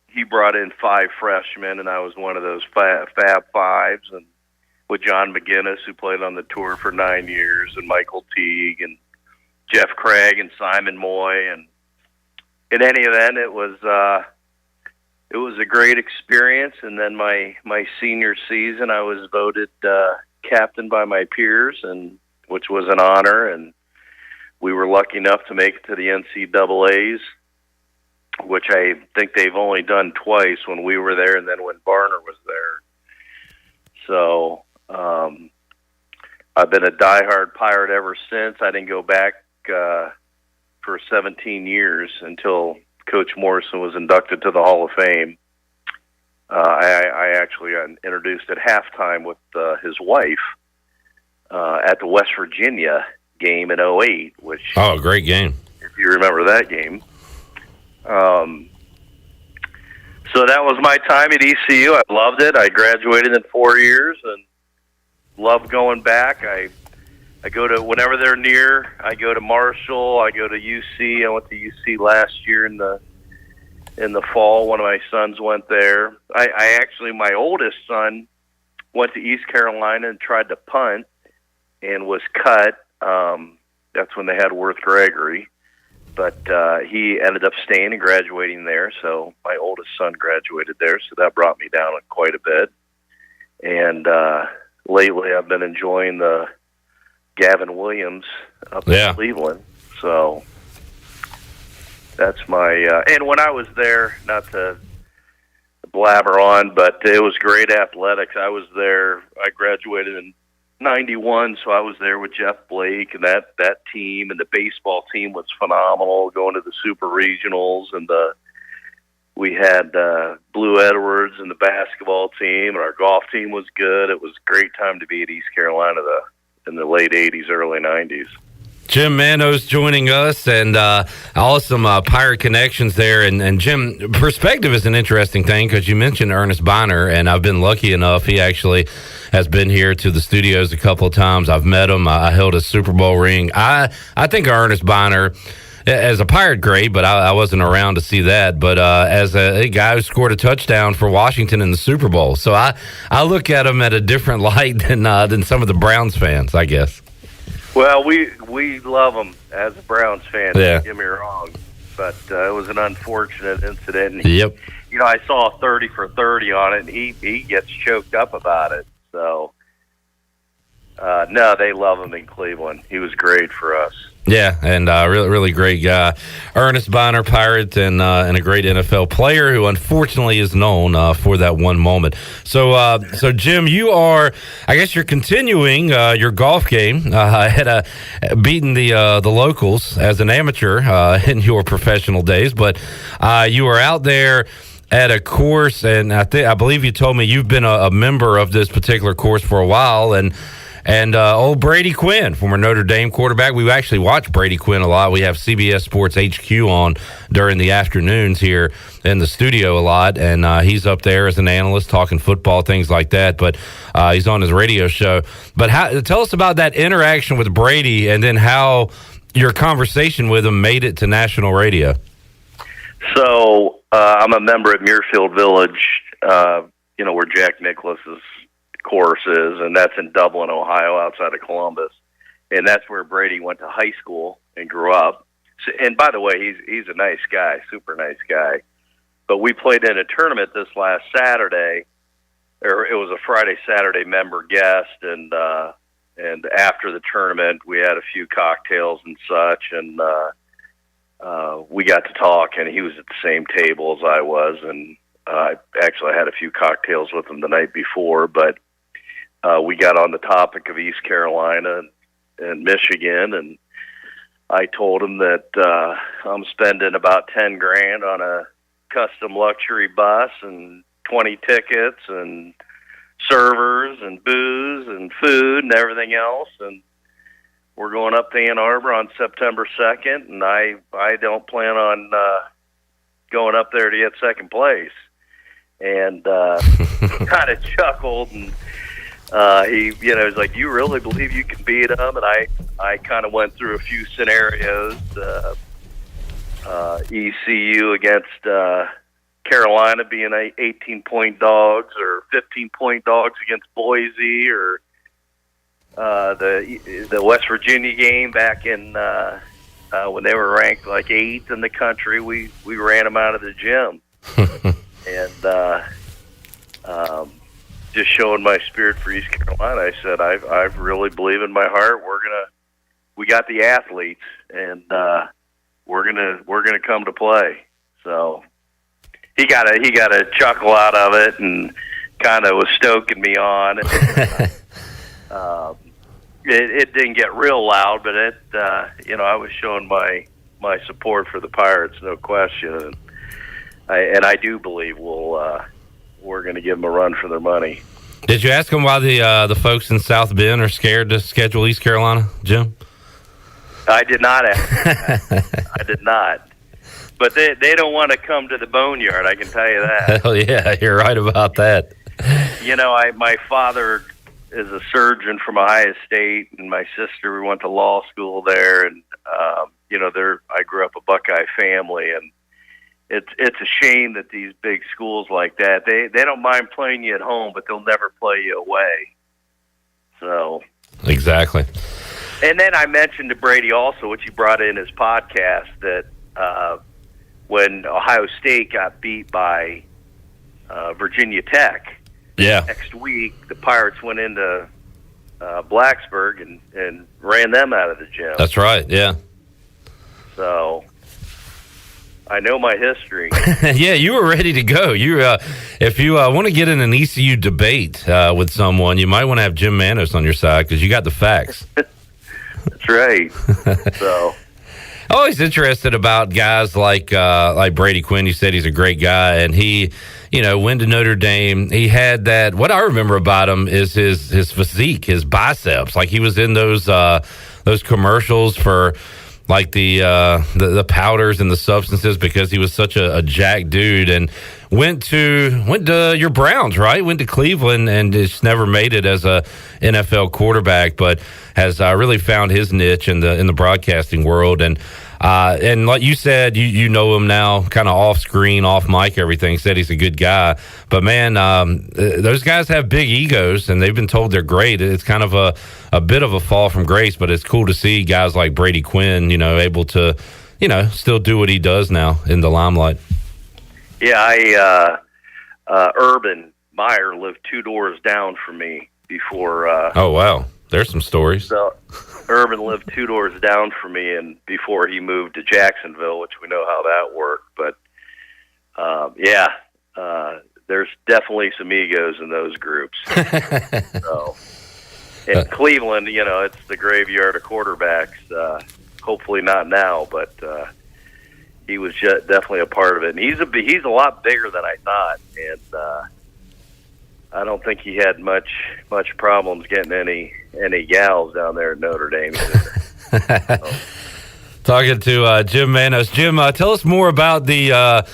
Speaker 6: he brought in 5 freshmen, and I was one of those Fab Fives, and with John McGinnis, who played on the tour for 9 years, and Michael Teague, and Jeff Craig, and Simon Moy, and in any event, it was a great experience. And then my senior season, I was voted captain by my peers, and which was an honor. And we were lucky enough to make it to the NCAAs, which I think they've only done twice, when we were there and then when Barner was there. So I've been a diehard Pirate ever since. I didn't go back for 17 years until Coach Morrison was inducted to the Hall of Fame. I actually got introduced at halftime with his wife at the West Virginia game in 2008, which...
Speaker 17: Oh, great game.
Speaker 6: If you remember that game. So that was my time at ECU. I loved it. I graduated in 4 years and love going back. I go to, whenever they're near, I go to Marshall, I go to UC. I went to UC last year in the fall. One of my sons went there. I actually, my oldest son went to East Carolina and tried to punt and was cut. That's when they had Worth Gregory. But he ended up staying and graduating there, so my oldest son graduated there, so that brought me down quite a bit. And lately I've been enjoying the Gavin Williams up in Cleveland. So that's my and when I was there, not to blabber on, but it was great athletics. I was there, I graduated in 91, so I was there with Jeff Blake and that team, and the baseball team was phenomenal, going to the super regionals, and we had Blue Edwards and the basketball team, and our golf team was good. It was a great time to be at East Carolina in the late 80s, early 90s.
Speaker 17: Jim Manos joining us, and awesome Pirate connections there. And Jim, perspective is an interesting thing, because you mentioned Ernest Biner, and I've been lucky enough. He actually has been here to the studios a couple of times. I've met him. I held a Super Bowl ring. I think Ernest Biner as a Pirate, great, but I wasn't around to see that. But as a guy who scored a touchdown for Washington in the Super Bowl, so I look at him at a different light than some of the Browns fans, I guess.
Speaker 6: Well, we love him as a Browns fan.
Speaker 17: Yeah.
Speaker 6: Don't get me wrong, but it was an unfortunate incident. And
Speaker 17: Yep.
Speaker 6: You know, I saw 30 for 30 on it, and he gets choked up about it. So, no, they love him in Cleveland. He was great for us.
Speaker 17: Yeah, and really, really great guy. Ernest Bonner, Pirate, and a great NFL player who unfortunately is known for that one moment. So, Jim, you are, I guess you're continuing your golf game, beating the locals as an amateur in your professional days, but you were out there at a course, and I believe you told me you've been a member of this particular course for a while, and old Brady Quinn, former Notre Dame quarterback. We actually watch Brady Quinn a lot. We have CBS Sports HQ on during the afternoons here in the studio a lot, and he's up there as an analyst talking football, things like that. But he's on his radio show. But tell us about that interaction with Brady, and then how your conversation with him made it to national radio.
Speaker 6: So I'm a member at Muirfield Village, where Jack Nicklaus's course is, and that's in Dublin, Ohio, outside of Columbus, and that's where Brady went to high school and grew up. So, and by the way, he's a nice guy, super nice guy. But we played in a tournament this last Saturday, or it was a Friday-Saturday member guest, and after the tournament, we had a few cocktails and such, and we got to talk, and he was at the same table as I was, and I had a few cocktails with him the night before, but we got on the topic of East Carolina and Michigan, and I told him that I'm spending about $10,000 on a custom luxury bus and 20 tickets and servers and booze and food and everything else, and we're going up to Ann Arbor on September 2nd, and I don't plan on going up there to get second place. And kind of chuckled, and he's like, "You really believe you can beat them?" And I kind of went through a few scenarios, ECU against Carolina being 18-point dogs, or 15-point dogs against Boise, or the West Virginia game back in when they were ranked like 8th in the country. We ran them out of the gym. And just showing my spirit for East Carolina, I said, I really believe in my heart we got the athletes, and we're gonna come to play. So he got a chuckle out of it, and kind of was stoking me on. It didn't get real loud, but I was showing my support for the Pirates, no question. And I do believe we're going to give them a run for their money.
Speaker 17: Did you ask them why the folks in South Bend are scared to schedule East Carolina, Jim?
Speaker 6: I did not ask. I did not. But they don't want to come to the Boneyard, I can tell you that.
Speaker 17: Hell yeah, you're right about that.
Speaker 6: My father is a surgeon from Ohio State, and my sister went to law school there, and I grew up a Buckeye family, and it's a shame that these big schools like that, they don't mind playing you at home, but they'll never play you away. So
Speaker 17: exactly.
Speaker 6: And then I mentioned to Brady also, which he brought in his podcast, that when Ohio State got beat by Virginia Tech, next week the Pirates went into Blacksburg and ran them out of the gym.
Speaker 17: That's right. Yeah.
Speaker 6: So I know my history.
Speaker 17: Yeah, you were ready to go. If you want to get in an ECU debate with someone, you might want to have Jim Manos on your side, because you got the facts.
Speaker 6: That's right. So
Speaker 17: always interested about guys like Brady Quinn. You said he's a great guy, and he, went to Notre Dame. He had that. What I remember about him is his physique, his biceps. Like, he was in those commercials for like the powders and the substances, because he was such a jacked dude, and went to your Browns, right? Went to Cleveland and just never made it as a NFL quarterback, but has really found his niche in the broadcasting world. And And like you said, you know him now, kind of off screen, off mic, everything. Said he's a good guy, but man, those guys have big egos, and they've been told they're great. It's kind of a bit of a fall from grace, but it's cool to see guys like Brady Quinn, able to, still do what he does now in the limelight.
Speaker 6: Yeah, Urban Meyer lived 2 doors down from me before.
Speaker 17: Oh wow, there's some stories.
Speaker 6: So Urban lived 2 doors down from me, and before he moved to Jacksonville, which we know how that worked. But there's definitely some egos in those groups. So in Cleveland, it's the graveyard of quarterbacks. Hopefully not now, but he was definitely a part of it. And he's a lot bigger than I thought, and I don't think he had much problems getting any gals down there at Notre Dame.
Speaker 17: Talking to Jim Manos. Jim, tell us more about the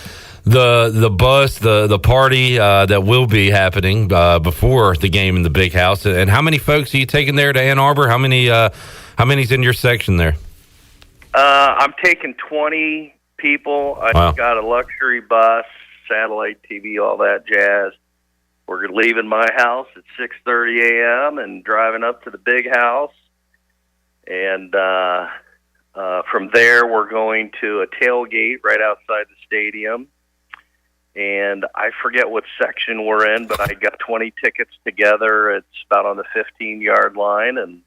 Speaker 17: bus, the party that will be happening before the game in the big house, and how many folks are you taking there to Ann Arbor? How many's in your section there?
Speaker 6: I'm taking 20 people. I've got a luxury bus, satellite TV, all that jazz. We're leaving my house at 6:30 a.m. and driving up to the big house. And from there, we're going to a tailgate right outside the stadium. And I forget what section we're in, but I got 20 tickets together. It's about on the 15-yard line. And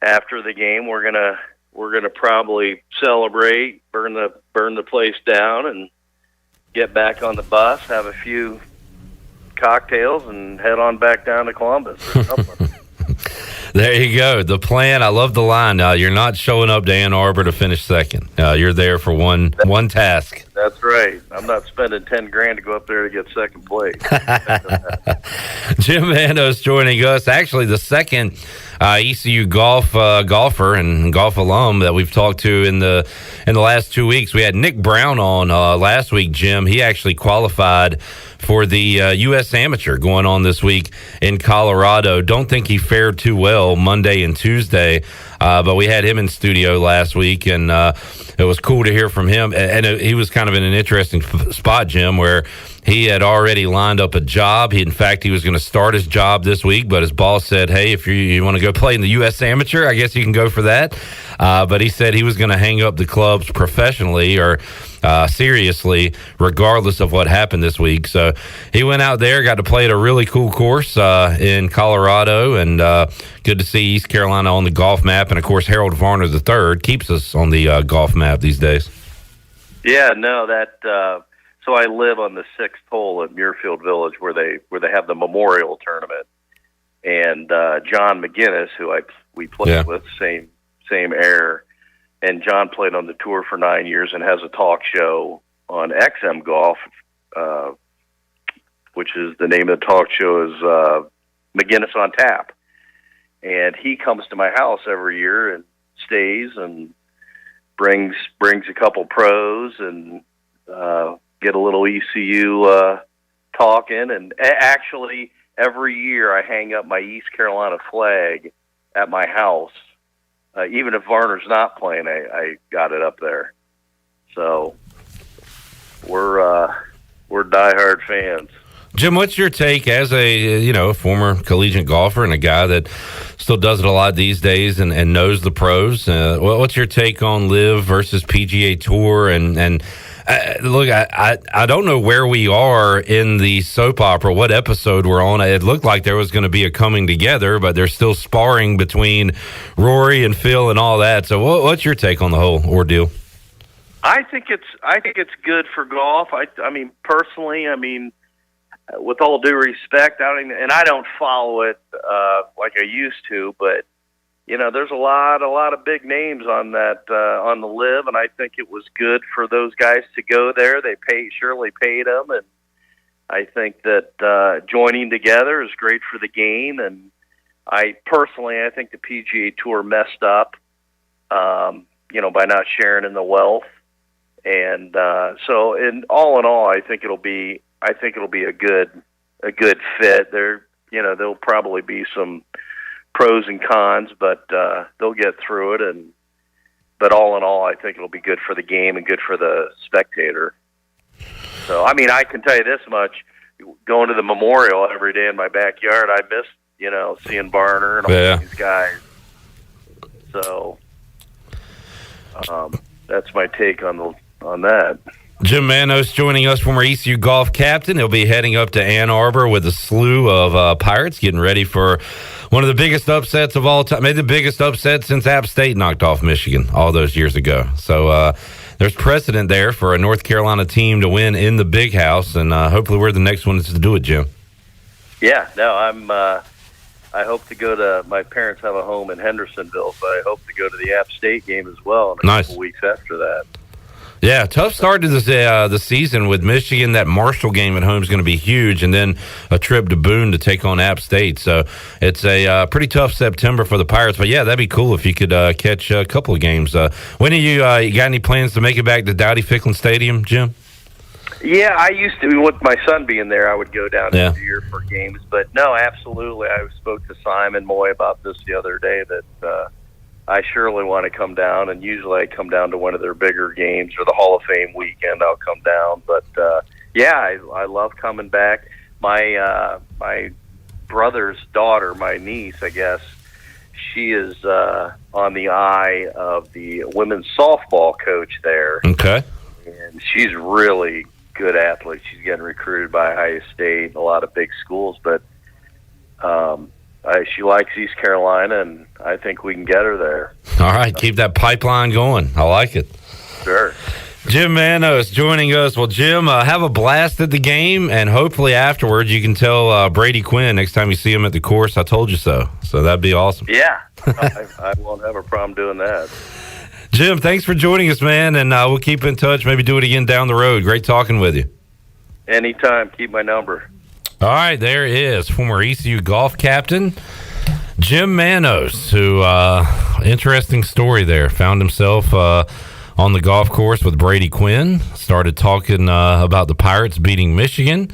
Speaker 6: after the game, we're gonna probably celebrate, burn the place down, and get back on the bus, have a few cocktails, and head on back down to Columbus or something.
Speaker 17: There you go. The plan. I love the line. You're not showing up to Ann Arbor to finish second. You're there for one task.
Speaker 6: That's right. I'm not spending $10,000 to go up there to get second place.
Speaker 17: Jim Manos joining us. Actually, the second ECU golfer and golf alum that we've talked to in the last 2 weeks. We had Nick Brown on last week. Jim, he actually qualified for the U.S. Amateur going on this week in Colorado. Don't think he fared too well Monday and Tuesday, but we had him in studio last week, and it was cool to hear from him. And he was kind of in an interesting spot, Jim, where he had already lined up a job. In fact, he was going to start his job this week, but his boss said, hey, if you want to go play in the U.S. Amateur, I guess you can go for that. But he said he was going to hang up the clubs professionally or seriously, regardless of what happened this week. So he went out there, got to play at a really cool course in Colorado, and good to see East Carolina on the golf map. And, of course, Harold Varner III keeps us on the golf map these days.
Speaker 6: Yeah, no, so I live on the 6th hole at Muirfield Village where they have the Memorial Tournament. And John McGinnis, who we played with, same era, and John played on the tour for 9 years and has a talk show on XM Golf, which is the name of the talk show is McGinnis on Tap. And he comes to my house every year and stays and brings a couple pros and get a little ECU talking. And actually, every year I hang up my East Carolina flag at my house. Even if Varner's not playing, I got it up there. So we're diehard fans.
Speaker 17: Jim, what's your take as a former collegiate golfer and a guy that still does it a lot these days and knows the pros? What's your take on LIV versus PGA Tour? And look, I don't know where we are in the soap opera, what episode we're on. It looked like there was going to be a coming together, but there's still sparring between Rory and Phil and all that. So what's your take on the whole ordeal?
Speaker 6: I think it's good for golf. I mean, personally, with all due respect, I don't follow it like I used to, but there's a lot of big names on that on the LIV, and I think it was good for those guys to go there. They surely paid them, and I think that joining together is great for the game. And I think the PGA Tour messed up, by not sharing in the wealth. And so, in all, I think it'll be a good fit. There'll probably be some pros and cons, but they'll get through it. And but all in all, I think it'll be good for the game and good for the spectator. So, I mean, I can tell you this much. Going to the Memorial every day in my backyard, I miss, seeing Barner and all these guys. So, that's my take on that.
Speaker 17: Jim Manos joining us, former ECU golf captain. He'll be heading up to Ann Arbor with a slew of Pirates, getting ready for one of the biggest upsets of all time. Maybe the biggest upset since App State knocked off Michigan all those years ago. So there's precedent there for a North Carolina team to win in the Big House, and hopefully we're the next ones to do it, Jim.
Speaker 6: Yeah, no, I hope to go to, my parents have a home in Hendersonville, so I hope to go to the App State game as well in a couple weeks after that.
Speaker 17: Yeah, tough start to the season with Michigan. That Marshall game at home is going to be huge, and then a trip to Boone to take on App State. So it's a pretty tough September for the Pirates. But, yeah, that'd be cool if you could catch a couple of games. When are you got any plans to make it back to Dowdy-Ficklin Stadium, Jim?
Speaker 6: Yeah, I used to, with my son being there, I would go down every year for games. But, no, absolutely. I spoke to Simon Moy about this the other day that I surely want to come down, and usually I come down to one of their bigger games or the Hall of Fame weekend. I'll come down, but I love coming back. My brother's daughter, my niece, I guess, she is on the eye of the women's softball coach there.
Speaker 17: Okay,
Speaker 6: and she's really good athlete. She's getting recruited by Ohio State and a lot of big schools, but she likes East Carolina, and I think we can get her there.
Speaker 17: All right, keep that pipeline going. I like it.
Speaker 6: Sure.
Speaker 17: Jim Manos joining us. Well, Jim, have a blast at the game, and hopefully afterwards you can tell Brady Quinn next time you see him at the course, I told you so. So that'd be awesome.
Speaker 6: Yeah, I won't have a problem doing that.
Speaker 17: Jim, thanks for joining us, man, and we'll keep in touch. Maybe do it again down the road. Great talking with you.
Speaker 6: Anytime. Keep my number.
Speaker 17: All right, there is former ECU golf captain Jim Manos, who, interesting story there, found himself on the golf course with Brady Quinn, started talking about the Pirates beating Michigan,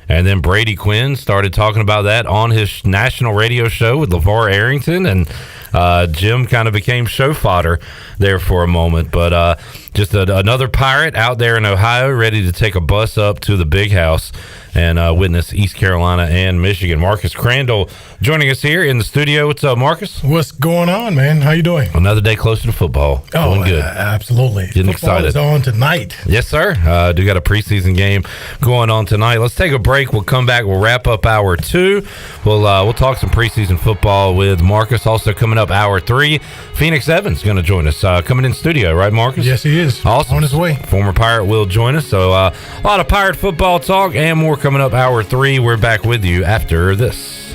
Speaker 17: and then Brady Quinn started talking about that on his national radio show with LeVar Arrington, and Jim kind of became show fodder there for a moment. But just another Pirate out there in Ohio ready to take a bus up to the Big House and witness East Carolina and Michigan. Marcus Crandell joining us here in the studio. What's up, Marcus?
Speaker 7: What's going on, man? How you doing?
Speaker 17: Another day closer to football.
Speaker 7: Oh,
Speaker 17: doing good.
Speaker 7: Absolutely.
Speaker 17: Getting excited.
Speaker 7: Is on tonight.
Speaker 17: Yes, sir. Do got a preseason game going on tonight. Let's take a break. We'll come back. We'll wrap up hour 2. We'll talk some preseason football with Marcus. Also coming up hour 3, Phoenix Evans going to join us. Coming in studio, right, Marcus?
Speaker 7: Yes, he is.
Speaker 17: Awesome.
Speaker 7: On his way.
Speaker 17: Former Pirate will join us. So a lot of Pirate football talk and more coming up hour 3. We're back with you after this.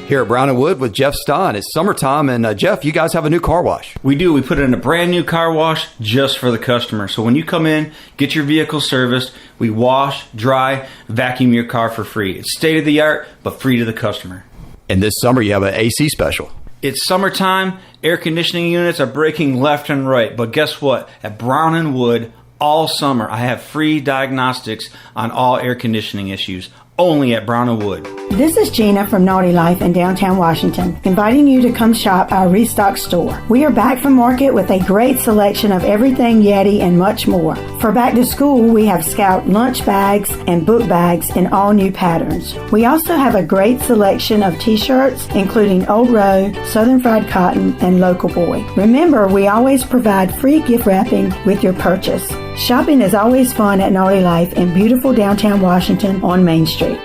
Speaker 8: Here at Brown & Wood with Jeff Stein. It's summertime, and Jeff, you guys have a new car wash.
Speaker 9: We do. We put in a brand new car wash just for the customer. So when you come in, get your vehicle serviced, we wash, dry, vacuum your car for free. It's state-of-the-art, but free to the customer.
Speaker 8: And this summer, you have an AC special.
Speaker 9: It's summertime. Air conditioning units are breaking left and right. But guess what? At Brown & Wood, all summer, I have free diagnostics on all air conditioning issues. Only at Brown & Wood.
Speaker 10: This is Gina from Naughty Life in downtown Washington, inviting you to come shop our Restock store. We are back from market with a great selection of everything Yeti and much more. For back to school, we have Scout lunch bags and book bags in all new patterns. We also have a great selection of t-shirts, including Old Row, Southern Fried Cotton, and Local Boy. Remember, we always provide free gift wrapping with your purchase. Shopping is always fun at Naughty Life in beautiful downtown Washington on Main Street.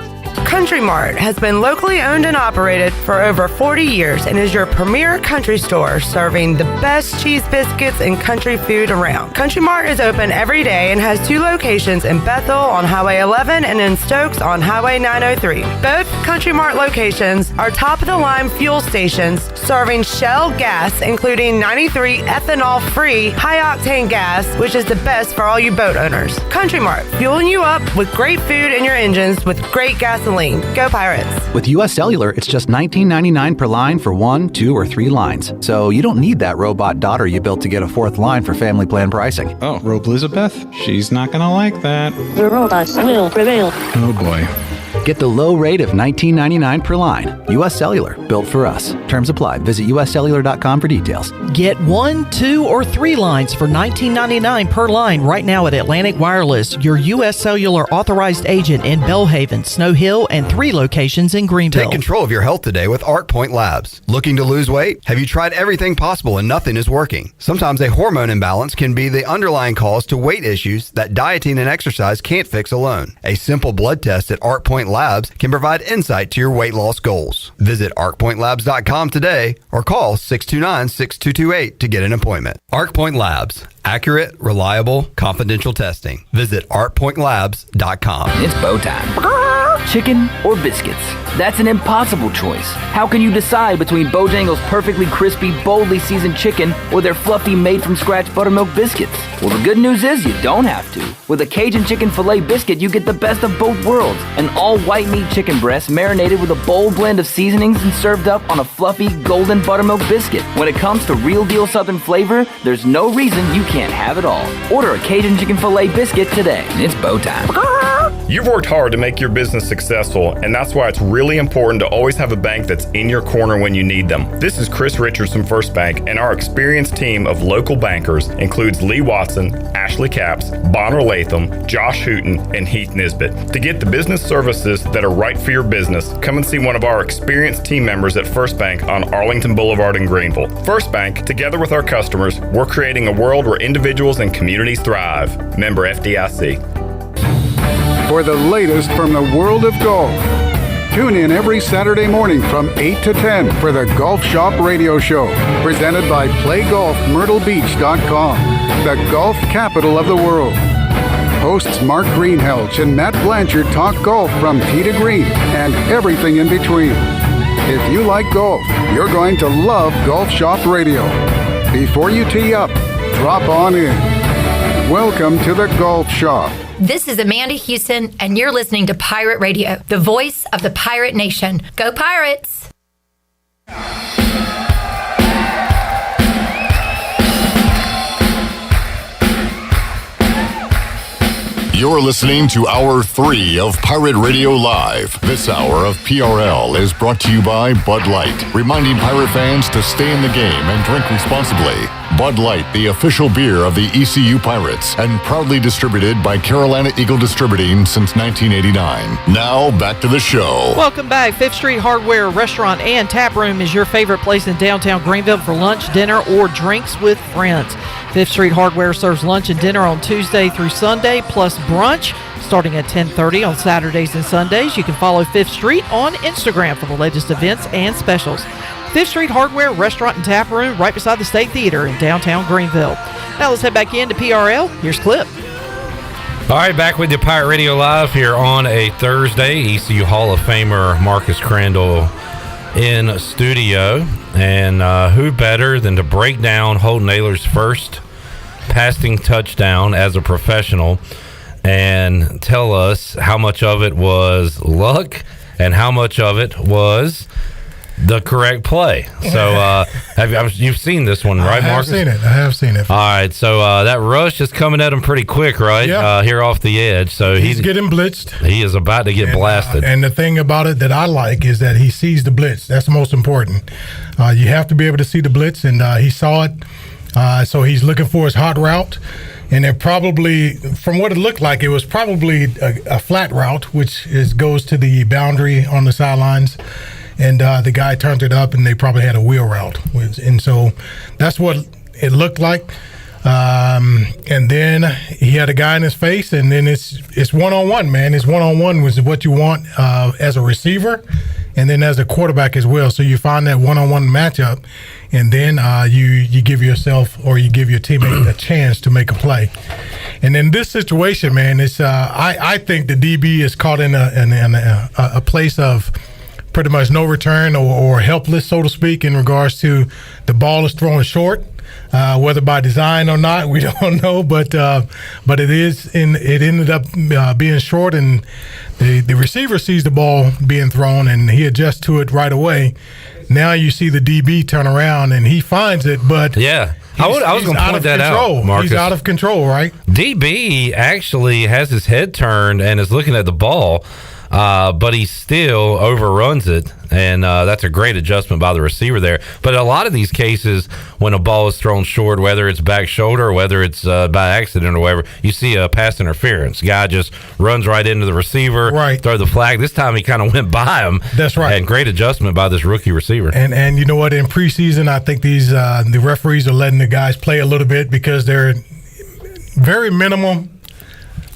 Speaker 18: Country Mart has been locally owned and operated for over 40 years and is your premier country store serving the best cheese biscuits and country food around. Country Mart is open every day and has 2 locations in Bethel on Highway 11 and in Stokes on Highway 903. Both Country Mart locations are top-of-the-line fuel stations serving Shell gas, including 93 ethanol-free high-octane gas, which is the best for all you boat owners. Country Mart, fueling you up with great food in your engines with great gasoline. Go Pirates!
Speaker 25: With U.S. Cellular, it's just $19.99 per line for 1, 2, or 3 lines. So you don't need that robot daughter you built to get a 4th line for family plan pricing.
Speaker 26: Oh, Rope Elizabeth? She's not going to like that.
Speaker 28: The robots will prevail.
Speaker 26: Oh boy.
Speaker 25: Get the low rate of $19.99 per line. U.S. Cellular, built for us. Terms apply. Visit uscellular.com for details.
Speaker 14: Get 1, 2, or 3 lines for $19.99 per line right now at Atlantic Wireless, your U.S. Cellular authorized agent in Bellhaven, Snow Hill, and 3 locations in Greenville.
Speaker 11: Take control of your health today with ArcPoint Labs. Looking to lose weight? Have you tried everything possible and nothing is working? Sometimes a hormone imbalance can be the underlying cause to weight issues that dieting and exercise can't fix alone. A simple blood test at ArcPoint Labs can provide insight to your weight loss goals. Visit arcpointlabs.com today or call 629-6228 to get an appointment. ArcPoint Labs. Accurate, reliable, confidential testing. Visit artpointlabs.com.
Speaker 4: It's bow time. Chicken or biscuits? That's an impossible choice. How can you decide between Bojangles' perfectly crispy, boldly seasoned chicken or their fluffy, made-from-scratch buttermilk biscuits? Well, the good news is you don't have to. With a Cajun chicken filet biscuit, you get the best of both worlds. An all-white meat chicken breast marinated with a bold blend of seasonings and served up on a fluffy, golden buttermilk biscuit. When it comes to real-deal Southern flavor, there's no reason you can't have it all. Order a Cajun chicken filet biscuit today. It's bow time.
Speaker 12: You've worked hard to make your business successful, and that's why it's really important to always have a bank that's in your corner when you need them. This is Chris Richards from First Bank, and our experienced team of local bankers includes Lee Watson, Ashley Capps, Bonner Latham, Josh Hooten, and Heath Nisbet. To get the business services that are right for your business, come and see one of our experienced team members at First Bank on Arlington Boulevard in Greenville. First Bank, together with our customers, we're creating a world where individuals and communities thrive. Member FDIC.
Speaker 13: For the latest from the world of golf, tune in every Saturday morning from 8 to 10 for the Golf Shop Radio Show, presented by PlayGolfMyrtleBeach.com, the golf capital of the world. Hosts Mark Greenhelch and Matt Blanchard talk golf from tee to green and everything in between. If you like golf, you're going to love Golf Shop Radio. Before you tee up, drop on in. Welcome to the Golf Shop.
Speaker 15: This is Amanda Houston, and you're listening to Pirate Radio, the voice of the Pirate Nation. Go Pirates!
Speaker 27: You're listening to Hour 3 of Pirate Radio Live. This hour of PRL is brought to you by Bud Light, reminding pirate fans to stay in the game and drink responsibly. Bud Light, the official beer of the ECU Pirates, and proudly distributed by Carolina Eagle Distributing since 1989. Now, back to the show.
Speaker 14: Welcome back. 5th Street Hardware Restaurant and Tap Room is your favorite place in downtown Greenville for lunch, dinner, or drinks with friends. 5th Street Hardware serves lunch and dinner on Tuesday through Sunday, plus brunch starting at 10:30 on Saturdays and Sundays. You can follow 5th Street on Instagram for the latest events and specials. 5th Street Hardware Restaurant and Tap Room right beside the State Theater in downtown Greenville. Now let's head back into PRL. Here's Clip.
Speaker 17: All right, back with the Pirate Radio Live here on a Thursday. ECU Hall of Famer Marcus Crandell in studio. And who better than to break down Holton Ahlers' first passing touchdown as a professional and tell us how much of it was luck and how much of it was the correct play. So you've seen this one, right, Marcus?
Speaker 7: I have seen it.
Speaker 17: All right, so that rush is coming at him pretty quick, right?
Speaker 7: Yeah.
Speaker 17: Here off the edge. So
Speaker 7: he's getting blitzed.
Speaker 17: He is about to get blasted.
Speaker 7: And the thing about it that I like is that he sees the blitz. That's the most important. You have to be able to see the blitz, and he saw it. So he's looking for his hot route. And it probably, from what it looked like, it was probably a flat route, which goes to the boundary on the sidelines. And the guy turned it up, and they probably had a wheel route. And so that's what it looked like. And then he had a guy in his face, and then it's one-on-one, man. It's one-on-one was what you want as a receiver and then as a quarterback as well. So you find that one-on-one matchup, and then you give yourself or you give your teammate a chance to make a play. And in this situation, man, it's I think the DB is caught in a place of pretty much no return or helpless, so to speak, in regards to the ball is thrown short. Whether by design or not, we don't know, but it ended up being short, and the receiver sees the ball being thrown, and he adjusts to it right away. Now you see the DB turn around, and he finds it, but
Speaker 17: yeah. I was going to point that out, Marcus.
Speaker 7: He's out of control, right?
Speaker 17: DB actually has his head turned and is looking at the ball. but he still overruns it, and that's a great adjustment by the receiver there. But a lot of these cases, when a ball is thrown short, whether it's back shoulder or whether it's by accident or whatever, you see a pass interference. Guy just runs right into the receiver, throw the flag. This time he kind of went by him.
Speaker 7: That's right.
Speaker 17: And great adjustment by this rookie receiver.
Speaker 7: And you know what? In preseason, I think these the referees are letting the guys play a little bit because they're very minimal.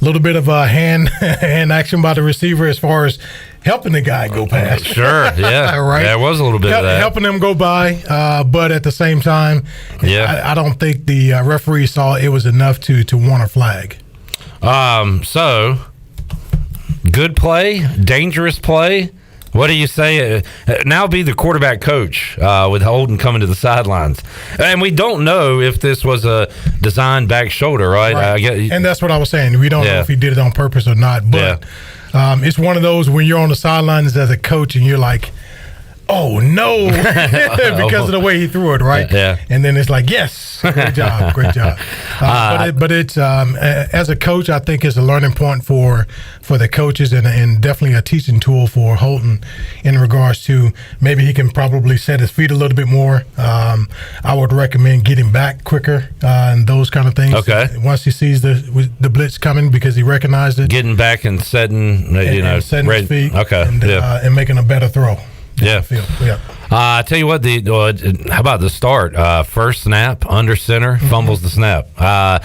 Speaker 7: A little bit of hand action by the receiver as far as helping the guy go past.
Speaker 17: Sure, yeah.
Speaker 7: Right?
Speaker 17: There was a little bit of that.
Speaker 7: Helping them go by, but at the same time, I don't think the referee saw it was enough to want a flag.
Speaker 17: So, good play, dangerous play. What do you say? Now be the quarterback coach with Holden coming to the sidelines. And we don't know if this was a designed back shoulder, right?
Speaker 7: And that's what I was saying. We don't know if he did it on purpose or not. But it's one of those when you're on the sidelines as a coach and you're like, oh, no, because of the way he threw it, right?
Speaker 17: Yeah.
Speaker 7: And then it's like, yes, great job, great job. But it's as a coach, I think it's a learning point for the coaches and definitely a teaching tool for Holton in regards to maybe he can probably set his feet a little bit more. I would recommend getting back quicker and those kind of things.
Speaker 17: Okay.
Speaker 7: Once he sees the blitz coming because he recognized it.
Speaker 17: Getting back and setting,
Speaker 7: setting his feet.
Speaker 17: Okay.
Speaker 7: And making a better throw.
Speaker 17: Yeah. I tell you what, how about the start? First snap, under center, fumbles the snap. I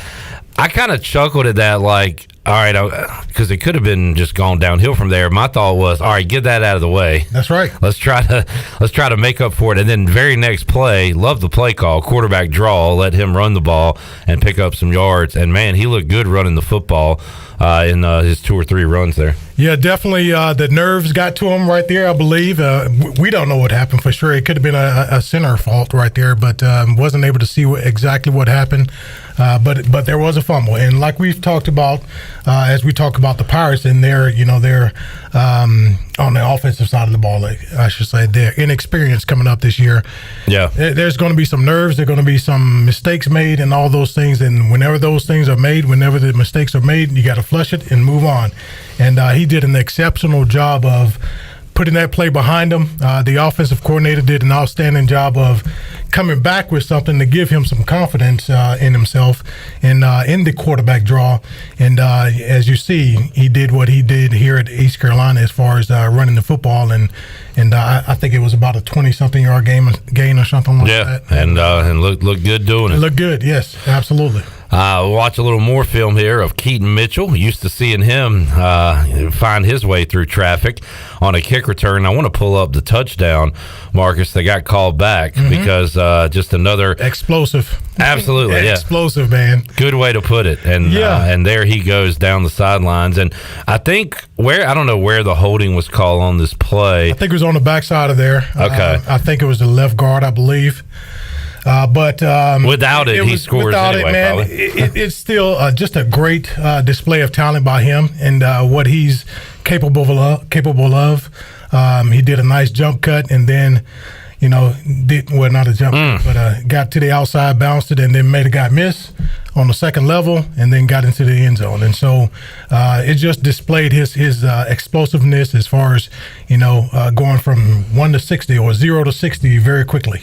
Speaker 17: kind of chuckled at that, like, all right, because it could have been just gone downhill from there. My thought was, all right, get that out of the way.
Speaker 7: That's right.
Speaker 17: Let's try to make up for it. And then very next play, love the play call, quarterback draw, let him run the ball and pick up some yards. And man, he looked good running the football in his 2 or 3 runs there.
Speaker 7: Yeah, definitely. The nerves got to him right there, I believe. We don't know what happened for sure. It could have been a center fault right there, but wasn't able to see exactly what happened. But there was a fumble, and like we've talked about, as we talk about the Pirates and they're on the offensive side of the ball, I should say, they're inexperienced coming up this year.
Speaker 17: Yeah,
Speaker 7: there's going to be some nerves. There's going to be some mistakes made, and all those things. And whenever those things are made, whenever the mistakes are made, you got to flush it and move on. And he did an exceptional job of putting that play behind him. The offensive coordinator did an outstanding job of coming back with something to give him some confidence in himself and in the quarterback draw. And as you see, he did what he did here at East Carolina as far as running the football. And I think it was about a 20-something yard gain or something like that.
Speaker 17: And looked good doing it.
Speaker 7: Looked good, yes, absolutely.
Speaker 17: We'll watch a little more film here of Keaton Mitchell. Used to seeing him find his way through traffic on a kick return. I want to pull up the touchdown, Marcus, that got called back because just another
Speaker 7: explosive.
Speaker 17: Absolutely, yeah.
Speaker 7: Explosive, man.
Speaker 17: Good way to put it. And and there he goes down the sidelines. And I think I don't know where the holding was called on this play.
Speaker 7: I think it was on the backside of there.
Speaker 17: Okay.
Speaker 7: I think it was the left guard, I believe. But
Speaker 17: without it, he scores
Speaker 7: without
Speaker 17: anyway.
Speaker 7: It, man, it's still just a great display of talent by him and what he's capable of. He did a nice jump cut and then, not a jump cut, but got to the outside, bounced it, and then made a guy miss on the second level and then got into the end zone. And so it just displayed his explosiveness as far as, going from 1 to 60 or 0 to 60 very quickly.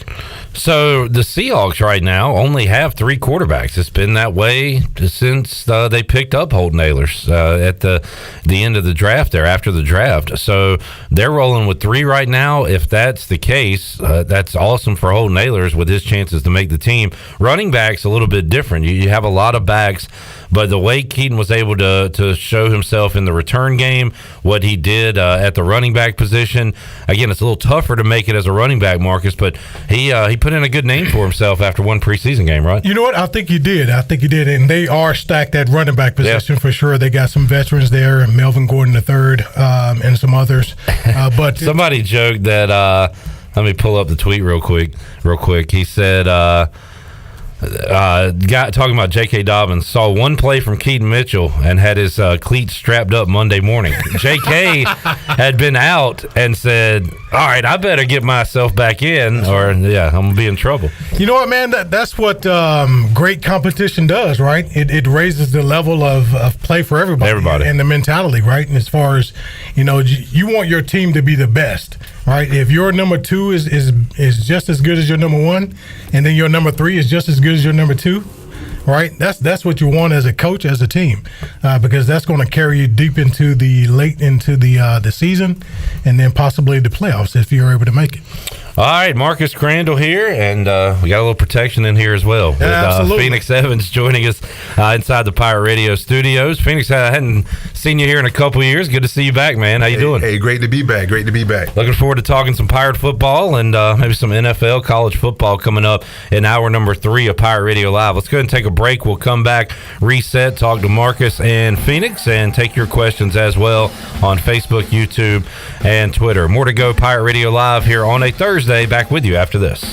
Speaker 17: So the Seahawks right now only have 3 quarterbacks. It's been that way since they picked up Holton Ahlers at the end of the draft there, after the draft. So they're rolling with 3 right now. If that's the case, that's awesome for Holton Ahlers with his chances to make the team. Running back's a little bit different. You have a lot of backs, but the way Keaton was able to show himself in the return game, what he did at the running back position, again, it's a little tougher to make it as a running back, Marcus, but he put in a good name for himself after one preseason game, right?
Speaker 7: You know what? I think he did. And they are stacked at running back position for sure. They got some veterans there, Melvin Gordon III, and some others. But
Speaker 17: somebody joked that. Let me pull up the tweet real quick. He said. Guy talking about J.K. Dobbins saw one play from Keaton Mitchell and had his cleats strapped up Monday morning. J.K. had been out and said, All right, I better get myself back in, or I'm gonna be in trouble.
Speaker 7: You know what, man? That's what great competition does, right? It raises the level of play for everybody, and the mentality, right? And as far as you want your team to be the best, right? If your number 2 is just as good as your number 1, and then your number 3 is just as good as your number 2. Right, that's what you want as a coach, as a team, because that's going to carry you deep into the season, and then possibly the playoffs if you're able to make it.
Speaker 17: All right, Marcus Crandell here, and we got a little protection in here as well. With Phoenix Evans joining us inside the Pirate Radio studios. Phoenix, I hadn't seen you here in a couple of years. Good to see you back, man. How you doing?
Speaker 1: Hey, great to be back.
Speaker 17: Looking forward to talking some Pirate football and maybe some NFL college football coming up in hour number 3 of Pirate Radio Live. Let's go ahead and take a break. We'll come back, reset, talk to Marcus and Phoenix, and take your questions as well on Facebook, YouTube, and Twitter. More to go. Pirate Radio Live here on a Thursday. Back with you after this.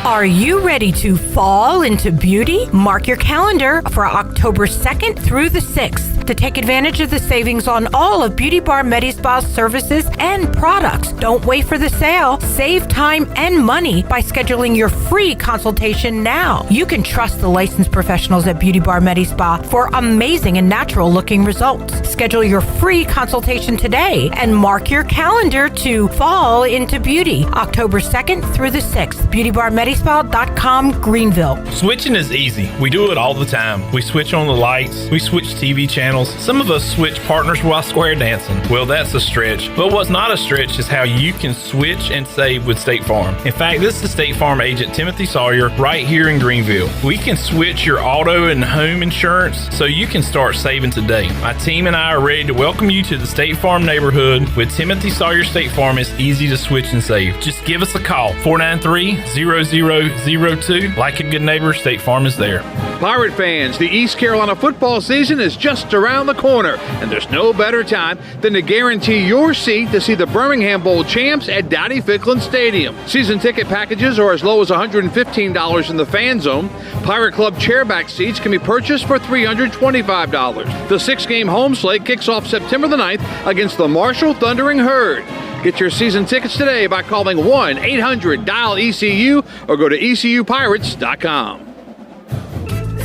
Speaker 16: Are you ready to fall into beauty? Mark your calendar for October 2nd through the 6th to take advantage of the savings on all of Beauty Bar Medi-Spa's services and products. Don't wait for the sale. Save time and money by scheduling your free consultation now. You can trust the licensed professionals at Beauty Bar Medi-Spa for amazing and natural looking results. Schedule your free consultation today and mark your calendar to fall into beauty. October 2nd through the 6th. BeautyBarMedispa.com, Greenville.
Speaker 20: Switching is easy. We do it all the time. We switch on the lights. We switch TV channels. Some of us switch partners while square dancing. Well, that's a stretch. But what's not a stretch is how you can switch and save with State Farm. In fact, this is State Farm agent Timothy Sawyer right here in Greenville. We can switch your auto and home insurance so you can start saving today. My team and I are ready to welcome you to the State Farm neighborhood. With Timothy Sawyer State Farm, it's easy to switch and save. Just give us a call, 493-0002. Like a good neighbor, State Farm is there.
Speaker 21: Pirate fans, the East Carolina football season is just around the corner, and there's no better time than to guarantee your seat to see the Birmingham Bowl champs at Dowdy-Ficklin Stadium. Season ticket packages are as low as $115 in the fan zone. Pirate Club chairback seats can be purchased for $325. The 6-game home slate kicks off September the 9th against the Marshall Thundering Herd. Get your season tickets today by calling 1-800-DIAL-ECU or go to ECUPirates.com.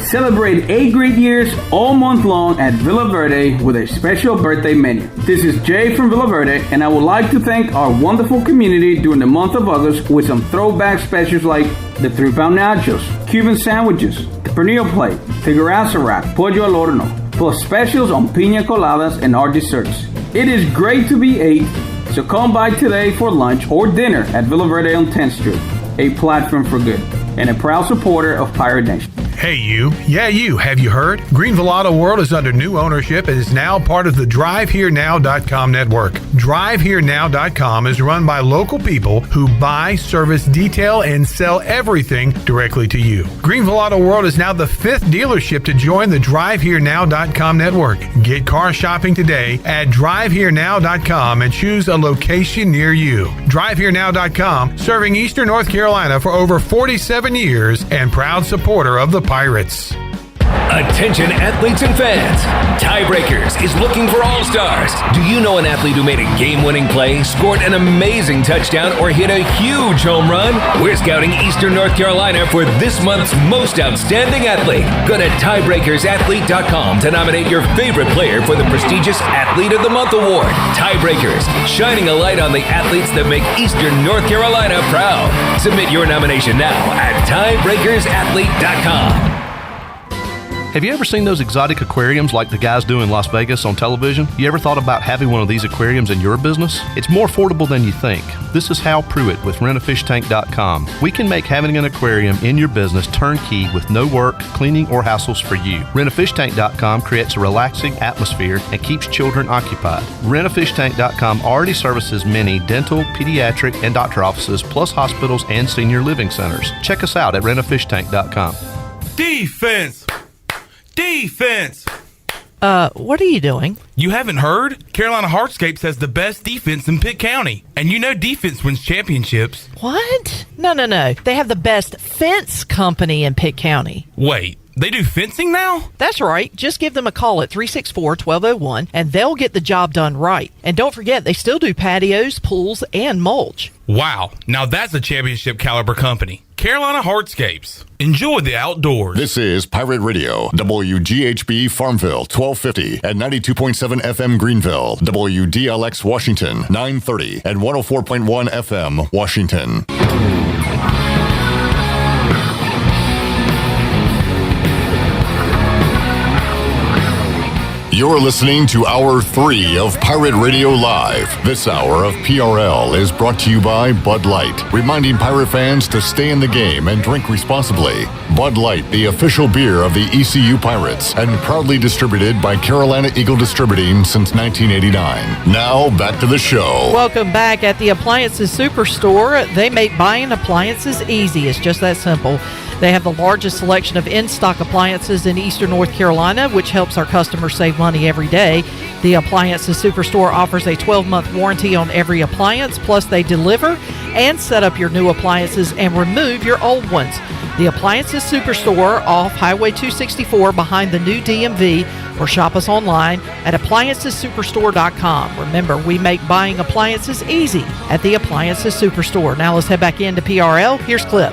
Speaker 22: Celebrate 8 great years all month long at Villa Verde with a special birthday menu. This is Jay from Villa Verde, and I would like to thank our wonderful community during the month of August with some throwback specials like the 3-pound nachos, Cuban sandwiches, the pernil plate, figuraza wrap, pollo al horno, plus specials on piña coladas and our desserts. It is great to be 8, so come by today for lunch or dinner at Villa Verde on 10th Street, a platform for good, and a proud supporter of Pirate Nation.
Speaker 23: Hey you. Yeah, you. Have you heard? Greenville Auto World is under new ownership and is now part of the DriveHereNow.com network. DriveHereNow.com is run by local people who buy, service, detail, and sell everything directly to you. Greenville Auto World is now the 5th dealership to join the DriveHereNow.com network. Get car shopping today at DriveHereNow.com and choose a location near you. DriveHereNow.com, serving Eastern North Carolina for over 47 years and proud supporter of the Pirates.
Speaker 26: Attention athletes and fans. Tiebreakers is looking for all-stars. Do you know an athlete who made a game-winning play, scored an amazing touchdown, or hit a huge home run? We're scouting Eastern North Carolina for this month's most outstanding athlete. Go to tiebreakersathlete.com to nominate your favorite player for the prestigious Athlete of the Month award. Tiebreakers, shining a light on the athletes that make Eastern North Carolina proud. Submit your nomination now at tiebreakersathlete.com.
Speaker 28: Have you ever seen those exotic aquariums like the guys do in Las Vegas on television? You ever thought about having one of these aquariums in your business? It's more affordable than you think. This is Hal Pruitt with rentafishtank.com. We can make having an aquarium in your business turnkey with no work, cleaning, or hassles for you. Rentafishtank.com creates a relaxing atmosphere and keeps children occupied. Rentafishtank.com already services many dental, pediatric, and doctor offices, plus hospitals and senior living centers. Check us out at rentafishtank.com.
Speaker 20: Defense!
Speaker 14: What are you doing?
Speaker 1: You haven't heard? Carolina Hardscapes has the best defense in Pitt County. And you know defense wins championships.
Speaker 14: What? No. They have the best fence company in Pitt County.
Speaker 1: Wait, they do fencing now?
Speaker 14: That's right. Just give them a call at 364-1201 and they'll get the job done right. And don't forget, they still do patios, pools, and mulch.
Speaker 1: Wow, now that's a championship caliber company. Carolina Hardscapes. Enjoy the outdoors.
Speaker 27: This is Pirate Radio, WGHB Farmville, 1250 at 92.7 FM Greenville, WDLX Washington, 930 at 104.1 FM Washington. You're listening to Hour 3 of Pirate Radio Live. This hour of PRL is brought to you by Bud Light, reminding Pirate fans to stay in the game and drink responsibly. Bud Light, the official beer of the ECU Pirates, and proudly distributed by Carolina Eagle Distributing since 1989. Now, back to the show.
Speaker 14: Welcome back. At the Appliances Superstore, they make buying appliances easy. It's just that simple. They have the largest selection of in-stock appliances in Eastern North Carolina, which helps our customers save money every day. The Appliances Superstore offers a 12-month warranty on every appliance, plus they deliver and set up your new appliances and remove your old ones. The Appliances Superstore off Highway 264 behind the new DMV, or shop us online at appliancessuperstore.com. Remember, we make buying appliances easy at the Appliances Superstore. Now let's head back into PRL. Here's Clip.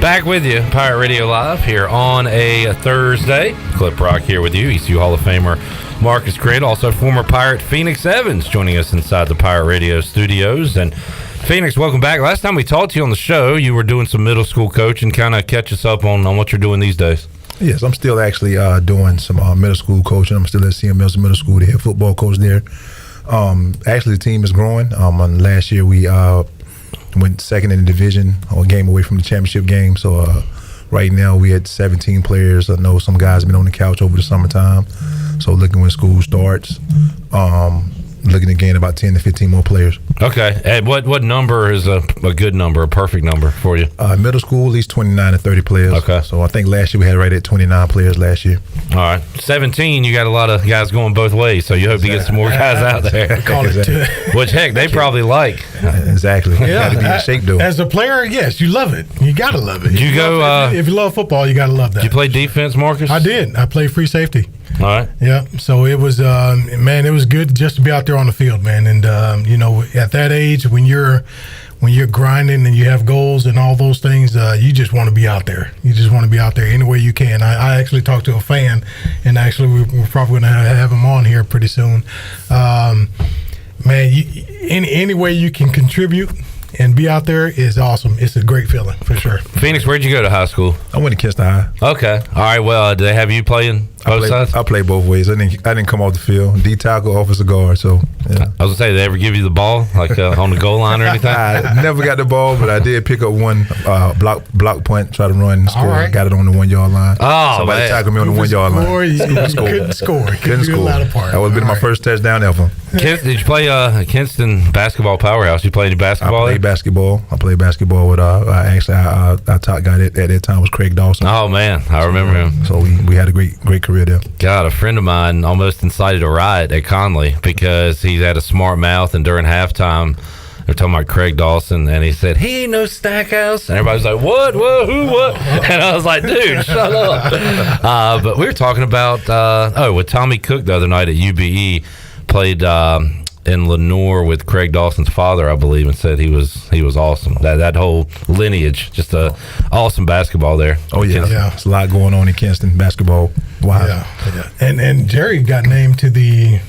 Speaker 17: Back with you, Pirate Radio Live here on a Thursday. Clip Rock here with you, ECU Hall of Famer Marcus Crandell, also former Pirate Phoenix Evans, joining us inside the Pirate Radio studios. And Phoenix, welcome back. Last time we talked to you on the show, you were doing some middle school coaching. Kind of catch us up on what you're doing these days.
Speaker 2: Yes, I'm still actually doing some middle school coaching. I'm still at CMS Middle School, the head football coach there. Actually, the team is growing. Last year, we went second in the division, a game away from the championship game. So right now we had 17 players. I know some guys have been on the couch over the summertime. So looking when school starts, looking to gain about 10 to 15 more players.
Speaker 17: Okay. And what number is a good number, a perfect number for you?
Speaker 2: Middle school, at least 29 to 30 players. Okay. So I think last year we had right at 29 players last year.
Speaker 17: All right. 17, you got a lot of guys going both ways, so you hope to get some more guys out there.
Speaker 7: Call it
Speaker 17: Which, heck, they probably like.
Speaker 2: Exactly.
Speaker 7: Yeah.
Speaker 2: Got to be in shape, though.
Speaker 7: As a player, yes, you love it. You got to love it.
Speaker 17: Did you go?
Speaker 7: If you love football, you got to love that.
Speaker 17: Did you play defense, Marcus?
Speaker 7: I did. I played free safety.
Speaker 17: All right.
Speaker 7: Yeah. So it was, man, it was good just to be out there on the field, man. And at that age, when you're grinding and you have goals and all those things, you just want to be out there. You just want to be out there any way you can. I actually talked to a fan, and actually we're probably going to have him on here pretty soon. Man, any way you can contribute and be out there is awesome. It's a great feeling for sure.
Speaker 17: Phoenix, where'd you go to high school?
Speaker 2: I went to Kinston High.
Speaker 17: Okay. All right. Well, did they have you playing both sides?
Speaker 2: I played both ways. I didn't come off the field. D tackle, offensive guard. So yeah.
Speaker 17: I was gonna say, did they ever give you the ball, like on the goal line or anything?
Speaker 2: I never got the ball, but I did pick up one block punt, try to run and score.
Speaker 7: Right.
Speaker 2: Got it on the 1 yard line.
Speaker 17: Oh,
Speaker 2: somebody
Speaker 17: man.
Speaker 2: tackled me on the 1 yard line.
Speaker 7: You couldn't score.
Speaker 2: Couldn't score. That would have been my first touchdown ever.
Speaker 17: Did you play Kinston basketball powerhouse? You play any basketball?
Speaker 2: I played basketball. I played basketball with our top guy at that time was Craig Dawson.
Speaker 17: Oh man, I remember him.
Speaker 2: So we had a great career there.
Speaker 17: God, a friend of mine almost incited a riot at Conley because he had a smart mouth, and during halftime they're talking about Craig Dawson, and he said, he ain't no Stackhouse. And everybody's like, what, who, what? And I was like, dude, shut up. But we were talking about, with Tommy Cook the other night at UBE, played in Lenoir with Craig Dawson's father, I believe, and said he was awesome. That whole lineage, just a awesome basketball there.
Speaker 2: Oh, yeah. There's a lot going on in Kinston basketball. Wow.
Speaker 7: Yeah. And Jerry got named to the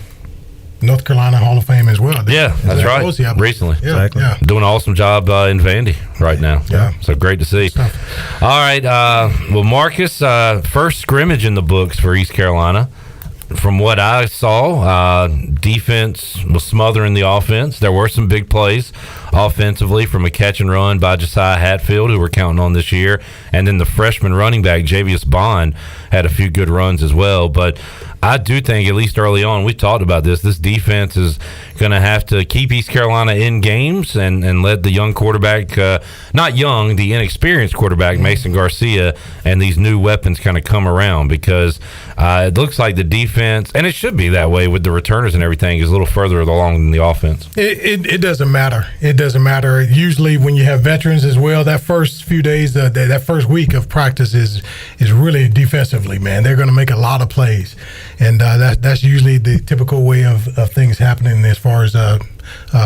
Speaker 7: North Carolina Hall of Fame as well.
Speaker 17: Yeah, that's right. Recently.
Speaker 7: Yeah, exactly. Yeah.
Speaker 17: Doing an awesome job in Vandy right now.
Speaker 7: Yeah.
Speaker 17: So great to see. All right. Well, Marcus, first scrimmage in the books for East Carolina. From what I saw, defense was smothering the offense. There were some big plays offensively from a catch and run by Josiah Hatfield, who we're counting on this year. And then the freshman running back, Javius Bond, had a few good runs as well. But I do think, at least early on, we talked about this defense is going to have to keep East Carolina in games and let the young quarterback, not young, the inexperienced quarterback, Mason Garcia, and these new weapons kind of come around, because it looks like the defense, and it should be that way with the returners and everything, is a little further along than the offense.
Speaker 7: It doesn't matter. It doesn't matter. Usually when you have veterans as well, that first few days, that first week of practice is really defensively, man. They're going to make a lot of plays. And that's usually the typical way of things happening as far as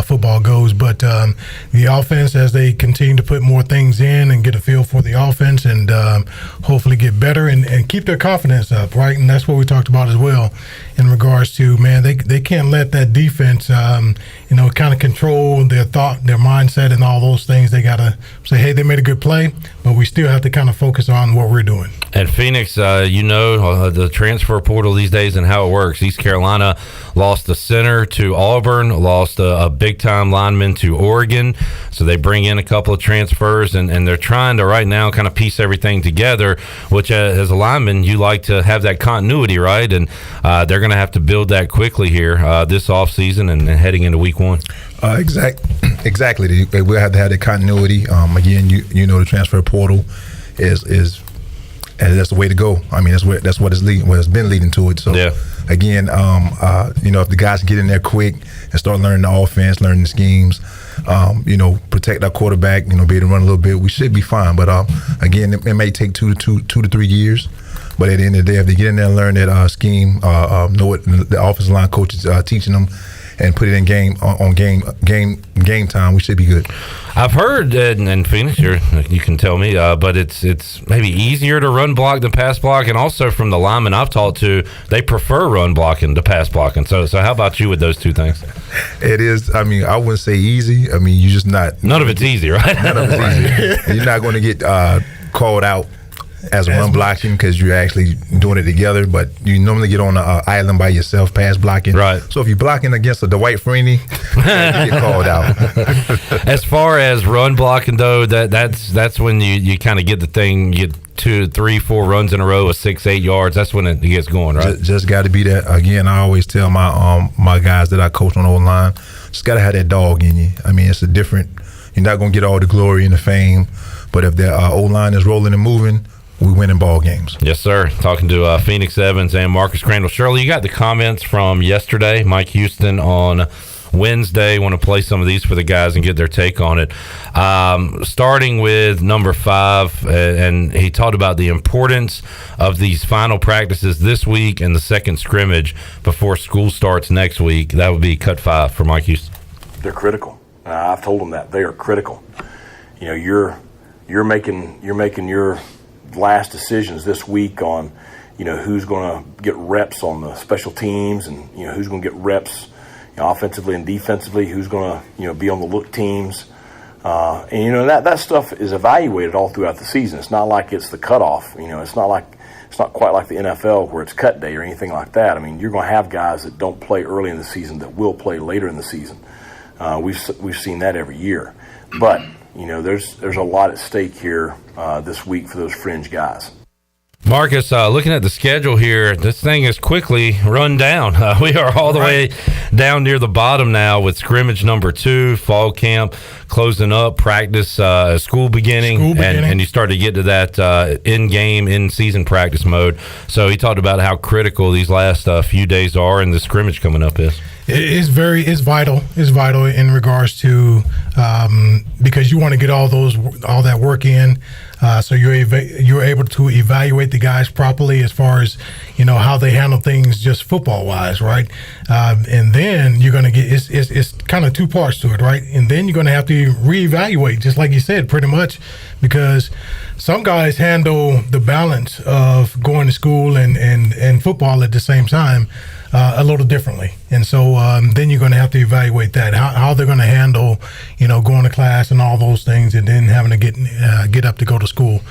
Speaker 7: football goes. But the offense, as they continue to put more things in and get a feel for the offense and hopefully get better and keep their confidence up, right? And that's what we talked about as well in regards to, man, they can't let that defense, kind of control their thought, their mindset, and all those things. They got to say, hey, they made a good play, but we still have to kind of focus on what we're doing.
Speaker 17: At Phoenix, the transfer portal these days and how it works. East Carolina lost a center to Auburn, lost a big-time lineman to Oregon. So they bring in a couple of transfers, and they're trying to right now kind of piece everything together, which as a lineman, you like to have that continuity, right? And they're going to have to build that quickly here this offseason and heading into week one.
Speaker 2: Exactly. We'll have to have that continuity. Again, the transfer portal is and that's the way to go. I mean, that's what it's been leading to it. So again, if the guys get in there quick and start learning the offense, learning the schemes, protect our quarterback, be able to run a little bit, we should be fine. But again, it may take 2 to 3 years. But at the end of the day, if they get in there and learn that scheme, know what the offensive line coach is teaching them, and put it in game time, we should be good.
Speaker 17: I've heard in Phoenix, you can tell me, but it's maybe easier to run block than pass block, and also from the linemen I've talked to, they prefer run blocking to pass blocking. So how about you with those two things?
Speaker 2: It is. I mean, I wouldn't say easy. I mean, you just not.
Speaker 17: None of it's easy, right?
Speaker 2: None of it's easy. You're not going to get called out as a run blocking because you're actually doing it together, but you normally get on an island by yourself, pass blocking.
Speaker 17: Right.
Speaker 2: So if you're blocking against a Dwight Freeney, you get called out.
Speaker 17: As far as run blocking, though, that's when you kind of get the thing. You 2, 3, 4 runs in a row of 6-8 yards. That's when it gets going, right?
Speaker 2: Just got to be that. Again, I always tell my guys that I coach on the O-line, just got to have that dog in you. I mean, it's a different. You're not gonna get all the glory and the fame, but if the O-line is rolling and moving, we win in ball games.
Speaker 17: Yes, sir. Talking to Phoenix Evans and Marcus Crandell. Shirley, you got the comments from yesterday. Mike Houston on Wednesday. Want to play some of these for the guys and get their take on it. Starting with number 5, and he talked about the importance of these final practices this week and the second scrimmage before school starts next week. That would be cut 5 for Mike Houston.
Speaker 3: They're critical. I've told them that they are critical. You're making your last decisions this week on, who's going to get reps on the special teams and, who's going to get reps, offensively and defensively, who's going to, be on the look teams. And, that stuff is evaluated all throughout the season. It's not like it's the cutoff. It's not quite like the NFL where it's cut day or anything like that. I mean, you're going to have guys that don't play early in the season that will play later in the season. We've seen that every year. But there's a lot at stake here this week for those fringe guys.
Speaker 17: Marcus, looking at the schedule here, this thing is quickly run down. We are all the way down near the bottom now with scrimmage number 2, fall camp closing up, practice, school beginning. And you start to get to that in-season practice mode. So he talked about how critical these last few days are and the scrimmage coming up is.
Speaker 7: It's vital. It's vital in regards to because you want to get all that work in, so you're able to evaluate the guys properly as far as how they handle things just football wise, right? And then you're going to get it's kind of 2 parts to it, right? And then you're going to have to reevaluate, just like you said, pretty much, because some guys handle the balance of going to school and football at the same time a little differently. And so then you're going to have to evaluate that, how they're going to handle, going to class and all those things, and then having to get up to go to school.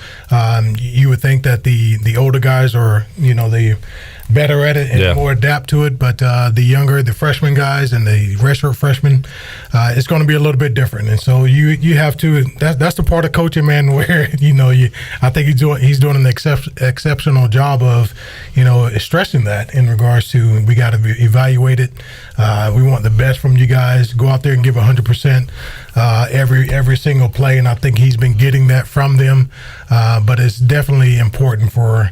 Speaker 7: You would think that the older guys, or better at it and more adapt to it. But the freshman guys and the redshirt freshmen, it's going to be a little bit different. And so you have to. That's the part of coaching, man. Where I think he's doing an exceptional job of stressing that in regards to we got to evaluate it. We want the best from you guys. Go out there and give 100% every single play, and I think he's been getting that from them. But it's definitely important for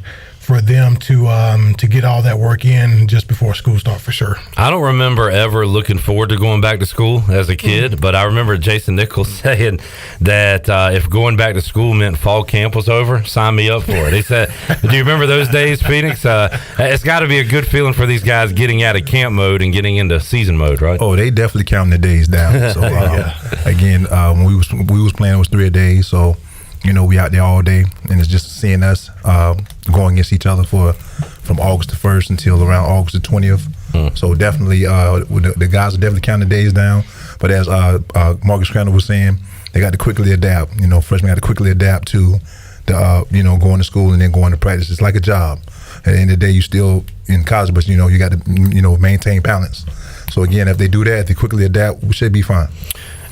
Speaker 7: them to get all that work in just before school starts for sure.
Speaker 17: I don't remember ever looking forward to going back to school as a kid, but I remember Jason Nichols saying that if going back to school meant fall camp was over, sign me up for it. He said, do you remember those days, Phoenix? It's got to be a good feeling for these guys getting out of camp mode and getting into season mode, right?
Speaker 2: Oh, they definitely counting the days down. So again, when we was playing, it was 3 a day, so we out there all day, and it's just seeing us going against each other from August the 1st until around August the 20th. So definitely, the guys are definitely counting the days down. But as Marcus Crandell was saying, they got to quickly adapt. Freshmen got to quickly adapt to the going to school and then going to practice. It's like a job. At the end of the day, you still in college, but you got to maintain balance. So again, if they do that, if they quickly adapt, we should be fine.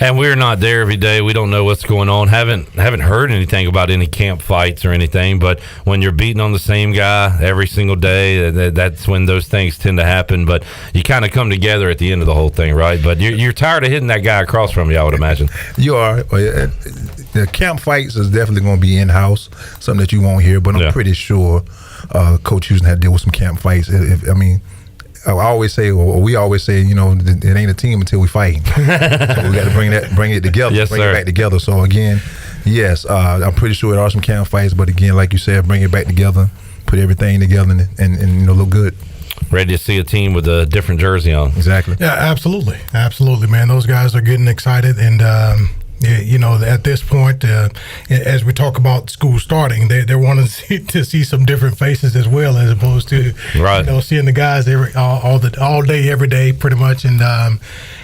Speaker 17: And we're not there every day. We don't know what's going on. Haven't heard anything about any camp fights or anything. But when you're beating on the same guy every single day, that's when those things tend to happen. But you kind of come together at the end of the whole thing, right? But you're tired of hitting that guy across from you, I would imagine.
Speaker 2: You are. The camp fights is definitely going to be in-house, something that you won't hear. But I'm pretty sure Coach Houston had to deal with some camp fights. I always say, or we always say, it ain't a team until we fight. So we got to bring it together,
Speaker 17: yes,
Speaker 2: bring it back together. So again, yes, I'm pretty sure there are some camp fights, but again, like you said, bring it back together, put everything together, and look good.
Speaker 17: Ready to see a team with a different jersey on.
Speaker 2: Exactly.
Speaker 7: Yeah, absolutely, man. Those guys are getting excited, and at this point, as we talk about school starting, they're wanting to see some different faces as well, as opposed to seeing the guys all day, every day, pretty much, and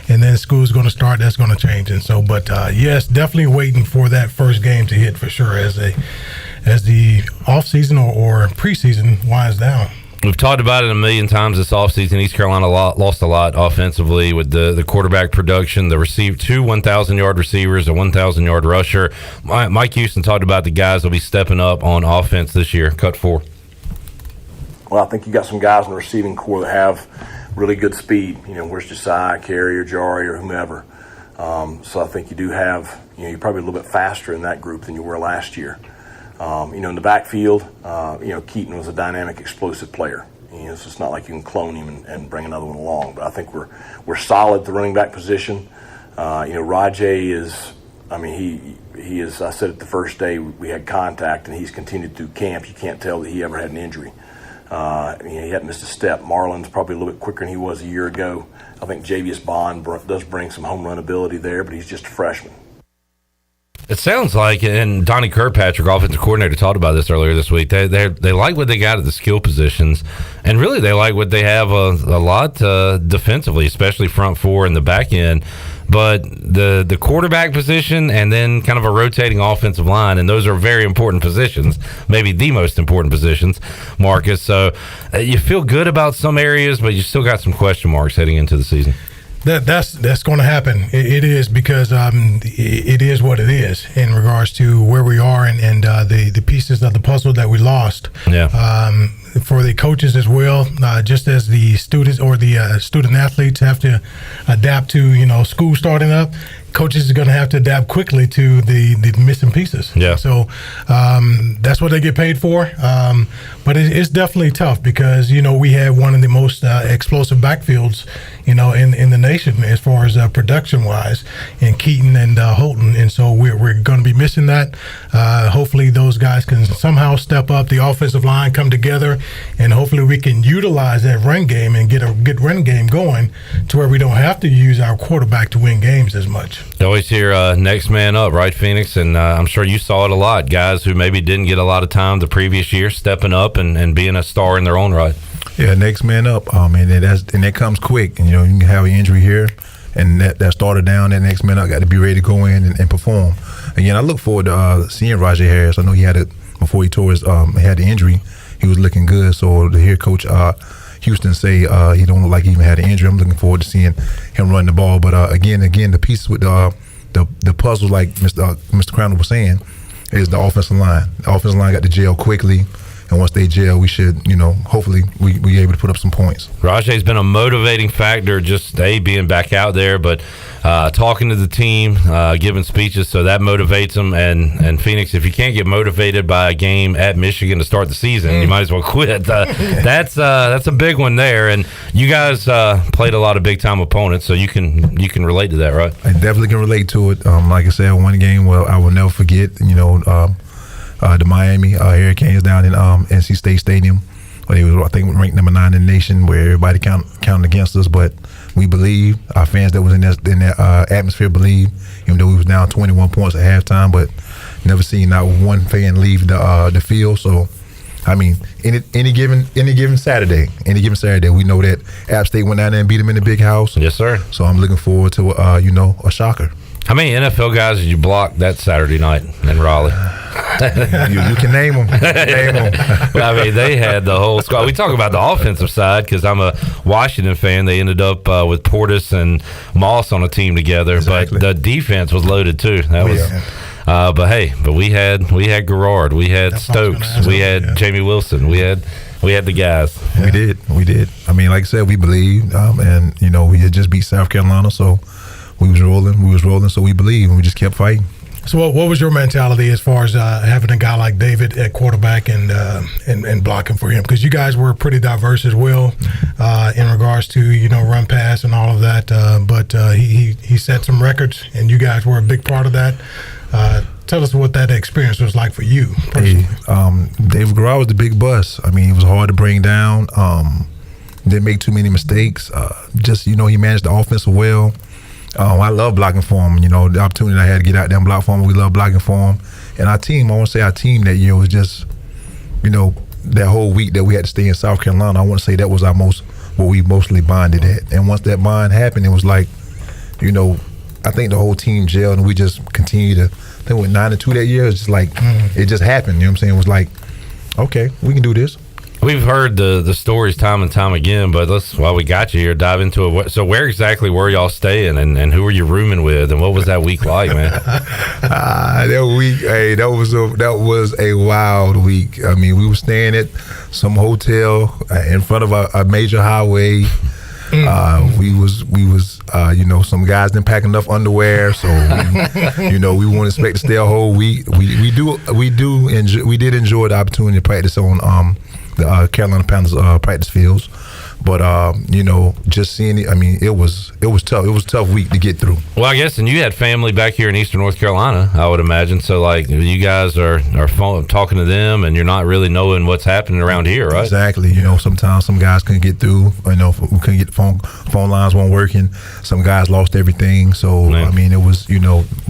Speaker 7: then school's going to start. That's going to change, and so, but yes, definitely waiting for that first game to hit for sure as the off season or preseason winds down.
Speaker 17: We've talked about it a million times this offseason. East Carolina lost a lot offensively with the quarterback production. They received 2 1,000-yard receivers, a 1,000-yard rusher. Mike Houston talked about the guys will be stepping up on offense this year. Cut 4.
Speaker 3: Well, I think you got some guys in the receiving core that have really good speed. Where's Josiah, Carey, or Jari, or whomever. So I think you do have, you're probably a little bit faster in that group than you were last year. In the backfield, Keaton was a dynamic, explosive player. So it's not like you can clone him and bring another one along. But I think we're solid at the running back position. Rajay is, he is. I said it the first day we had contact, and he's continued through camp. You can't tell that he ever had an injury. He hadn't missed a step. Marlon's probably a little bit quicker than he was a year ago. I think Javius Bond does bring some home run ability there, but he's just a freshman.
Speaker 17: It sounds like, and Donnie Kirkpatrick, offensive coordinator, talked about this earlier this week. They like what they got at the skill positions, and really they like what they have a lot defensively, especially front four and the back end. But the quarterback position and then kind of a rotating offensive line, and those are very important positions, maybe the most important positions, Marcus. So you feel good about some areas, but you still got some question marks heading into the season.
Speaker 7: That's going to happen. It is because it is what it is in regards to where we are and the pieces of the puzzle that we lost.
Speaker 17: Yeah.
Speaker 7: For the coaches as well, just as the students or the student athletes have to adapt to school starting up, coaches are going to have to adapt quickly to the missing pieces.
Speaker 17: Yeah.
Speaker 7: So that's what they get paid for. But it's definitely tough because we have one of the most explosive backfields in the nation as far as production wise, in Keaton and Holton, and so we're going to be missing that. Hopefully those guys can somehow step up, the offensive line come together, and hopefully we can utilize that run game and get a good run game going to where we don't have to use our quarterback to win games as much.
Speaker 17: You always hear next man up, right, Phoenix? And I'm sure you saw it a lot. Guys who maybe didn't get a lot of time the previous year stepping up and being a star in their own right.
Speaker 2: Yeah, next man up. And that comes quick. And, you can have an injury here, and that started down. That next man up got to be ready to go in and perform. Again, I look forward to seeing Rajay Harris. I know he had it before he tore his he had the injury. he was looking good. So to hear Coach Houston say he don't look like he even had an injury, I'm looking forward to seeing him run the ball. But again, the pieces with the puzzle, like Mr. Crandell was saying, is the offensive line. The offensive line got to gel quickly. And once they gel, we should, hopefully we able to put up some points.
Speaker 17: Rajay's been a motivating factor, just being back out there, but talking to the team, giving speeches, so that motivates them. And Phoenix, if you can't get motivated by a game at Michigan to start the season, you might as well quit. That's a big one there. And you guys played a lot of big time opponents, so you can relate to that, right?
Speaker 2: I definitely can relate to it. Like I said, one game I will never forget. The Miami Hurricanes down in NC State Stadium. They was, I think, ranked number 9 in the nation, where everybody counted against us. But we believe, our fans that was in that atmosphere believe, even though we was down 21 points at halftime, but never seen not one fan leave the field. So, I mean, any given Saturday, we know that App State went down there and beat them in the big house.
Speaker 17: Yes, sir.
Speaker 2: So I'm looking forward to a shocker.
Speaker 17: How many NFL guys did you block that Saturday night in Raleigh?
Speaker 2: you can name them.
Speaker 17: Well, I mean, they had the whole squad. We talk about the offensive side because I'm a Washington fan. They ended up with Portis and Moss on a team together, exactly. But the defense was loaded too. That was. Yeah. But we had Garrard, we had Stokes, we had Jamie Wilson, we had the guys.
Speaker 2: Yeah. We did. I mean, like I said, we believed, and we had just beat South Carolina, so. We was rolling, so we believe, and we just kept fighting.
Speaker 7: So what was your mentality as far as having a guy like David at quarterback and blocking for him? Because you guys were pretty diverse as well in regards to, run pass and all of that. But he set some records, and you guys were a big part of that. Tell us what that experience was like for you personally.
Speaker 2: David Garrard was the big bus. I mean, he was hard to bring down. Didn't make too many mistakes. He managed the offense well. I love blocking for him. The opportunity I had to get out there and block for him, we love blocking for him. And our team that year was just, that whole week that we had to stay in South Carolina, I want to say that was what we mostly bonded at. And once that bond happened, it was like, I think the whole team gelled, and we just continued to, I think we went 9-2 that year. It's just like, it just happened. You know what I'm saying? It was like, okay, we can do this.
Speaker 17: We've heard the stories time and time again, but while we got you here, dive into it. So where exactly were y'all staying, and who were you rooming with, and what was that week like, man?
Speaker 2: That week, that was a wild week. I mean, we were staying at some hotel in front of a major highway. We was some guys didn't pack enough underwear, so we wouldn't expect to stay a whole week. We did enjoy the opportunity to practice on the Carolina Panthers practice fields, but just seeing it, I mean, it was tough. It was a tough week to get through.
Speaker 17: Well, I guess, and you had family back here in Eastern North Carolina, I would imagine. So, like, you guys are talking to them, and you're not really knowing what's happening around here, right?
Speaker 2: Exactly. Sometimes some guys couldn't get through. We couldn't get the phone lines weren't working. Some guys lost everything. So, man. I mean, it was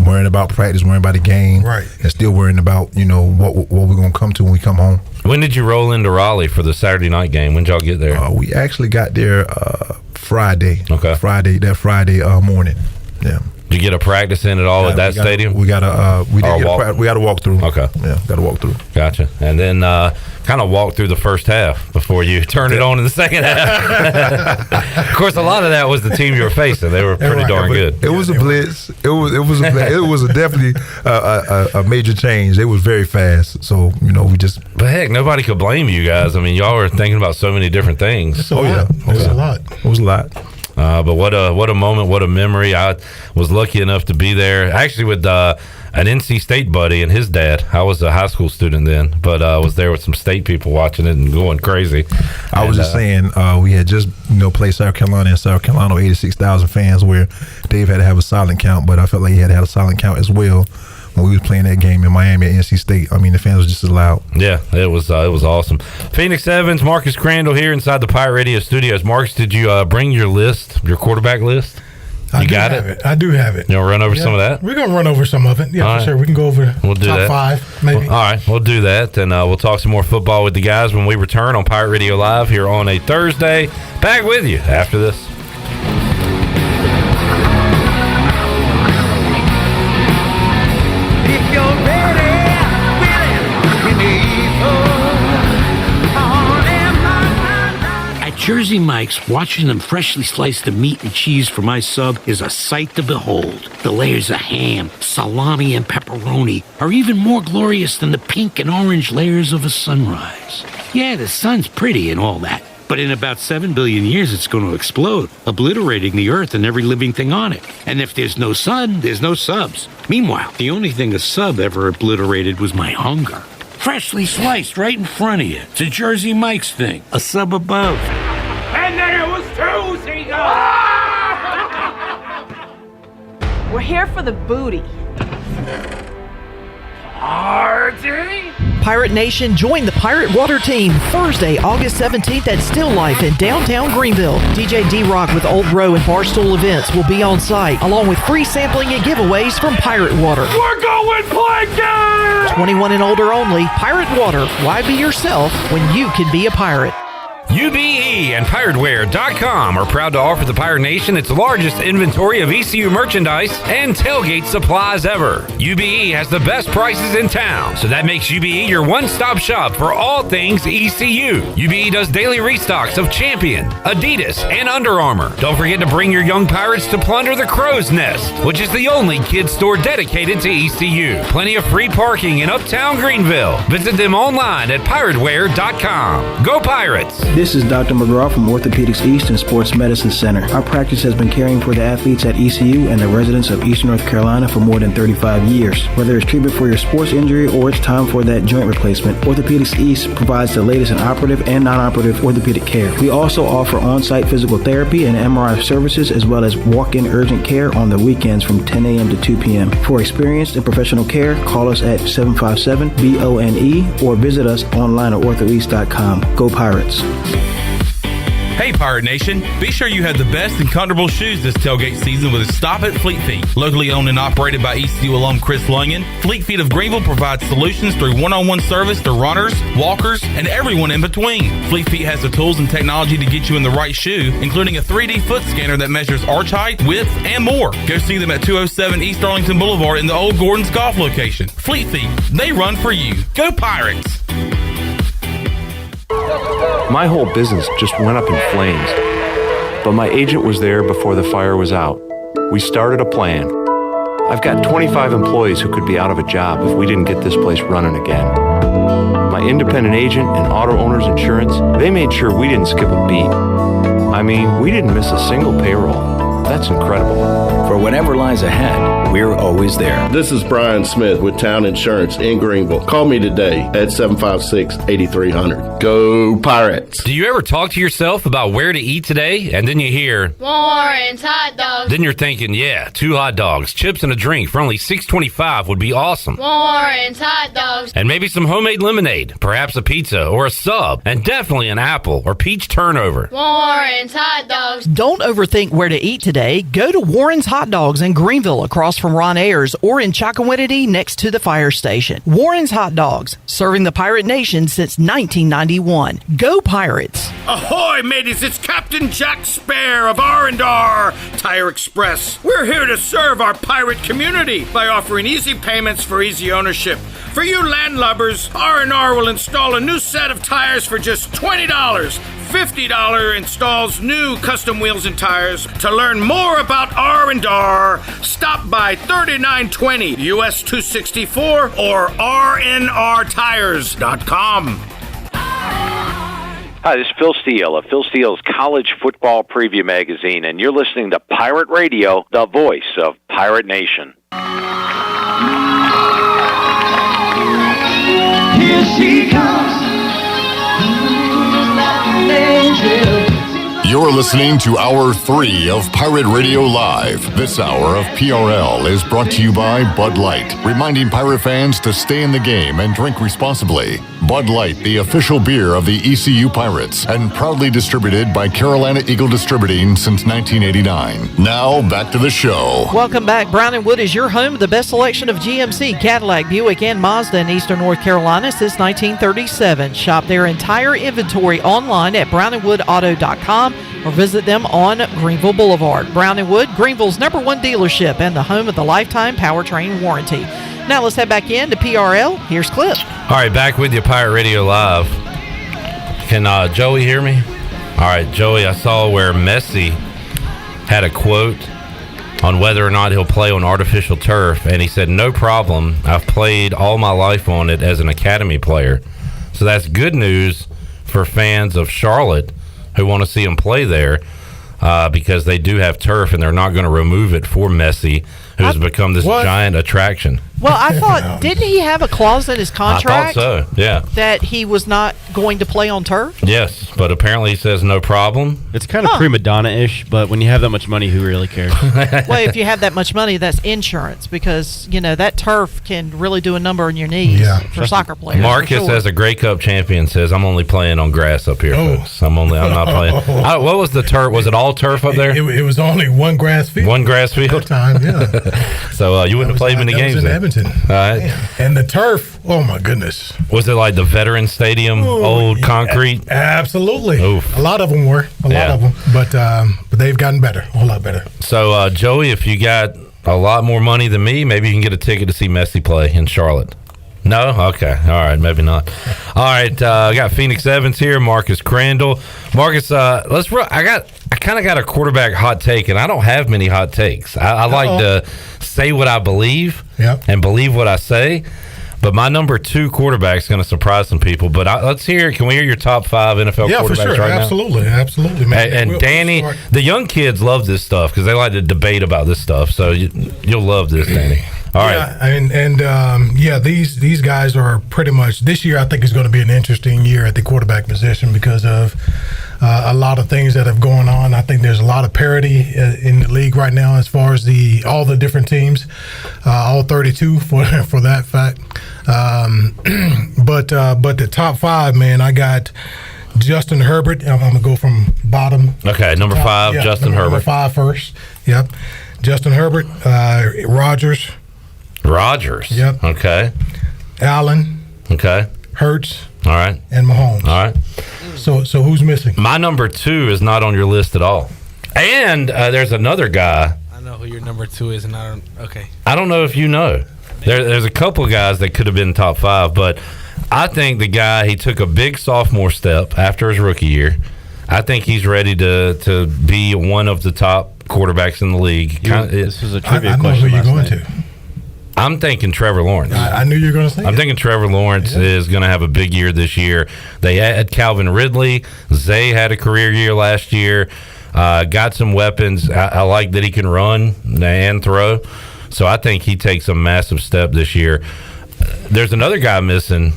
Speaker 2: worrying about practice, worrying about the game,
Speaker 7: right,
Speaker 2: and still worrying about what we're gonna come to when we come home.
Speaker 17: When did you roll into Raleigh for the Saturday night game? When did y'all get there?
Speaker 2: We actually got there Friday.
Speaker 17: Okay.
Speaker 2: Friday morning. Yeah.
Speaker 17: Did you get a practice in at all at that stadium?
Speaker 2: We got a walk through.
Speaker 17: Okay.
Speaker 2: Yeah, got a walk through.
Speaker 17: Gotcha. And then kind of walk through the first half before you turn it on in the second half. Of course, a lot of that was the team you were facing. They were pretty darn good.
Speaker 2: It was a blitz. It was definitely a major change. They was very fast. So we just.
Speaker 17: But heck, nobody could blame you guys. I mean, y'all were thinking about so many different things.
Speaker 7: It was a lot.
Speaker 2: It was a lot.
Speaker 17: But what a moment, what a memory. I was lucky enough to be there, actually with an NC State buddy and his dad. I was a high school student then, but I was there with some state people watching it and going crazy.
Speaker 2: I was just saying, we had just played South Carolina, 86,000 fans, where Dave had to have a silent count, but I felt like he had to have a silent count as well when we was playing that game in Miami at NC State. I mean, the fans was just as loud.
Speaker 17: Yeah, it was awesome. Phoenix Evans, Marcus Crandell here inside the Pirate Radio studios. Marcus, did you bring your quarterback list?
Speaker 7: I do have it.
Speaker 17: You want to run over some of that?
Speaker 7: We're going to run over some of it. Yeah, for sure. We can go over top 5, maybe.
Speaker 17: Well, all right, we'll do that, and we'll talk some more football with the guys when we return on Pirate Radio Live here on a Thursday. Back with you after this.
Speaker 5: If you're ready, we need Jersey Mike's, watching them freshly slice the meat and cheese for my sub is a sight to behold. The layers of ham, salami, and pepperoni are even more glorious than the pink and orange layers of a sunrise. Yeah, the sun's pretty and all that, but in about 7 billion years it's going to explode, obliterating the earth and every living thing on it. And if there's no sun, there's no subs. Meanwhile, the only thing a sub ever obliterated was my hunger. Freshly sliced right in front of you. It's a Jersey Mike's thing. A sub above.
Speaker 6: And then it was Tuesday.
Speaker 8: We're here for the booty.
Speaker 6: Party?
Speaker 14: Pirate Nation, join the Pirate Water team Thursday, August 17th at Still Life in downtown Greenville. DJ D-Rock with Old Row and Barstool Events will be on site, along with free sampling and giveaways from Pirate Water.
Speaker 6: We're going plankton!
Speaker 14: 21 and older only. Pirate Water. Why be yourself when you can be a pirate?
Speaker 17: UBE and PirateWear.com are proud to offer the Pirate Nation its largest inventory of ECU merchandise and tailgate supplies ever. UBE has the best prices in town, so that makes UBE your one-stop shop for all things ECU. UBE does daily restocks of Champion, Adidas, and Under Armour. Don't forget to bring your young pirates to plunder the Crow's Nest, which is the only kids store dedicated to ECU. Plenty of free parking in Uptown Greenville. Visit them online at PirateWear.com. Go Pirates!
Speaker 9: This is Dr. McGraw from Orthopedics East and Sports Medicine Center. Our practice has been caring for the athletes at ECU and the residents of Eastern North Carolina for more than 35 years. Whether it's treatment for your sports injury or it's time for that joint replacement, Orthopedics East provides the latest in operative and non-operative orthopedic care. We also offer on-site physical therapy and MRI services as well as walk-in urgent care on the weekends from 10 a.m. to 2 p.m. For experienced and professional care, call us at 757-BONE or visit us online at orthoeast.com. Go Pirates!
Speaker 1: Hey Pirate Nation, be sure you have the best and comfortable shoes this tailgate season with a stop at Fleet Feet. Locally owned and operated by ECU alum Chris Lunyon, Fleet Feet of Greenville provides solutions through one-on-one service to runners, walkers, and everyone in between. Fleet Feet has the tools and technology to get you in the right shoe, including a 3D foot scanner that measures arch height, width, and more. Go see them at 207 East Arlington Boulevard in the old Gordon's Golf location. Fleet Feet, they run for you. Go Pirates!
Speaker 10: My whole business just went up in flames, but my agent was there before the fire was out. We started a plan. I've got 25 employees who could be out of a job if we didn't get this place running again. My independent agent and auto owners insurance, they made sure we didn't skip a beat. I mean, we didn't miss a single payroll. That's incredible.
Speaker 18: For whatever lies ahead, we're always there.
Speaker 19: This is Brian Smith with Town Insurance in Greenville. Call me today at 756-8300. Go Pirates!
Speaker 17: Do you ever talk to yourself about where to eat today, and then you hear
Speaker 24: Warren's Hot Dogs?
Speaker 17: Then you're thinking, yeah, 2 hot dogs, chips, and a drink for only $6.25 would be awesome.
Speaker 24: Warren's Hot Dogs.
Speaker 17: And maybe some homemade lemonade, perhaps a pizza or a sub, and definitely an apple or peach turnover.
Speaker 24: Warren's Hot Dogs.
Speaker 14: Don't overthink where to eat today. Go to Warren's Hot Dogs in Greenville across from Ron Ayers or in Chocowinity next to the fire station. Warren's Hot Dogs, serving the Pirate Nation since 1991. Go Pirates!
Speaker 29: Ahoy, mateys! It's Captain Jack Spare of R&R Tire Express. We're here to serve our pirate community by offering easy payments for easy ownership. For you landlubbers, R&R will install a new set of tires for just $20. $50 installs new custom wheels and tires. To learn more about R&R, stop by 3920 US 264 or rnrtires.com.
Speaker 30: Hi, this is Phil Steele of Phil Steele's College Football Preview Magazine, and you're listening to Pirate Radio, the voice of Pirate Nation.
Speaker 6: Here she comes.
Speaker 27: You're listening to Hour 3 of Pirate Radio Live. This hour of PRL is brought to you by Bud Light, reminding pirate fans to stay in the game and drink responsibly. Bud Light, the official beer of the ECU Pirates, and proudly distributed by Carolina Eagle Distributing since 1989. Now, back to the show.
Speaker 14: Welcome back. Brown & Wood is your home of the best selection of GMC, Cadillac, Buick, and Mazda in Eastern North Carolina since 1937. Shop their entire inventory online at brownandwoodauto.com or visit them on Greenville Boulevard. Brown & Wood, Greenville's #1 dealership and the home of the lifetime powertrain warranty. Now let's head back in to PRL. Here's Clip.
Speaker 17: All right, back with you, Pirate Radio Live. Can Joey hear me? All right, Joey, I saw where Messi had a quote on whether or not he'll play on artificial turf, and he said, "No problem. I've played all my life on it as an academy player." So that's good news for fans of Charlotte who want to see him play there, because they do have turf, and they're not going to remove it for Messi, who has become this giant attraction.
Speaker 14: Well, I thought, didn't he have a clause in his contract?
Speaker 17: I thought so, yeah.
Speaker 14: That he was not going to play on turf?
Speaker 17: Yes, but apparently he says no problem.
Speaker 4: It's kind of prima donna-ish, but when you have that much money, who really cares?
Speaker 14: Well, if you have that much money, that's insurance, because, that turf can really do a number on your knees for soccer players.
Speaker 17: Marcus, as a Grey Cup champion, says, "I'm only playing on grass up here, folks. I'm not playing." What was the turf? Was it all turf up there?
Speaker 7: It was only one grass field.
Speaker 17: One grass field?
Speaker 7: At the time, yeah.
Speaker 17: So you wouldn't have played many games
Speaker 7: in
Speaker 17: then?
Speaker 7: Edmonton.
Speaker 17: All right.
Speaker 7: And the turf, oh my goodness.
Speaker 17: Was it like the Veteran Stadium, old concrete?
Speaker 7: Absolutely.
Speaker 17: Oof.
Speaker 7: A lot of them were. A lot of them. But they've gotten better. A whole lot better.
Speaker 17: So, Joey, if you got a lot more money than me, maybe you can get a ticket to see Messi play in Charlotte. No? Okay. All right. Maybe not. All right. I got Phoenix Evans here, Marcus Crandell. Marcus, I kind of got a quarterback hot take, and I don't have many hot takes. I like to say what I believe and believe what I say. But my number 2 quarterback is going to surprise some people. But let's hear. Can we hear your top 5 NFL quarterbacks
Speaker 7: for sure.
Speaker 17: right
Speaker 7: Absolutely.
Speaker 17: now?
Speaker 7: Absolutely, man.
Speaker 17: And Danny, the young kids love this stuff because they like to debate about this stuff. So you'll love this, Danny. All right.
Speaker 7: And these guys are pretty much, this year I think is going to be an interesting year at the quarterback position because of a lot of things that have gone on. I think there's a lot of parity in the league right now as far as all the different teams, all 32 for that fact. But the top 5, man, I got Justin Herbert. I'm going to go from bottom.
Speaker 17: Okay, number 5, Justin Herbert.
Speaker 7: Number 5 first. Yep. Justin Herbert, Rodgers.
Speaker 17: Yep. Okay.
Speaker 7: Allen.
Speaker 17: Okay.
Speaker 7: Hurts.
Speaker 17: All right.
Speaker 7: And Mahomes.
Speaker 17: All right.
Speaker 7: So who's missing?
Speaker 17: My number 2 is not on your list at all. And there's another guy.
Speaker 11: I know who your number 2 is, and okay.
Speaker 17: I don't know if you know. There's a couple guys that could have been top 5, but I think the guy, he took a big sophomore step after his rookie year. I think he's ready to be one of the top quarterbacks in the league.
Speaker 4: This is a trivia question.
Speaker 7: I know who you're going to.
Speaker 17: I'm thinking Trevor Lawrence.
Speaker 7: I knew you were going to say
Speaker 17: I'm thinking Trevor Lawrence is going to have a big year this year. They had Calvin Ridley. Zay had a career year last year. Got some weapons. I like that he can run and throw. So I think he takes a massive step this year. There's another guy missing.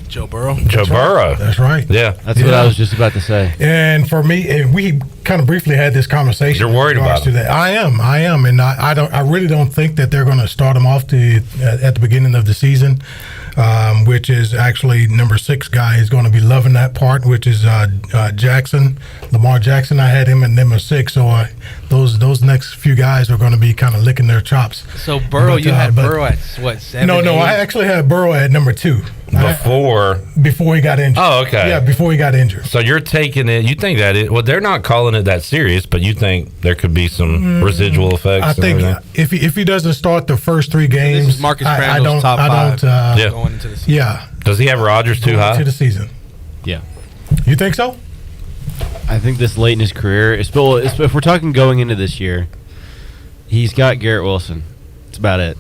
Speaker 11: Joe Burrow.
Speaker 7: That's right.
Speaker 17: Yeah.
Speaker 4: That's what I was just about to say.
Speaker 7: And for me, and we kind of briefly had this conversation.
Speaker 17: You're worried about
Speaker 7: that. I am, and I really don't think that they're going to start him off at the beginning of the season, which is actually number 6 guy is going to be loving that part, which is Jackson, Lamar Jackson. I had him at number 6, so those next few guys are going to be kind of licking their chops.
Speaker 11: So Burrow, you had Burrow at what? 7?
Speaker 7: No, I actually had Burrow at number 2. Before he got injured.
Speaker 17: Oh, okay.
Speaker 7: Yeah, before he got injured.
Speaker 17: So you're taking it. You think that well, they're not calling it that serious, but you think there could be some residual effects.
Speaker 7: I think if he doesnthis start the first 3 games,
Speaker 11: this is Marcus Crandell's top 5 going into the season.
Speaker 7: Yeah.
Speaker 17: Does he have Rodgers too high?
Speaker 7: To the season.
Speaker 4: Yeah.
Speaker 7: You think so?
Speaker 4: I think this late in his career, if we're talking going into this year, he's got Garrett Wilson. That's about it.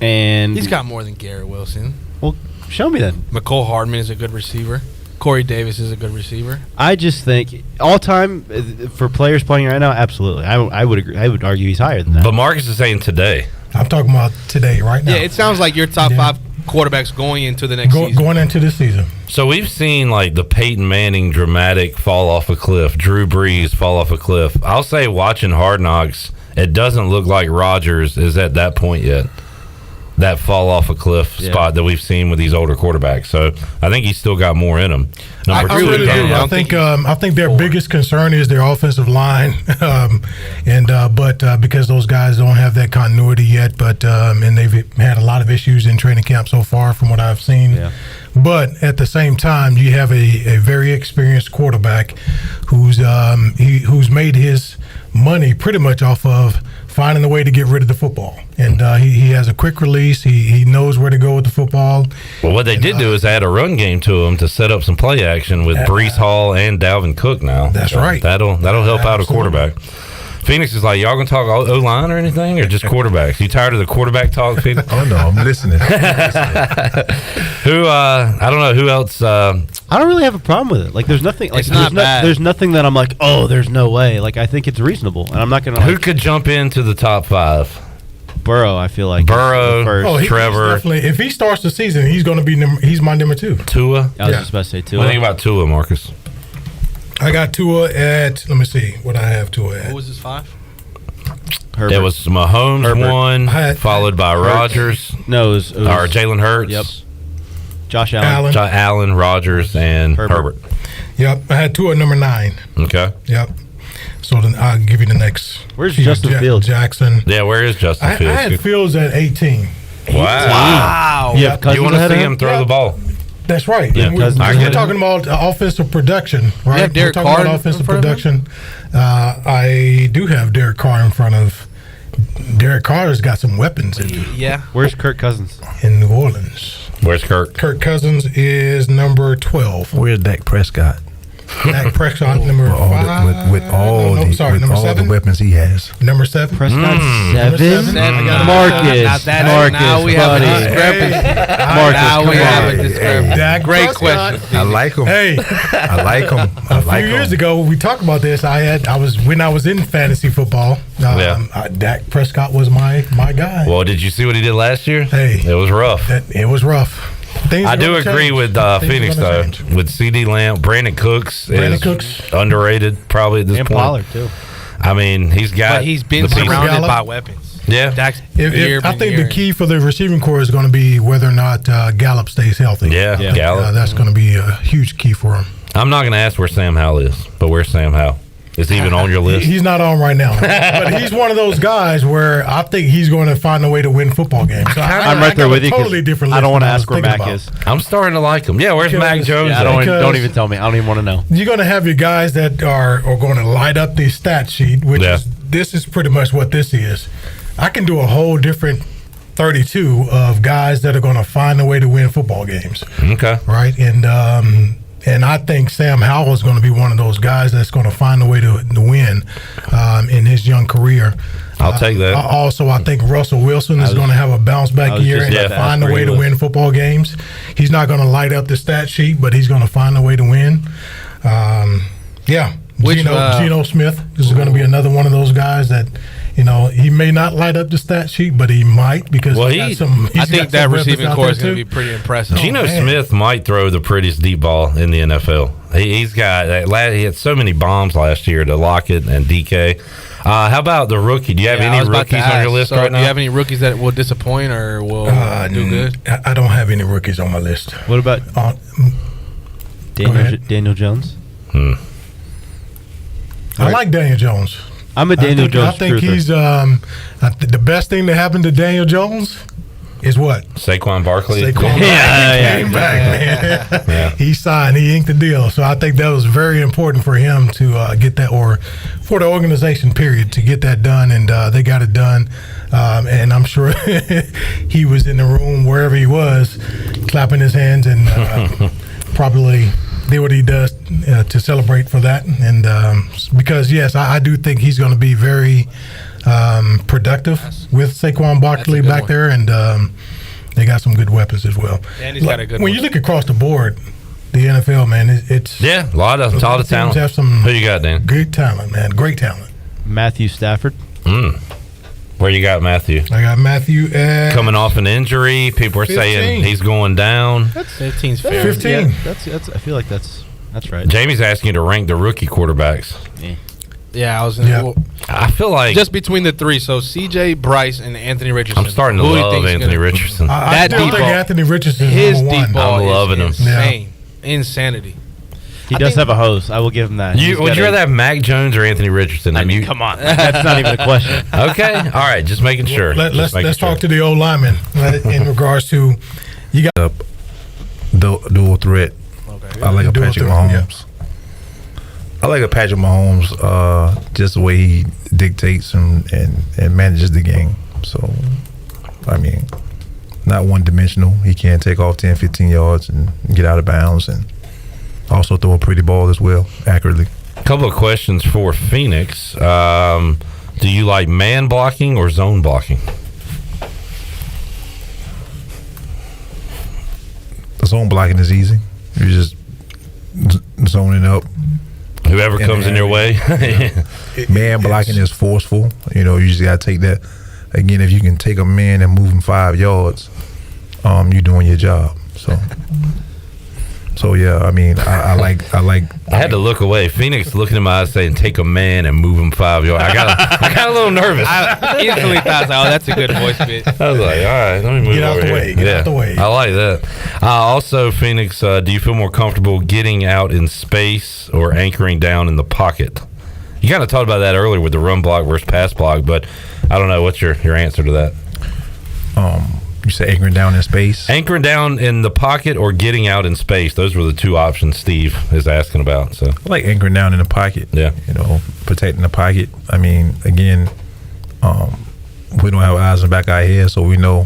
Speaker 4: And
Speaker 11: he's got more than Garrett Wilson.
Speaker 4: Well, show me then.
Speaker 11: McCole Hardman is a good receiver. Corey Davis is a good receiver.
Speaker 4: I just think all time for players playing right now, absolutely. I would agree. I would argue he's higher than that.
Speaker 17: But Marcus is saying today.
Speaker 7: I'm talking about today, right now.
Speaker 11: Yeah, it sounds like your top 5 quarterbacks going into the next season.
Speaker 7: Going into this season.
Speaker 17: So we've seen like the Peyton Manning dramatic fall off a cliff, Drew Brees fall off a cliff. I'll say watching Hard Knocks, it doesn't look like Rodgers is at that point yet. That fall off a cliff spot that we've seen with these older quarterbacks. So I think he's still got more in him.
Speaker 7: I really do. I think their biggest concern is their offensive line, but because those guys don't have that continuity yet, and they've had a lot of issues in training camp so far from what I've seen. Yeah. But at the same time, you have a very experienced quarterback who's made his money pretty much off of finding a way to get rid of the football. And he has a quick release. He knows where to go with the football.
Speaker 17: Well, what they did do is add a run game to him to set up some play action with Breece Hall and Dalvin Cook now.
Speaker 7: That's right.
Speaker 17: That'll help out a quarterback. Phoenix is like, y'all gonna talk O-line or anything, or just quarterbacks? You tired of the quarterback talk, Phoenix?
Speaker 2: Oh no, I'm listening.
Speaker 17: Who? I don't know who else.
Speaker 4: I don't really have a problem with it. Like, there's nothing. Like,
Speaker 11: It's not bad.
Speaker 4: There's nothing that I'm like, oh, there's no way. Like, I think it's reasonable, and I'm not gonna.
Speaker 17: Who could jump into the top 5?
Speaker 4: Burrow, I feel like
Speaker 17: Burrow,
Speaker 4: first.
Speaker 17: Trevor.
Speaker 7: If he starts the season, he's going to be he's my number 2.
Speaker 17: Tua.
Speaker 4: I was just about to say Tua.
Speaker 17: What do you think about Tua, Marcus?
Speaker 7: I got Tua at. Let me see what I have Tua at.
Speaker 11: What was his 5?
Speaker 4: Herbert.
Speaker 17: It was Mahomes
Speaker 4: Herbert.
Speaker 17: followed by Rodgers.
Speaker 4: No, it was
Speaker 17: or Jalen Hurts.
Speaker 4: Yep. Josh Allen.
Speaker 17: Allen, Rodgers, and Herbert.
Speaker 7: Yep, I had Tua at number 9.
Speaker 17: Okay.
Speaker 7: Yep. So then I'll give you the next.
Speaker 4: Where's Justin Fields?
Speaker 7: Jackson.
Speaker 17: Yeah, where is Justin
Speaker 7: I
Speaker 17: Fields?
Speaker 7: had Fields at 18.
Speaker 17: Wow.
Speaker 4: You have
Speaker 17: You want to see him throw the ball?
Speaker 7: That's right.
Speaker 17: Yeah,
Speaker 7: And we're
Speaker 17: I get it.
Speaker 7: talking about offensive production, right?
Speaker 11: have Derek
Speaker 7: we're talking
Speaker 11: Carr
Speaker 7: about
Speaker 11: in
Speaker 7: offensive
Speaker 11: front of him?
Speaker 7: production. I do have Derek Carr in front of. Derek Carr's got some weapons
Speaker 11: Yeah.
Speaker 4: Where's Kirk Cousins?
Speaker 7: in New Orleans.
Speaker 17: Where's Kirk?
Speaker 7: Kirk Cousins is number 12.
Speaker 2: Where's Dak Prescott?
Speaker 7: Dak Prescott, number 5.
Speaker 2: With all
Speaker 7: number 7.
Speaker 2: the weapons he has.
Speaker 7: Number 7.
Speaker 4: Prescott
Speaker 7: Number
Speaker 4: 7.
Speaker 7: seven.
Speaker 4: Marcus.
Speaker 11: Now we have a discrepancy.
Speaker 4: Marcus,
Speaker 11: Now we
Speaker 4: come
Speaker 11: have
Speaker 4: on.
Speaker 11: a discrepancy.
Speaker 7: Dak
Speaker 11: Great
Speaker 7: Prescott.
Speaker 11: question.
Speaker 2: I like him.
Speaker 7: Hey,
Speaker 2: I like him. I
Speaker 7: a
Speaker 2: like
Speaker 7: few
Speaker 2: him.
Speaker 7: years ago, we talked about this. When I was in fantasy football. Dak Prescott was my guy.
Speaker 17: Well, did you see what he did last year?
Speaker 7: Hey.
Speaker 17: It was rough.
Speaker 7: It was rough. Things
Speaker 17: I
Speaker 7: are
Speaker 17: do
Speaker 7: gonna
Speaker 17: agree
Speaker 7: change.
Speaker 17: with
Speaker 7: Things are
Speaker 17: Phoenix,
Speaker 7: gonna
Speaker 17: though.
Speaker 7: change.
Speaker 17: With CD Lamb, Brandon Cooks is underrated probably at this
Speaker 4: And
Speaker 17: point.
Speaker 4: Pollard, too.
Speaker 17: I mean, he's got.
Speaker 11: But he's been
Speaker 17: the pieces.
Speaker 11: surrounded
Speaker 7: Gallup.
Speaker 11: by weapons.
Speaker 17: Yeah.
Speaker 11: Dak's
Speaker 7: I think the key for the receiving core is going to be whether or not Gallup stays healthy.
Speaker 17: Yeah, Gallup.
Speaker 7: That's going to be a huge key for him.
Speaker 17: I'm not going to ask where Sam Howell is, but where's Sam Howell? Is he even on your list?
Speaker 7: He's not on right now, but he's one of those guys where I think he's going to find a way to win football games. So
Speaker 4: I'm right there
Speaker 7: got a
Speaker 4: with you. 'cause
Speaker 7: Totally different.
Speaker 4: I don't
Speaker 7: list
Speaker 4: want to
Speaker 7: than
Speaker 4: ask where
Speaker 7: was
Speaker 4: Mac
Speaker 7: thinking
Speaker 4: is.
Speaker 17: I'm starting to like him. Yeah, where's
Speaker 7: Because-
Speaker 17: Mac Jones?
Speaker 4: Yeah,
Speaker 17: at?
Speaker 4: don't even tell me. I don't even want to know.
Speaker 7: You're going to have your guys that are going to light up the stat sheet, which
Speaker 17: Yeah.
Speaker 7: this is pretty much what this is. I can do a whole different 32 of guys that are going to find a way to win football games.
Speaker 17: Okay.
Speaker 7: Right, and I think Sam Howell is going to be one of those guys that's going to find a way to win in his young career.
Speaker 17: I'll take that.
Speaker 7: Also, I think Russell Wilson is going to have a bounce back year and find a way to win football games. He's not going to light up the stat sheet, but he's going to find a way to win. Geno Smith is going to be another one of those guys that, he may not light up the stat sheet, but he might because
Speaker 11: I think that receiving core is going to be pretty impressive.
Speaker 17: Geno Smith might throw the prettiest deep ball in the NFL. He had so many bombs last year to Lockett and DK. How about the rookie? Do you have any rookies on your list right now?
Speaker 11: Do you have any rookies that will disappoint or will do good?
Speaker 7: I don't have any rookies on my list.
Speaker 4: What about Daniel Jones?
Speaker 7: I like Daniel Jones.
Speaker 4: I'm a Daniel Jones.
Speaker 7: I think
Speaker 4: truther.
Speaker 7: he's the best thing that happened to Daniel Jones is what?
Speaker 17: Saquon Barkley.
Speaker 7: Saquon came back, man.
Speaker 17: Yeah.
Speaker 7: He signed. He inked the deal. So I think that was very important for him to get that, or for the organization, period, to get that done. And they got it done. And I'm sure he was in the room wherever he was, clapping his hands and probably did what he does to celebrate for that. And because, yes, I do think he's going to be very productive with Saquon Barkley back there. And they got some good weapons as well.
Speaker 11: And he's got a good
Speaker 7: when
Speaker 11: one.
Speaker 7: you look across the board, the NFL, man, it's
Speaker 17: a lot of talent.
Speaker 7: Have some
Speaker 17: Who you got, Dan?
Speaker 7: Good talent, man. Great talent.
Speaker 4: Matthew Stafford.
Speaker 17: Where you got Matthew?
Speaker 7: I got Matthew at
Speaker 17: coming off an injury. People are
Speaker 7: 15.
Speaker 17: saying he's going down.
Speaker 11: That's 15's fair.
Speaker 7: 15.
Speaker 4: Yeah, that's. I feel like that's right.
Speaker 17: Jamie's asking you to rank the rookie quarterbacks.
Speaker 11: Yeah, I was.
Speaker 17: I feel like
Speaker 11: just between the three. So CJ, Bryce, and Anthony Richardson.
Speaker 17: I'm starting to
Speaker 11: Who do you
Speaker 17: love
Speaker 11: think's
Speaker 17: Anthony
Speaker 11: gonna-
Speaker 17: Richardson.
Speaker 7: I still think Anthony Richardson is
Speaker 11: His
Speaker 7: number one.
Speaker 11: deep ball
Speaker 17: I'm loving him.
Speaker 11: is insane. Insanity.
Speaker 4: He does have a hose. I will give him that.
Speaker 17: Would you rather have Mac Jones or Anthony Richardson?
Speaker 4: I mean, come on. That's not even a question.
Speaker 17: Okay. All right. Just making sure.
Speaker 7: Let's talk to the old lineman in regards to you got
Speaker 2: dual threat. I like a
Speaker 7: Dual
Speaker 2: Patrick
Speaker 7: threat,
Speaker 2: Mahomes. I like a Patrick Mahomes, just the way he dictates and manages the game. So, I mean, not one-dimensional. He can take off 10, 15 yards and get out of bounds, and also throw a pretty ball as well, accurately.
Speaker 17: A couple of questions for Phoenix. Do you like man blocking or zone blocking?
Speaker 2: Zone blocking is easy. You're just zoning up.
Speaker 17: Whoever comes in your way.
Speaker 2: Man blocking is forceful. You just got to take that. Again, if you can take a man and move him 5 yards, you're doing your job. So yeah, I mean, I like.
Speaker 17: I had to look away. Phoenix looking in my eyes saying, "Take a man and move him 5 yards." I got a little nervous.
Speaker 11: I instantly thought, "Oh, that's a good voice bit."
Speaker 17: I was like, "All right, let me move
Speaker 7: Get out
Speaker 17: over
Speaker 7: the
Speaker 17: here."
Speaker 7: way. Get out the way.
Speaker 17: I like that. Also, Phoenix, do you feel more comfortable getting out in space or anchoring down in the pocket? You kind of talked about that earlier with the run block versus pass block, but I don't know. What's your answer to that?
Speaker 2: You say anchoring down in space?
Speaker 17: Anchoring down in the pocket or getting out in space. Those were the two options Steve is asking about. So
Speaker 2: I like anchoring down in the pocket.
Speaker 17: Yeah.
Speaker 2: Protecting the pocket. I mean, again, we don't have eyes in the back of our head, so we know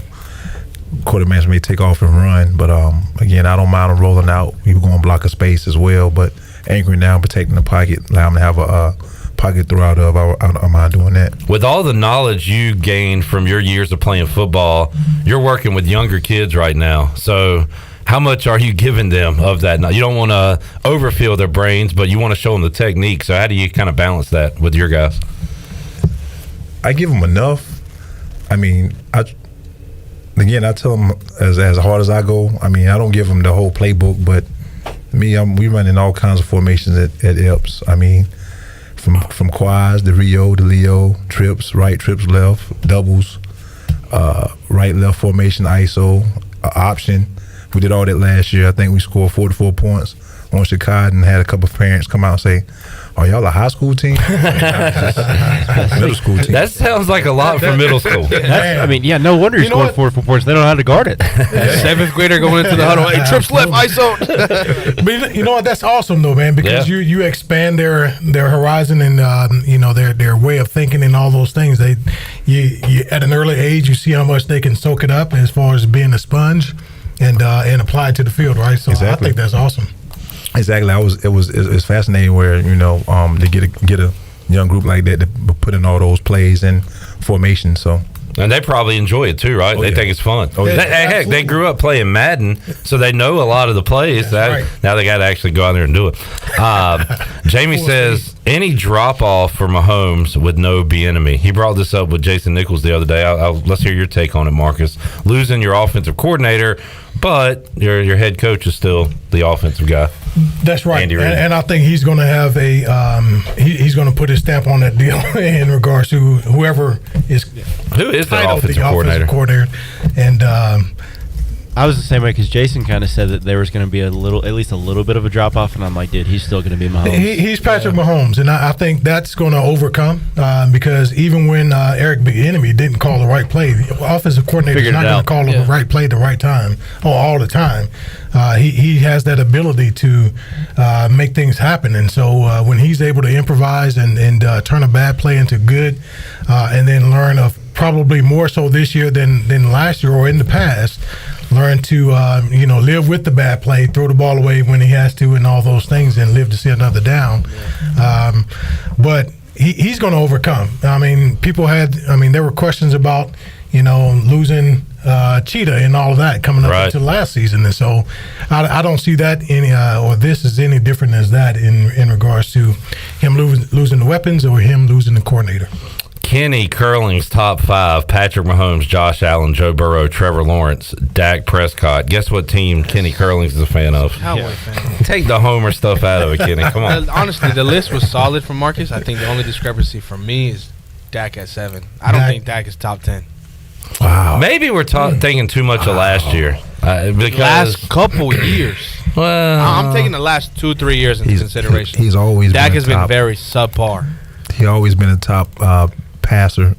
Speaker 2: quarterbacks may take off and run. But, again, I don't mind them rolling out. We're going to block a space as well. But anchoring down, protecting the pocket, allow them to have a pocket throughout of. I don't mind doing that.
Speaker 17: With all the knowledge you gained from your years of playing football, you're working with younger kids right now. So how much are you giving them of that? You don't want to overfill their brains, but you want to show them the technique. So how do you kind of balance that with your guys?
Speaker 2: I give them enough. I mean, I tell them as hard as I go. I mean, I don't give them the whole playbook, but we running all kinds of formations at Epps. I mean, from quads, the Rio, the Leo, trips, right, trips, left, doubles, right, left formation, ISO, option. We did all that last year. I think we scored 44 points on Chicago and had a couple of parents come out and say, "Are y'all a high school team?" Middle school team.
Speaker 17: That sounds like a lot for middle school.
Speaker 4: No wonder you scored 44 points. They don't know how to guard it.
Speaker 11: 7th grader going into the huddle. Hey, trips left, ISO.
Speaker 7: But you know what? That's awesome though, man, because you expand their horizon and their way of thinking and all those things. You at an early age, you see how much they can soak it up as far as being a sponge and apply it to the field, right? So
Speaker 2: exactly.
Speaker 7: I think that's awesome.
Speaker 2: Exactly. It was fascinating where to get a young group like that to put in all those plays and formations. So.
Speaker 17: And they probably enjoy it too, right? They think it's fun. Heck, they grew up playing Madden, so they know a lot of the plays. Right. Now they got to actually go out there and do it. Jamie says, any drop-off for Mahomes would no Bieniemy. He brought this up with Jason Nichols the other day. Let's hear your take on it, Marcus. Losing your offensive coordinator, but your head coach is still the offensive guy.
Speaker 7: That's right, and I think he's going to have he's going to put his stamp on that deal in regards to whoever is
Speaker 17: the offensive coordinator.
Speaker 7: And
Speaker 4: I was the same way because Jason kind of said that there was going to be at least a little bit of a drop off, and I'm like, dude, he's still going to be Mahomes.
Speaker 7: He's Patrick Mahomes, and I think that's going to overcome because even when Eric Bieniemy didn't call the right play, the offensive coordinator is not going to call the right play the right time or all the time. He has that ability to make things happen, and so when he's able to improvise and turn a bad play into good, and then learn of probably more so this year than last year or in the past. Learn to live with the bad play, throw the ball away when he has to, and all those things, and live to see another down. But he's going to overcome. I mean, there were questions about losing Cheetah and all of that coming up into last season, and so I don't see that this is any different as that in regards to him losing the weapons or him losing the coordinator.
Speaker 17: Kenny Curling's top 5: Patrick Mahomes, Josh Allen, Joe Burrow, Trevor Lawrence, Dak Prescott. Guess what team Kenny Curling's is a fan of?
Speaker 11: Cowboy fan.
Speaker 17: Take the Homer stuff out of it, Kenny. Come on.
Speaker 11: Honestly, the list was solid for Marcus. I think the only discrepancy for me is Dak at 7. I don't think Dak is top 10.
Speaker 17: Wow. Maybe we're thinking too much of last year. Because
Speaker 11: last couple years.
Speaker 17: Well,
Speaker 11: I'm taking the last 2-3 years into consideration.
Speaker 2: He's always
Speaker 11: Dak
Speaker 2: been
Speaker 11: has been very subpar.
Speaker 2: He's always been a top passer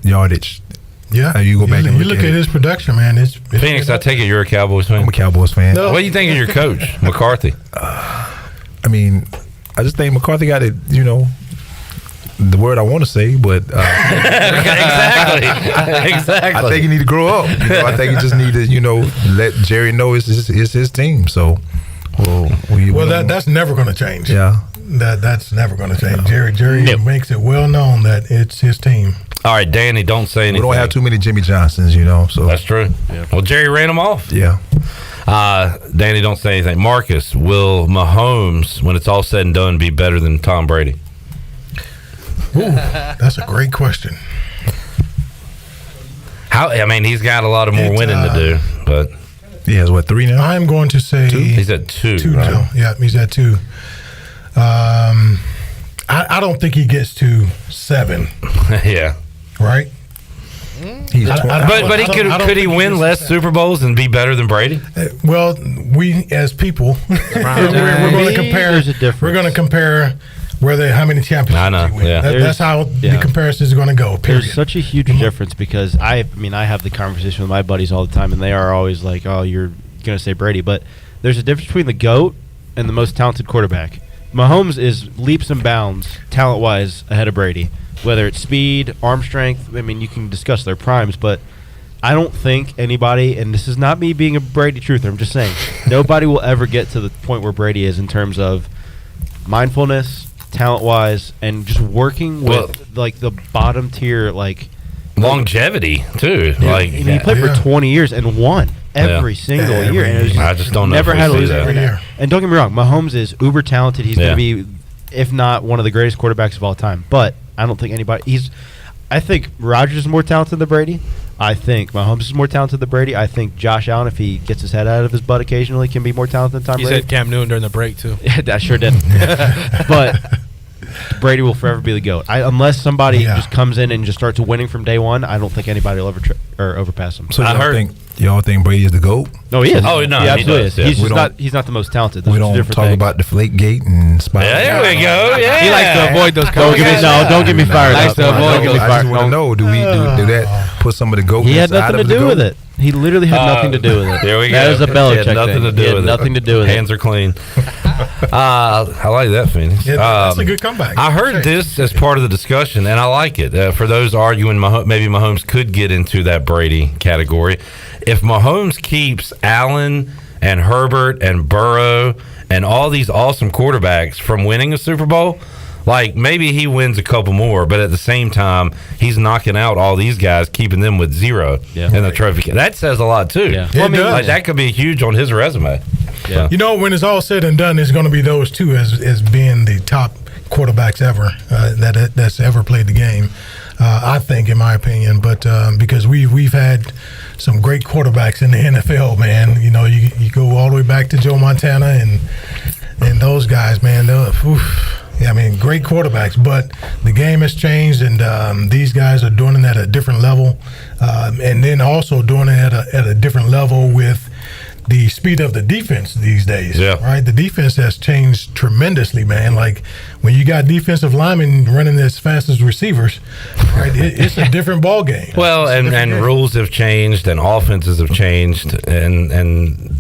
Speaker 2: yardage.
Speaker 7: Yeah,
Speaker 2: you go back and
Speaker 7: look at his production, man. It's
Speaker 17: Phoenix, I take it you're a Cowboys fan.
Speaker 2: I'm a Cowboys fan.
Speaker 17: What do you think of your coach, McCarthy?
Speaker 2: I mean, I just think McCarthy got it. The word I want to say, but
Speaker 17: exactly.
Speaker 2: I think he need to grow up. I think he just need to let Jerry know it's his team. So,
Speaker 7: that's never going to change.
Speaker 2: Yeah,
Speaker 7: that's never going to change. Jerry makes it well known that it's his team.
Speaker 17: All right, Danny, don't say anything.
Speaker 2: We don't have too many Jimmy Johnsons, so
Speaker 17: that's true. Yeah. Well, Jerry ran them off.
Speaker 2: Yeah.
Speaker 17: Danny, don't say anything. Marcus, will Mahomes, when it's all said and done, be better than Tom Brady?
Speaker 7: Ooh, that's a great question.
Speaker 17: He's got a lot of more winning to do, but
Speaker 2: he has 3 now?
Speaker 7: I'm going to say
Speaker 17: 2. He's at 2.
Speaker 7: 2
Speaker 17: right?
Speaker 7: now. Yeah, he's at 2. I don't think he gets to 7.
Speaker 17: Yeah.
Speaker 7: Right?
Speaker 2: He's
Speaker 17: but he could he win less Super Bowls and be better than Brady?
Speaker 7: Well, we as people, we're going to compare.
Speaker 4: There's a difference.
Speaker 7: We're going to compare how many championships
Speaker 17: I know.
Speaker 7: he wins.
Speaker 17: Yeah.
Speaker 7: That's how the comparisons are going to go. Period.
Speaker 4: There's such a huge difference because I have the conversation with my buddies all the time, and they are always like, "Oh, you're going to say Brady," but there's a difference between the GOAT and the most talented quarterback. Mahomes is leaps and bounds, talent-wise, ahead of Brady. Whether it's speed, arm strength, you can discuss their primes, but I don't think anybody, and this is not me being a Brady truther, I'm just saying, nobody will ever get to the point where Brady is in terms of mindfulness, talent-wise, and just working with, the bottom tier,
Speaker 17: longevity, too.
Speaker 4: Yeah, he played for 20 years and won every single year. And it was
Speaker 17: I just don't know
Speaker 4: never
Speaker 17: if
Speaker 4: had to
Speaker 17: we
Speaker 4: lose
Speaker 17: see that.
Speaker 4: every year. And don't get me wrong, Mahomes is uber talented. He's going to be, if not one of the greatest quarterbacks of all time. But I don't think I think Rodgers is more talented than Brady. I think Mahomes is more talented than Brady. I think Josh Allen, if he gets his head out of his butt occasionally, can be more talented than Tom Brady.
Speaker 11: He said Cam Newton during the break, too.
Speaker 4: Yeah, I sure did. But Brady will forever be the GOAT. Unless somebody just comes in and just starts winning from day one, I don't think anybody will ever overpass him.
Speaker 2: So y'all think Brady is the GOAT?
Speaker 4: No, he is.
Speaker 17: Oh, no,
Speaker 4: he absolutely is.
Speaker 17: Yeah.
Speaker 4: He's not the most talented.
Speaker 2: We don't talk about Deflate Gate and Spike.
Speaker 17: Yeah, there we go. Yeah.
Speaker 11: He likes to avoid those
Speaker 4: Don't get me fired up.
Speaker 2: I just want to know, do that put some of the GOAT?
Speaker 4: He had nothing to do with it. He literally had nothing to do with it.
Speaker 17: There we go.
Speaker 4: That is a Belichick
Speaker 17: nothing
Speaker 4: thing.
Speaker 17: To do with
Speaker 4: nothing to do with
Speaker 17: Hands
Speaker 4: it.
Speaker 17: are clean. I like that, Phoenix.
Speaker 7: Yeah, that's a good comeback.
Speaker 17: I heard this as part of the discussion, and I like it. For those arguing maybe Mahomes could get into that Brady category, if Mahomes keeps Allen and Herbert and Burrow and all these awesome quarterbacks from winning a Super Bowl, maybe he wins a couple more, but at the same time, he's knocking out all these guys, keeping them with 0 in the trophy. That says a lot, too.
Speaker 4: Yeah.
Speaker 7: Well,
Speaker 17: that could be huge on his resume.
Speaker 4: Yeah.
Speaker 7: When it's all said and done, it's going to be those two as being the top quarterbacks ever that's ever played the game. I think, in my opinion, but because we've had some great quarterbacks in the NFL, man. You go all the way back to Joe Montana and those guys, man. Great quarterbacks, but the game has changed, and these guys are doing it at a different level, and then also doing it at a different level with the speed of the defense these days.
Speaker 17: Yeah.
Speaker 7: Right? The defense has changed tremendously, man. When you got defensive linemen running as fast as receivers, right? It's a different ball game.
Speaker 17: Well, and rules have changed, and offenses have changed, and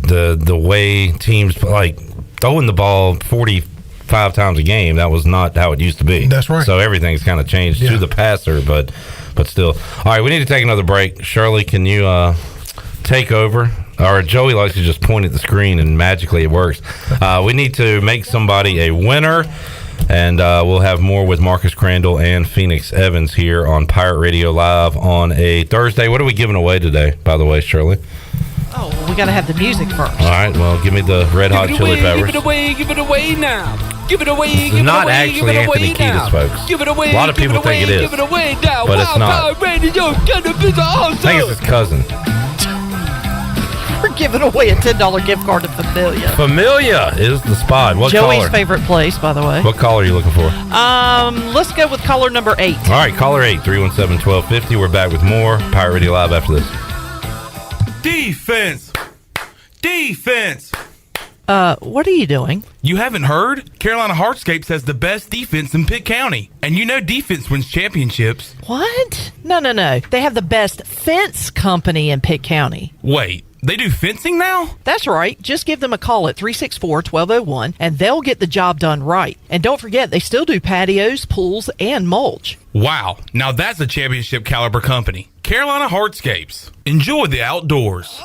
Speaker 17: the way teams throwing the ball 45 times a game, that was not how it used to be.
Speaker 7: That's right.
Speaker 17: So everything's kind of changed to the passer, but still. All right, we need to take another break. Shirley, can you take over? Or Joey likes to just point at the screen and magically it works. We need to make somebody a winner, and we'll have more with Marcus Crandell and Phoenix Evans here on Pirate Radio Live on a Thursday. What are we giving away today, by the way, Shirley?
Speaker 14: Oh, well, we got to have the music first.
Speaker 17: All right, well, give me the Red Hot Chili Peppers.
Speaker 6: Give it away now. Give it away.
Speaker 17: This is not actually Anthony Kiedis, folks.
Speaker 6: Give it away.
Speaker 17: A lot of people think it is.
Speaker 6: Give it away now.
Speaker 17: But it's not.
Speaker 6: Radio,
Speaker 17: I think it's his cousin.
Speaker 14: We're giving away a $10 gift card to Familia.
Speaker 17: Familia is the spot. What
Speaker 14: Joey's
Speaker 17: caller?
Speaker 14: favorite place, by the way.
Speaker 17: What caller are you looking for?
Speaker 14: Let's go with caller number 8.
Speaker 17: All right, caller 8, 317-1250. We're back with more Pirate Radio Live after this.
Speaker 1: Defense.
Speaker 14: What are you doing?
Speaker 1: You haven't heard? Carolina Hardscapes has the best defense in Pitt County. And you know defense wins championships.
Speaker 14: What? No. They have the best fence company in Pitt County.
Speaker 1: Wait, They do fencing now?
Speaker 14: That's right. Just give them a call at 364-1201 and they'll get the job done right. And don't forget, they still do patios, pools, and mulch.
Speaker 1: Wow, now that's a championship caliber company. Carolina Hardscapes. Enjoy the outdoors.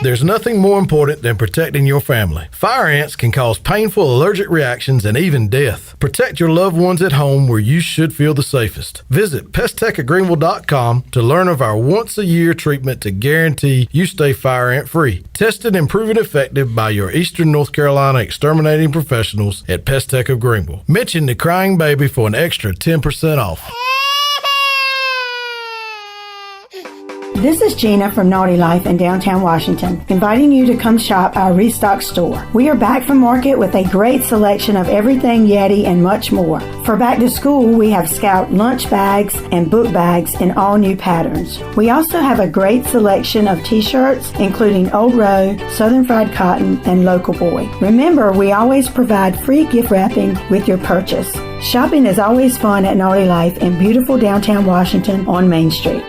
Speaker 12: There's nothing more important than protecting your family. Fire ants can cause painful allergic reactions and even death. Protect your loved ones at home where you should feel the safest. Visit pesttechofgreenville.com to learn of our once-a-year treatment to guarantee you stay fire ant free. Tested and proven effective by your Eastern North Carolina exterminating professionals at Pest Tech of Greenville. Mention the crying baby for an extra 10% off.
Speaker 13: This is Gina from Naughty Life in downtown Washington, inviting you to come shop our Restock store. We are back from market with a great selection of everything Yeti and much more. For back to school, we have Scout lunch bags and book bags in all new patterns. We also have a great selection of t-shirts, including Old Row, Southern Fried Cotton, and Local Boy. Remember, we always provide free gift wrapping with your purchase. Shopping is always fun at Naughty Life in beautiful downtown Washington on Main Street.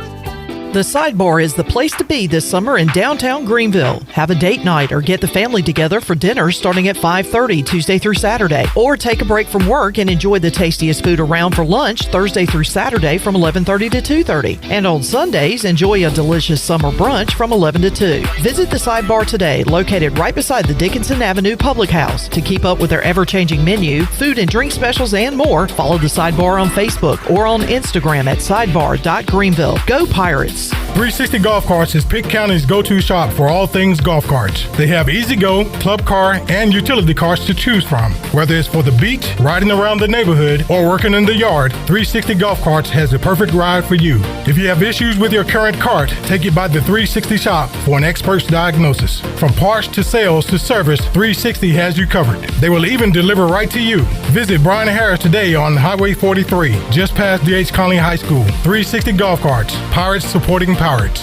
Speaker 14: The Sidebar is the place to be this summer in downtown Greenville. Have a date night or get the family together for dinner starting at 5:30 Tuesday through Saturday. Or take a break from work and enjoy the tastiest food around for lunch Thursday through Saturday from 11:30 to 2:30. And on Sundays, enjoy a delicious summer brunch from 11 to 2. Visit the Sidebar today, located right beside the Dickinson Avenue Public House. To keep up with their ever-changing menu, food and drink specials, and more, follow the Sidebar on Facebook or on Instagram at sidebar.greenville. Go Pirates!
Speaker 7: 360 Golf Carts is Pitt County's go-to shop for all things golf carts. They have easy-go, club car, and utility carts to choose from. Whether it's for the beach, riding around the neighborhood, or working in the yard, 360 Golf Carts has the perfect ride for you. If you have issues with your current cart, take it by the 360 shop for an expert's diagnosis. From parts to sales to service, 360 has you covered. They will even deliver right to you. Visit Brian Harris today on Highway 43, just past D.H. Conley High School. 360 Golf Carts, Pirates supporting Pirates.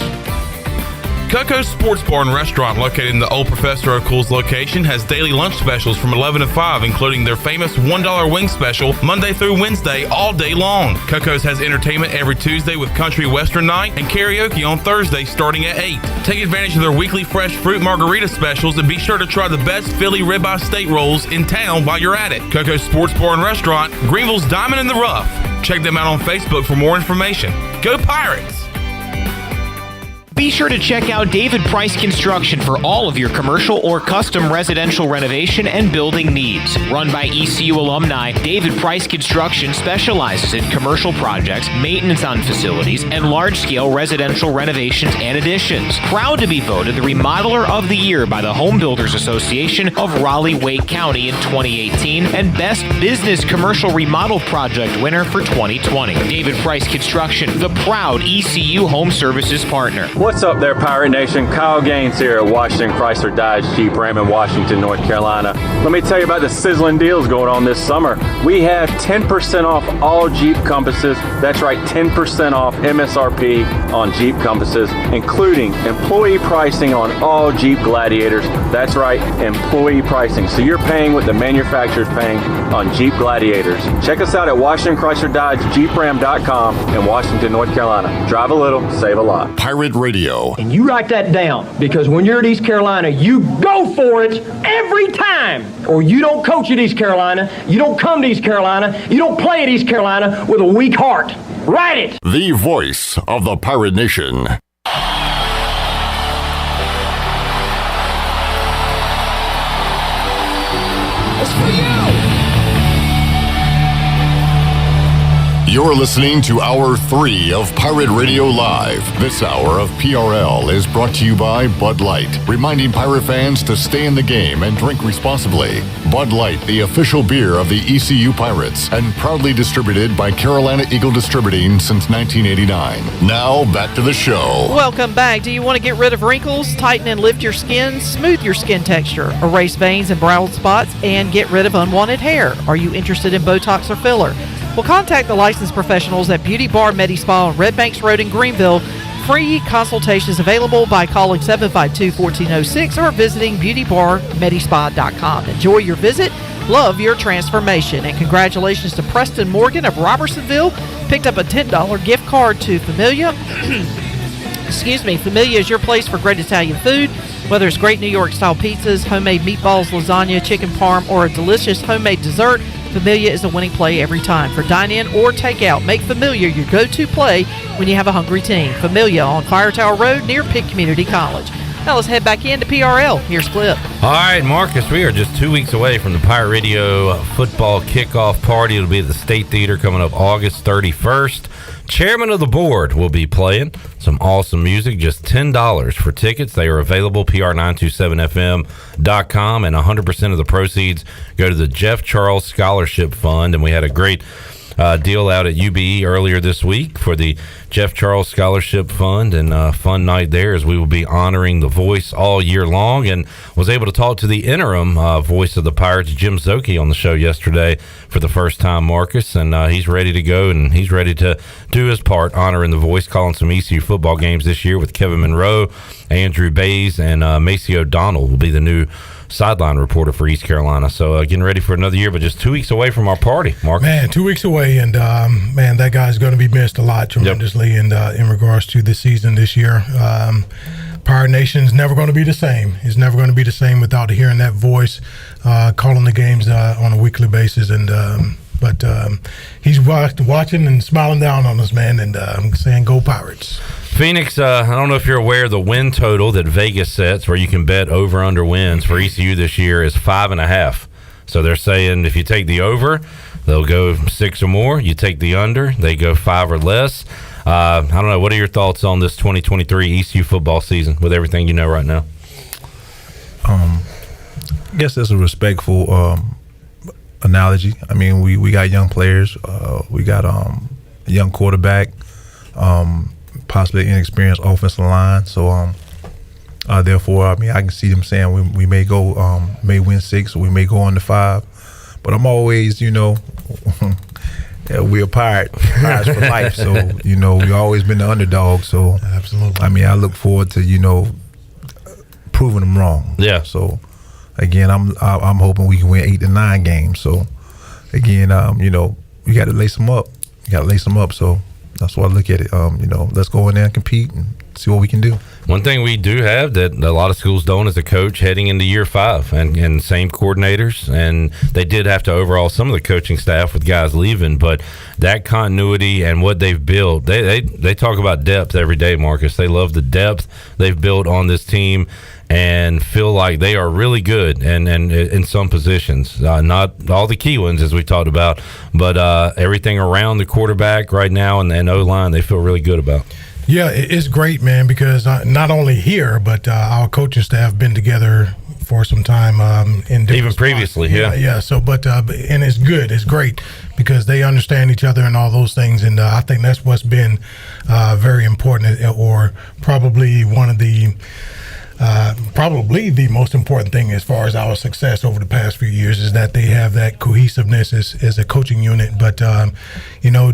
Speaker 1: Coco's Sports Bar and Restaurant, located in the old Professor O'Cool's location, has daily lunch specials from 11 to 5, including their famous $1 wing special Monday through Wednesday all day long. Coco's has entertainment every Tuesday with country western night and karaoke on Thursday starting at 8. Take advantage of their weekly fresh fruit margarita specials and be sure to try the best Philly ribeye steak rolls in town while you're at it. Coco's Sports Bar and Restaurant, Greenville's Diamond in the Rough. Check them out on Facebook for more information. Go Pirates!
Speaker 15: Be sure to check out David Price Construction for all of your commercial or custom residential renovation and building needs. Run by ECU alumni, David Price Construction specializes in commercial projects, maintenance on facilities, and large-scale residential renovations and additions. Proud to be voted the Remodeler of the Year by the Home Builders Association of Raleigh-Wake County in 2018 and Best Business Commercial Remodel Project winner for 2020. David Price Construction, the proud ECU Home Services partner.
Speaker 16: What's up there, Pirate Nation? Kyle Gaines here at Washington Chrysler Dodge Jeep Ram in Washington, North Carolina. Let me tell you about the sizzling deals going on this summer. We have 10% off all Jeep Compasses. That's right, 10% off MSRP on Jeep Compasses, including employee pricing on all Jeep Gladiators. That's right, employee pricing. So you're paying what the manufacturer's paying on Jeep Gladiators. Check us out at Washington Chrysler Dodge JeepRam.com in Washington, North Carolina. Drive a little, save a lot.
Speaker 27: Pirate Radio.
Speaker 21: And you write that down, because when you're at East Carolina, you go for it every time. Or you don't coach at East Carolina, you don't come to East Carolina, you don't play at East Carolina with a weak heart. Write it!
Speaker 27: The voice of the Pirate Nation.
Speaker 21: It's for you!
Speaker 27: You're listening to Hour 3 of Pirate Radio Live. This hour of PRL is brought to you by Bud Light, reminding pirate fans to stay in the game and drink responsibly. Bud Light, the official beer of the ECU Pirates, and proudly distributed by Carolina Eagle Distributing since 1989. Now, back to the show.
Speaker 14: Welcome back. Do you want to get rid of wrinkles, tighten and lift your skin, smooth your skin texture, erase veins and brow spots, and get rid of unwanted hair? Are you interested in Botox or filler? Well, contact the licensed professionals at Beauty Bar Medi Spa on Red Banks Road in Greenville. Free consultations available by calling 752-1406 or visiting beautybarmedispa.com. Enjoy your visit. Love your transformation. And congratulations to Preston Morgan of Robertsonville. Picked up a $10 gift card to Familia. Familia is your place for great Italian food. Whether it's great New York-style pizzas, homemade meatballs, lasagna, chicken parm, or a delicious homemade dessert, Familia is a winning play every time. For dine-in or takeout, make Familia your go-to play when you have a hungry team. Familia on Fire Tower Road near Pitt Community College. Now let's head back into PRL. Here's Clip.
Speaker 17: All right, Marcus, we are just 2 weeks away from the Pirate Radio football kickoff party. It'll be at the State Theater coming up August 31st. Chairman of the board will be playing some awesome music, just $10 for tickets. They are available, pr927fm.com, and 100% of the proceeds go to the Jeff Charles Scholarship Fund. And we had a great deal out at UBE earlier this week for the Jeff Charles Scholarship Fund, and fun night there as we will be honoring the voice all year long, and was able to talk to the interim voice of the Pirates, Jim Szoke, on the show yesterday for the first time, Marcus, and he's ready to go, and he's ready to do his part honoring the voice, calling some ECU football games this year with Kevin Monroe, Andrew Bays, and Macy O'Donnell will be the new sideline reporter for East Carolina. So getting ready for another year, but just 2 weeks away from our party, Mark.
Speaker 7: Man, 2 weeks away, and man, that guy's going to be missed a lot tremendously. Yep. And in regards to the season this year, Pirate Nation's never going to be the same. It's never going to be the same without hearing that voice calling the games on a weekly basis. And but he's watching and smiling down on us, man, and saying, "Go Pirates."
Speaker 17: Phoenix, I don't know if you're aware, the win total that Vegas sets, where you can bet over/under wins for ECU this year, is 5.5. So they're saying if you take the over, they'll go 6 or more. You take the under, they go 5 or less. I don't know. What are your thoughts on this 2023 ECU football season with everything you know right now?
Speaker 2: I guess that's a respectful analogy. I mean, we got young players. We got a young quarterback. Possibly inexperienced offensive line, so therefore, I mean, I can see them saying we may go, may win 6, or we may go on to 5. But I'm always, we're pirates for life. So we've always been the underdog. So
Speaker 7: absolutely,
Speaker 2: I mean, I look forward to proving them wrong.
Speaker 17: Yeah.
Speaker 2: So again, I'm hoping we can win 8 to 9 games. So again, we got to lace them up. So that's why I look at it. Let's go in there and compete and see what we can do.
Speaker 17: One thing we do have that a lot of schools don't is a coach heading into year 5 and same coordinators. And they did have to overhaul some of the coaching staff with guys leaving, but that continuity and what they've built, they talk about depth every day, Marcus. They love the depth they've built on this team and feel like they are really good and in some positions. Not all the key ones, as we talked about, but everything around the quarterback right now and O-line they feel really good about.
Speaker 7: Yeah, it's great, man, because not only here, but our coaching staff been together for some time in
Speaker 17: even previously
Speaker 7: spots. Yeah. So but and it's good, it's great because they understand each other and all those things, and I think that's what's been very important, or probably one of the probably the most important thing as far as our success over the past few years is that they have that cohesiveness as a coaching unit. But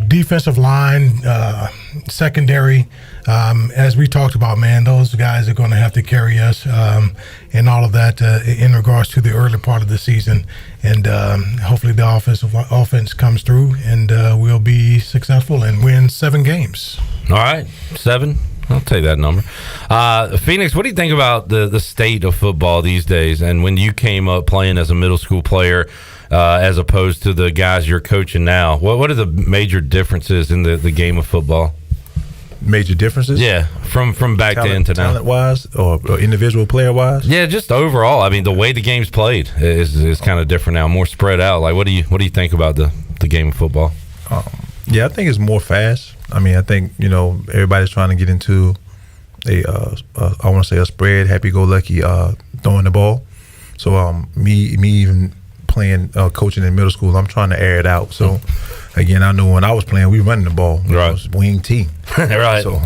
Speaker 7: defensive line, secondary, as we talked about, man, those guys are going to have to carry us and all of that in regards to the early part of the season. And hopefully the offense comes through and we'll be successful and win 7 games.
Speaker 17: All right, 7. I'll take that number. Phoenix, what do you think about the state of football these days? And when you came up playing as a middle school player, as opposed to the guys you're coaching now, what are the major differences in the game of football?
Speaker 2: Major differences?
Speaker 17: Yeah, from back then to now.
Speaker 2: Talent-wise or individual player-wise?
Speaker 17: Yeah, just overall. I mean, the way the game's played is kind of different now, more spread out. Like, what do you think about the game of football?
Speaker 2: Yeah, I think it's more fast. I mean, I think, everybody's trying to get into I want to say a spread, happy-go-lucky throwing the ball. So me even playing, coaching in middle school, I'm trying to air it out. So, again, I know when I was playing, we running the ball.
Speaker 17: Right.
Speaker 2: It was wing T.
Speaker 17: Right.
Speaker 2: So,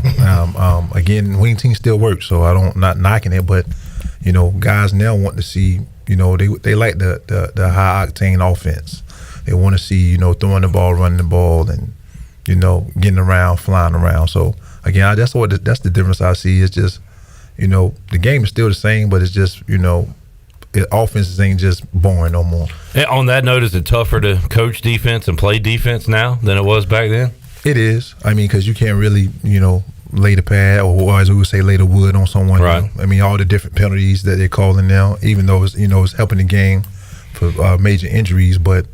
Speaker 2: again, wing T still works, so I don't, not knocking it, but, guys now want to see, they like the high-octane offense. They want to see, throwing the ball, running the ball, and, getting around, flying around. So, again, that's the difference I see. It's just, the game is still the same, but it's just, offenses ain't just boring no more.
Speaker 17: And on that note, is it tougher to coach defense and play defense now than it was back then?
Speaker 2: It is. I mean, because you can't really, lay the pad, or as we would say, lay the wood on someone.
Speaker 17: Right.
Speaker 2: I mean, all the different penalties that they're calling now, even though it's helping the game for major injuries, but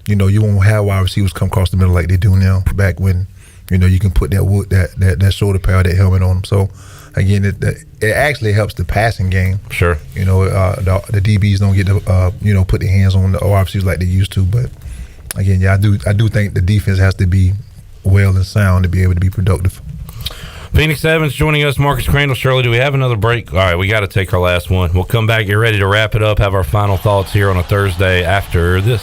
Speaker 2: you won't have wide receivers come across the middle like they do now. Back when you can put that wood, that shoulder pad, that helmet on them. So again, it actually helps the passing game.
Speaker 17: Sure.
Speaker 2: The DBs don't get to put their hands on the wide receivers like they used to. But again, I do think the defense has to be well and sound to be able to be productive.
Speaker 17: Phoenix Evans joining us, Marcus Crandell. Shirley, do we have another break? All right, we got to take our last one. We'll come back, get ready to wrap it up, have our final thoughts here on a Thursday after this.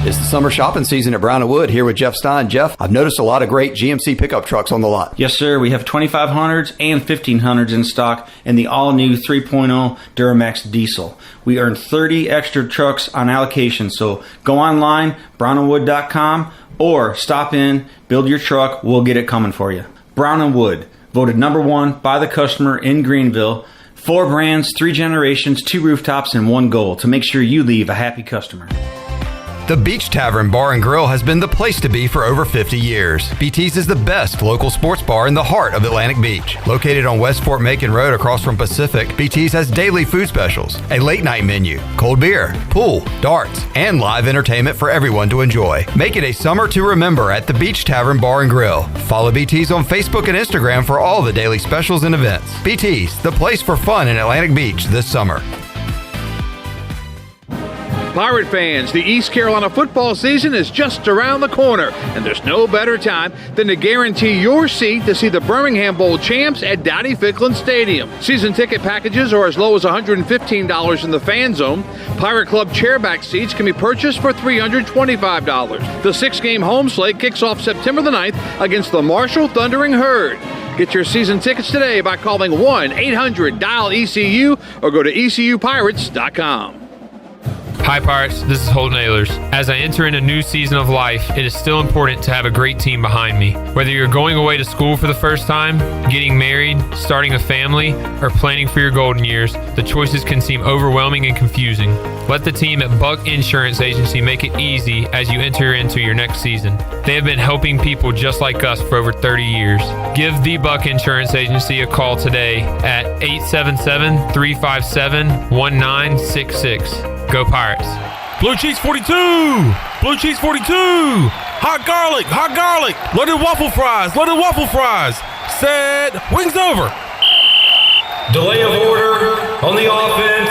Speaker 3: It's the summer shopping season at Brown & Wood. Here with Jeff Stein. Jeff, I've noticed a lot of great GMC pickup trucks on the lot.
Speaker 5: Yes, sir. We have 2500s and 1500s in stock and the all-new 3.0 Duramax diesel. We earn 30 extra trucks on allocation, so go online, brownandwood.com, or stop in, build your truck, we'll get it coming for you. Brown & Wood, voted #1 by the customer in Greenville. 4 brands, 3 generations, 2 rooftops, and 1 goal to make sure you leave a happy customer.
Speaker 3: The Beach Tavern Bar and Grill has been the place to be for over 50 years. BT's is the best local sports bar in the heart of Atlantic Beach. Located on West Fort Macon Road across from Pacific, BT's has daily food specials, a late night menu, cold beer, pool, darts, and live entertainment for everyone to enjoy. Make it a summer to remember at the Beach Tavern Bar and Grill. Follow BT's on Facebook and Instagram for all the daily specials and events. BT's, the place for fun in Atlantic Beach this summer.
Speaker 8: Pirate fans, the East Carolina football season is just around the corner, and there's no better time than to guarantee your seat to see the Birmingham Bowl champs at Donnie-Ficklin Stadium. Season ticket packages are as low as $115 in the fan zone. Pirate Club chairback seats can be purchased for $325. The 6-game home slate kicks off September the 9th against the Marshall Thundering Herd. Get your season tickets today by calling 1-800-DIAL-ECU or go to ECUPirates.com.
Speaker 9: Hi Pirates, this is Holden Ehlers. As I enter in a new season of life, it is still important to have a great team behind me. Whether you're going away to school for the first time, getting married, starting a family, or planning for your golden years, the choices can seem overwhelming and confusing. Let the team at Buck Insurance Agency make it easy as you enter into your next season. They have been helping people just like us for over 30 years. Give the Buck Insurance Agency a call today at 877-357-1966. Go Pirates.
Speaker 1: Blue cheese 42. Blue cheese 42. Hot garlic. Hot garlic. Loaded waffle fries. Loaded waffle fries. Said wings over.
Speaker 17: Delay of order on the offense.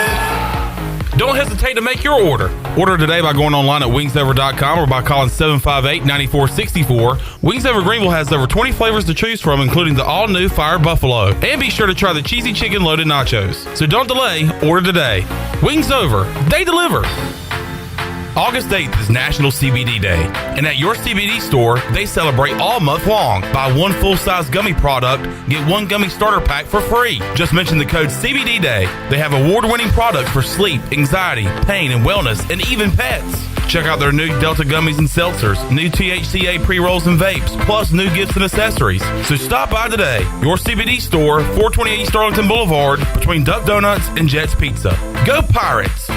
Speaker 1: Don't hesitate to make your order. Order today by going online at wingsover.com or by calling 758-9464. Wings Over Greenville has over 20 flavors to choose from, including the all-new Fire Buffalo. And be sure to try the cheesy chicken loaded nachos. So don't delay, order today. Wings Over, they deliver. August 8th is National CBD Day, and at your CBD store, they celebrate all month long. Buy one full-size gummy product, get one gummy starter pack for free. Just mention the code CBD Day. They have award-winning products for sleep, anxiety, pain, and wellness, and even pets. Check out their new Delta gummies and seltzers, new THCA pre-rolls and vapes, plus new gifts and accessories. So stop by today. Your CBD store, 428 East Arlington Boulevard, between Duck Donuts and Jet's Pizza. Go Pirates!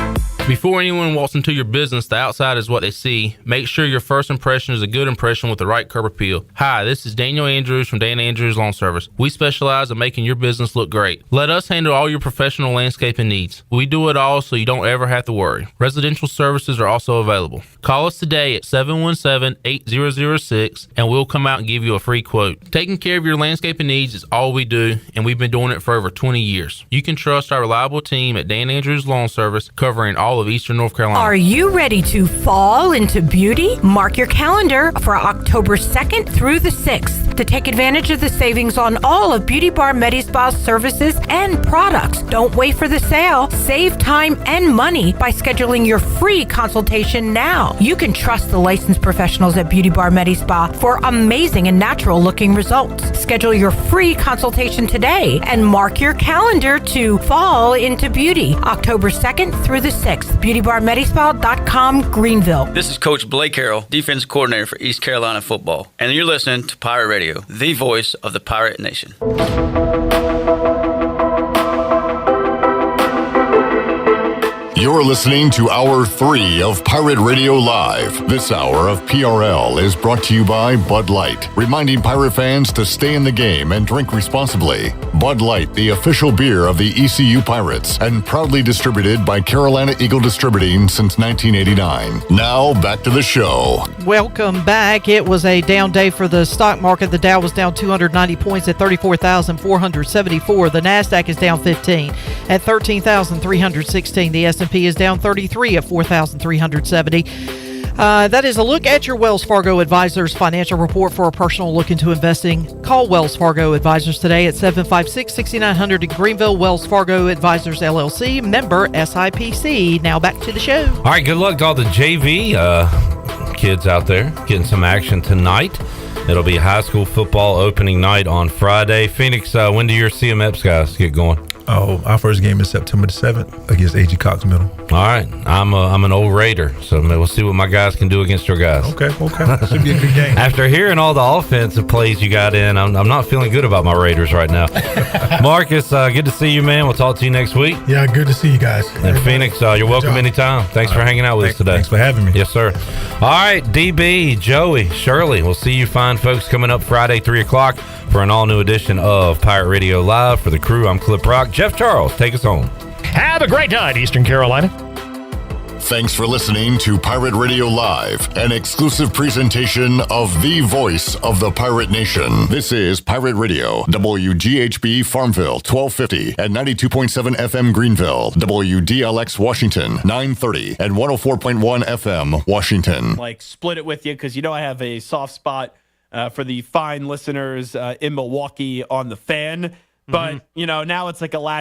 Speaker 11: Before anyone walks into your business, the outside is what they see. Make sure your first impression is a good impression with the right curb appeal. Hi, this is Daniel Andrews from Dan Andrews Lawn Service. We specialize in making your business look great. Let us handle all your professional landscaping needs. We do it all so you don't ever have to worry. Residential services are also available. Call us today at 717-8006 and we'll come out and give you a free quote. Taking care of your landscaping needs is all we do, and we've been doing it for over 20 years. You can trust our reliable team at Dan Andrews Lawn Service, covering all of Eastern North Carolina.
Speaker 20: Are you ready to fall into beauty? Mark your calendar for October 2nd through the 6th to take advantage of the savings on all of Beauty Bar Medispa's services and products. Don't wait for the sale. Save time and money by scheduling your free consultation now. You can trust the licensed professionals at Beauty Bar Medispa for amazing and natural looking results. Schedule your free consultation today and mark your calendar to fall into beauty October 2nd through the 6th. BeautyBarMedispa.com, Greenville.
Speaker 22: This is Coach Blake Harrell, defensive coordinator for East Carolina football, and you're listening to Pirate Radio, the voice of the Pirate Nation.
Speaker 27: You're listening to Hour 3 of Pirate Radio Live. This hour of PRL is brought to you by Bud Light, reminding Pirate fans to stay in the game and drink responsibly. Bud Light, the official beer of the ECU Pirates, and proudly distributed by Carolina Eagle Distributing since 1989. Now, back to the show.
Speaker 14: Welcome back. It was a down day for the stock market. The Dow was down 290 points at 34,474. The NASDAQ is down 15 at 13,316. The S&P is down 33 at 4,370. That is a look at your Wells Fargo Advisors financial report. For a personal look into investing, call Wells Fargo Advisors today at 756-6900 in Greenville. Wells Fargo Advisors, LLC, member SIPC. Now back to the show.
Speaker 17: All right, good luck to all the JV kids out there getting some action tonight. It'll be high school football opening night on Friday. Phoenix, when do your CMEPs guys get going?
Speaker 2: Oh, our first game is September the 7th against A.G. Cox Middle.
Speaker 17: All right. I'm an old Raider, so we'll see what my guys can do against your guys.
Speaker 2: Okay. Should be a good game.
Speaker 17: After hearing all the offensive plays you got in, I'm not feeling good about my Raiders right now. Marcus, good to see you, man. We'll talk to you next week.
Speaker 7: Yeah, good to see you guys.
Speaker 17: And Phoenix, you're welcome anytime. Thanks for hanging out with us today.
Speaker 2: Thanks for having me.
Speaker 17: Yes, sir. All right, DB, Joey, Shirley, we'll see you fine folks coming up Friday, 3 o'clock for an all-new edition of Pirate Radio Live. For the crew, I'm Clip Rock. Jeff Charles, take us home.
Speaker 10: Have a great night, Eastern Carolina.
Speaker 27: Thanks for listening to Pirate Radio Live, an exclusive presentation of the voice of the Pirate Nation. This is Pirate Radio, WGHB Farmville, 1250 and 92.7 FM Greenville, WDLX Washington, 930 and 104.1 FM Washington.
Speaker 18: Split it with you because I have a soft spot for the fine listeners in Milwaukee on the Fan. But, now it's like a last